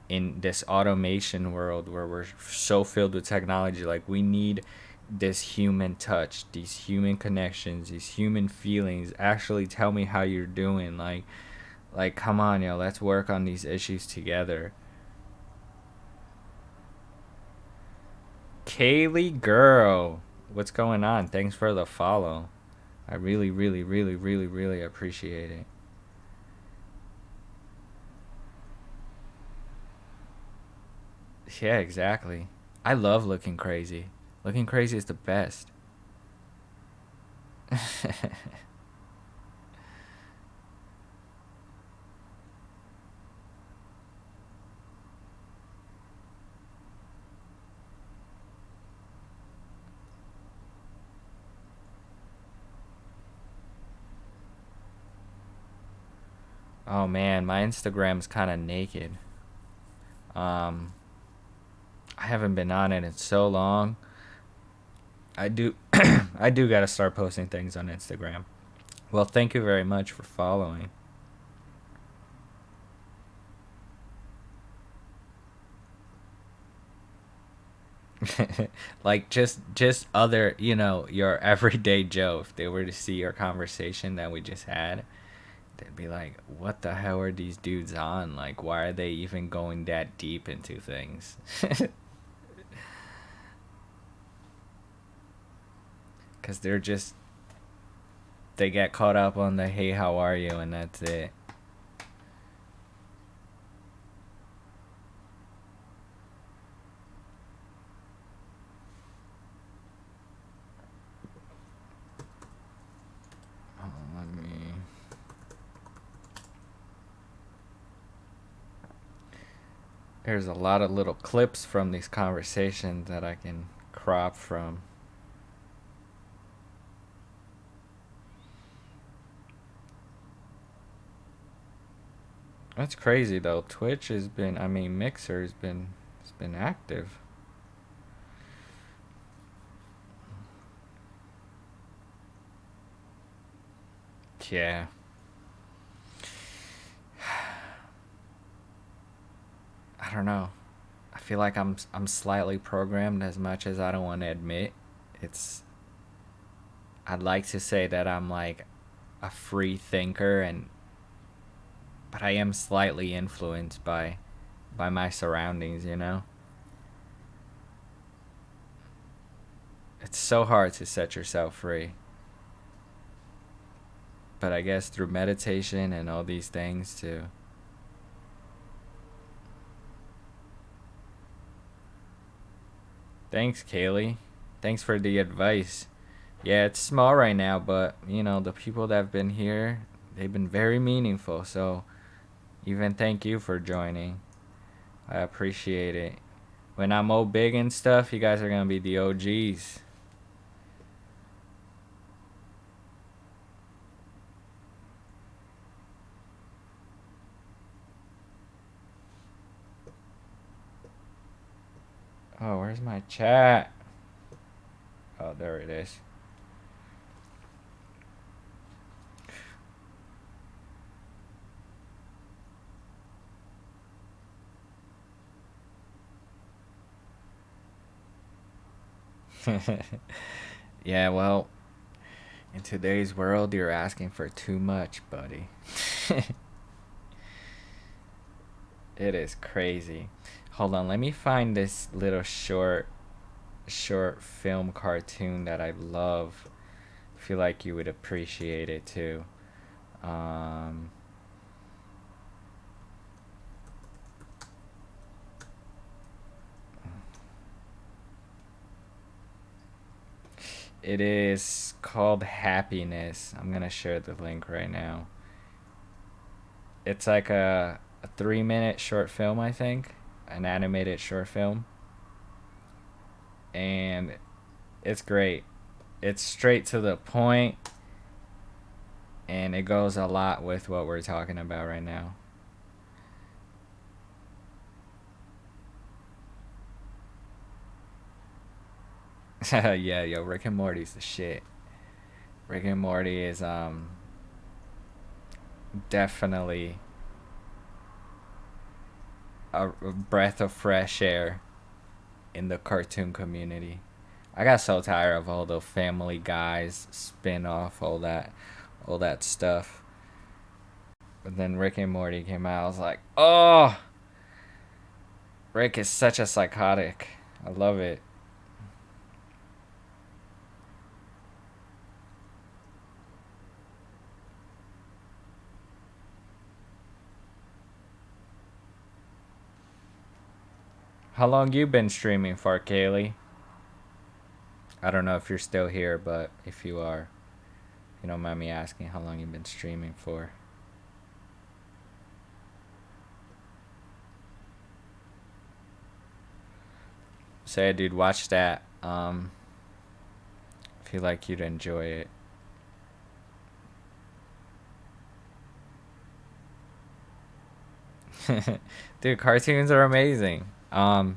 Speaker 1: in this automation world where we're so filled with technology. Like we need this human touch, these human connections, these human feelings. Actually tell me how you're doing. Like come on, yo, let's work on these issues together. Kaylee girl, what's going on? Thanks for the follow. I really, really, really, really, really appreciate it. Yeah, exactly. I love looking crazy. Looking crazy is the best. Oh man, my Instagram's kind of naked. Um, I haven't been on it in so long. I do, I do gotta start posting things on Instagram. Well, thank you very much for following. Like just other, your everyday Joe. If they were to see your conversation that we just had, they'd be like, "What the hell are these dudes on? Like, why are they even going that deep into things?" Because they get caught up on the "Hey, how are you?" and that's it. Oh, let me. There's a lot of little clips from these conversations that I can crop from. That's crazy though. Twitch has been, I mean, Mixer has been, it's been active. Yeah. I don't know. I feel like I'm slightly programmed as much as I don't want to admit. It's I'd like to say that I'm like a free thinker, and but I am slightly influenced by my surroundings, you know? It's so hard to set yourself free. But I guess through meditation and all these things too. Thanks, Kaylee. Thanks for the advice. Yeah, it's small right now, but the people that have been here, they've been very meaningful. So even thank you for joining. I appreciate it. When I'm all big and stuff, you guys are gonna be the OGs. Oh, where's my chat? Oh, there it is. Yeah, well, in today's world, you're asking for too much, buddy. It is crazy. Hold on, let me find this little short film cartoon that I love. I feel like you would appreciate it too. Um, it is called Happiness. I'm gonna share the link right now. It's like a 3 minute short film, I think, an animated short film, and it's great. It's straight to the point, and it goes a lot with what we're talking about right now. Yeah, yo, Rick and Morty's the shit. Rick and Morty is definitely a breath of fresh air in the cartoon community. I got so tired of all the Family Guys spin off, all that stuff. But then Rick and Morty came out. I was like, oh, Rick is such a psychotic. I love it. How long you been streaming for, Kaylee? I don't know if you're still here, but if you are, you don't mind me asking how long you've been streaming for. Say, dude, watch that. I feel like you'd enjoy it. Dude, cartoons are amazing. I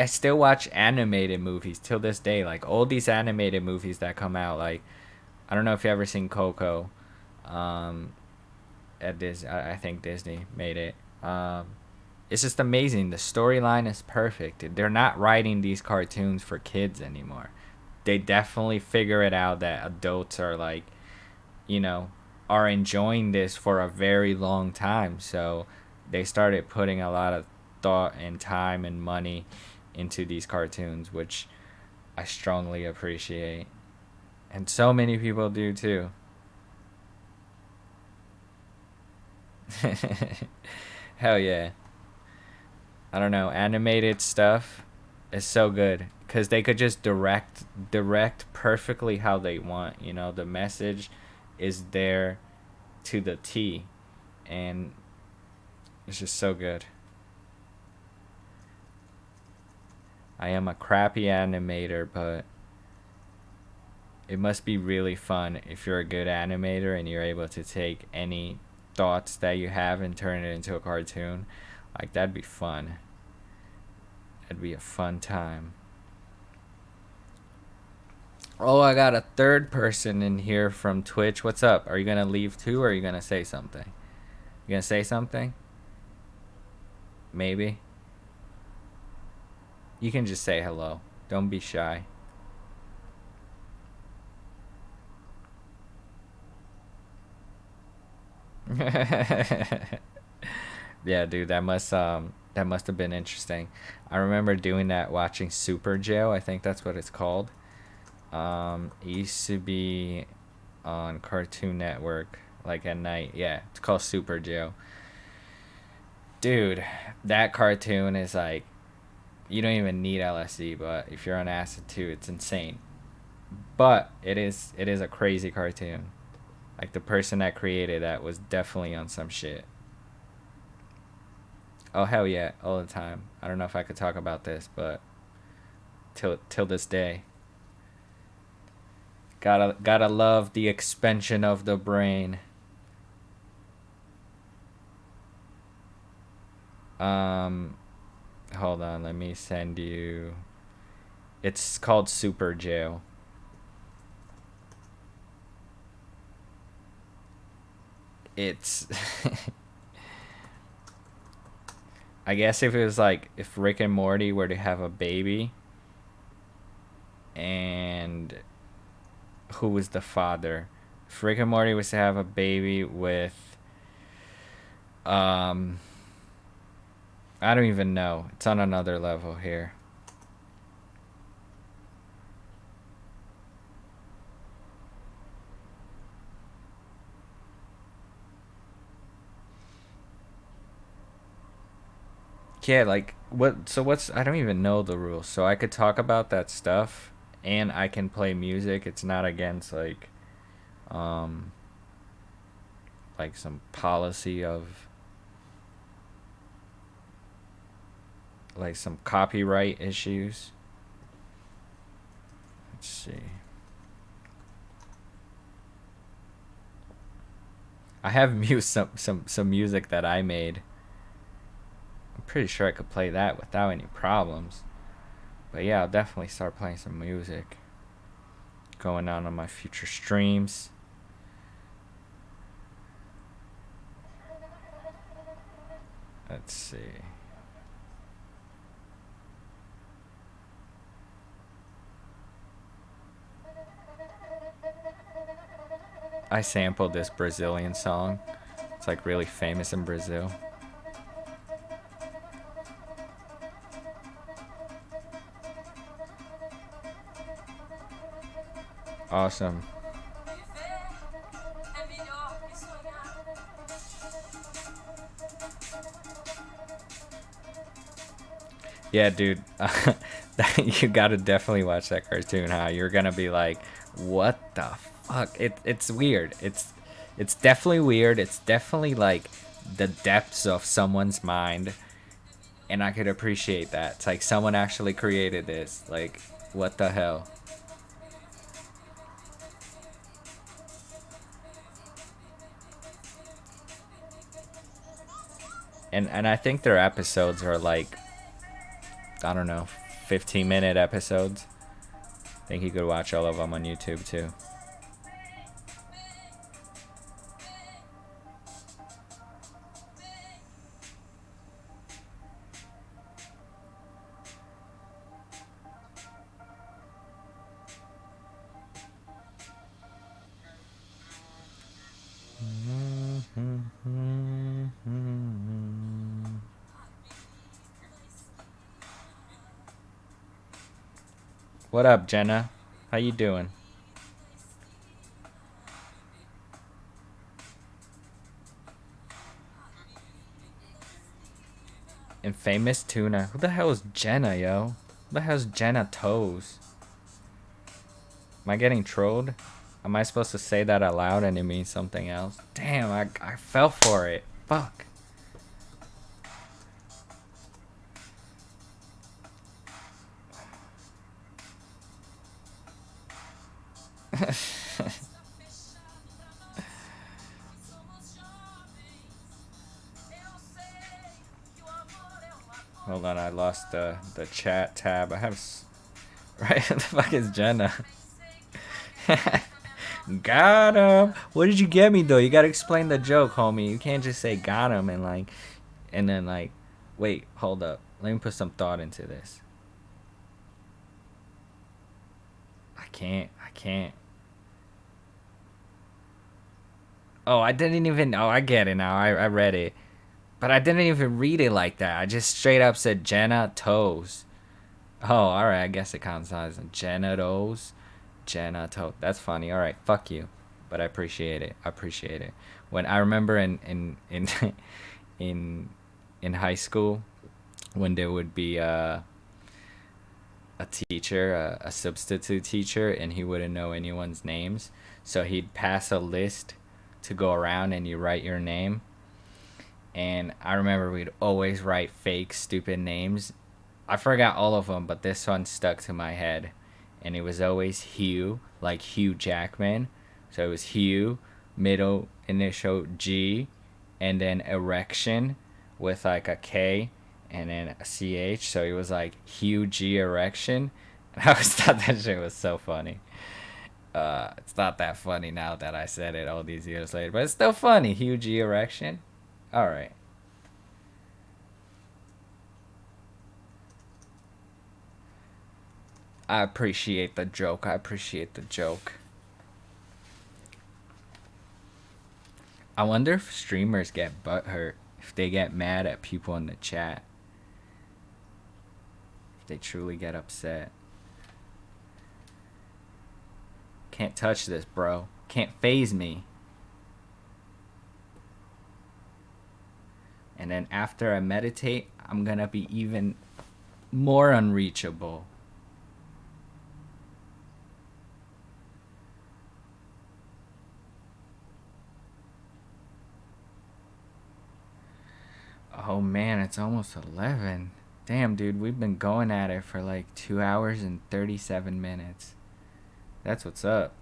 Speaker 1: still watch animated movies till this day. Like all these animated movies that come out. Like I don't know if you ever seen Coco. Um, at this, I think Disney made it. It's just amazing. The storyline is perfect. They're not writing these cartoons for kids anymore. They definitely figure it out that adults are like, you know, are enjoying this for a very long time. So they started putting a lot of thought and time and money into these cartoons, which I strongly appreciate. And so many people do too. Hell yeah. I don't know, animated stuff is so good cuz they could just direct perfectly how they want, you know, the message is there to the T, and it's just so good. I am a crappy animator, but it must be really fun if you're a good animator and you're able to take any thoughts that you have and turn it into a cartoon. Like that'd be fun. That'd be a fun time. Oh, I got a third person in here from Twitch. What's up? Are you gonna leave too, or are you gonna say something? You gonna say something? Maybe. You can just say hello. Don't be shy. Yeah, dude, that must have been interesting. I remember doing that watching Super Jail. I think that's what it's called. It used to be on Cartoon Network, like at night. Yeah, it's called Super Jail. Dude, that cartoon is like you don't even need LSD, but if you're on acid too, it's insane. But it is a crazy cartoon. Like the person that created that was definitely on some shit. Oh hell yeah, all the time. I don't know if I could talk about this, but till this day, gotta love the expansion of the brain. Um, hold on, let me send you. It's called Super Jail. It's I guess if it was like if Rick and Morty were to have a baby and who was the father? If Rick and Morty was to have a baby with um I don't even know. It's on another level here. Yeah, like what so what's I don't even know the rules. So I could talk about that stuff and I can play music. It's not against um like some policy of like some copyright issues. Let's see. I have some music that I made. I'm pretty sure I could play that without any problems. But yeah, I'll definitely start playing some music going on my future streams. Let's see. I sampled this Brazilian song. It's like really famous in Brazil. Awesome. Yeah, dude. You gotta definitely watch that cartoon, huh? You're gonna be like, what the fuck? It's weird. It's definitely weird. It's definitely like the depths of someone's mind. And I could appreciate that. It's like someone actually created this. Like, what the hell? And I think their episodes are like, I don't know, 15-minute episodes. I think you could watch all of them on YouTube too. What up, Jenna? How you doing? Infamous tuna. Who the hell is Jenna, yo? Who the hell is Jenna Toes? Am I getting trolled? Am I supposed to say that out loud and it means something else? Damn, I fell for it. Fuck. Hold on, I lost the chat tab. I have right. What the fuck is Jenna? Got him. What did you get me though? You gotta explain the joke, homie. You can't just say got him and then like, wait, hold up. Let me put some thought into this. I can't. I can't. Oh, I didn't even. Oh, I get it now. I read it, but I didn't even read it like that. I just straight up said Jenna Toes. Oh, all right. I guess it counts as Jenna Toes. Jenna Toes. That's funny. All right. Fuck you, but I appreciate it. I appreciate it. When I remember in in high school, when there would be a teacher, a substitute teacher, and he wouldn't know anyone's names, so he'd pass a list to go around and you write your name. And I remember we'd always write fake, stupid names. I forgot all of them, but this one stuck to my head. And it was always Hugh, like Hugh Jackman. So it was Hugh, middle initial G, and then erection with like a K and then a CH. So it was like Hugh G erection. I always thought that shit was so funny. It's not that funny now that I said it all these years later, but it's still funny. Huge erection. All right. I appreciate the joke. I appreciate the joke. I wonder if streamers get butthurt, if they get mad at people in the chat, if they truly get upset. Can't touch this, bro. Can't phase me. And then after I meditate, I'm gonna be even more unreachable. Oh man, it's almost 11. Damn, dude, we've been going at it for like 2 hours and 37 minutes. That's what's up.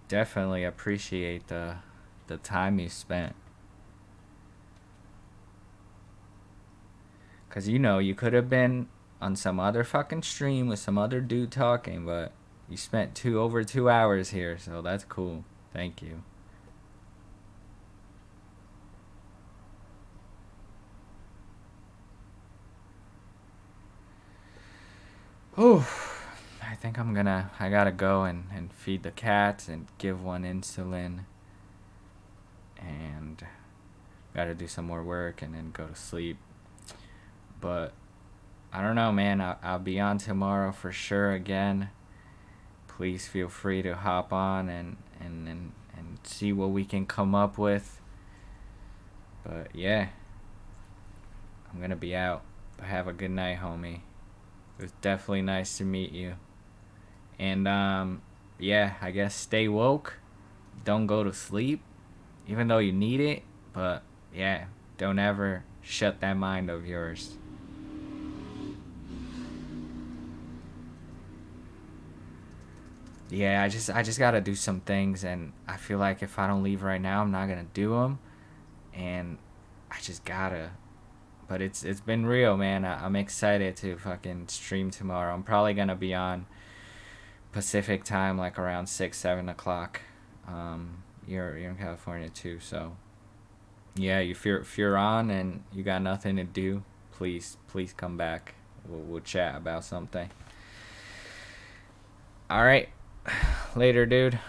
Speaker 1: Definitely appreciate the time you spent. Cause you know, you could have been on some other fucking stream with some other dude talking, but you spent over 2 hours here, so that's cool. Thank you. Oh, I think I gotta go and feed the cats and give one insulin. And gotta do some more work and then go to sleep. But I don't know, man. I'll be on tomorrow for sure again. Please feel free to hop on and see what we can come up with. But yeah, I'm gonna be out. But have a good night, homie. It was definitely nice to meet you. And yeah, I guess stay woke. Don't go to sleep, even though you need it. But yeah, don't ever shut that mind of yours. Yeah, I just gotta do some things, and I feel like if I don't leave right now, I'm not gonna do them, and I just gotta. But it's been real, man. I'm excited to fucking stream tomorrow. I'm probably gonna be on Pacific time, like around 6, 7 o'clock. You're in California too, so yeah. If you're on and you got nothing to do, please come back. We'll chat about something. All right, later, dude.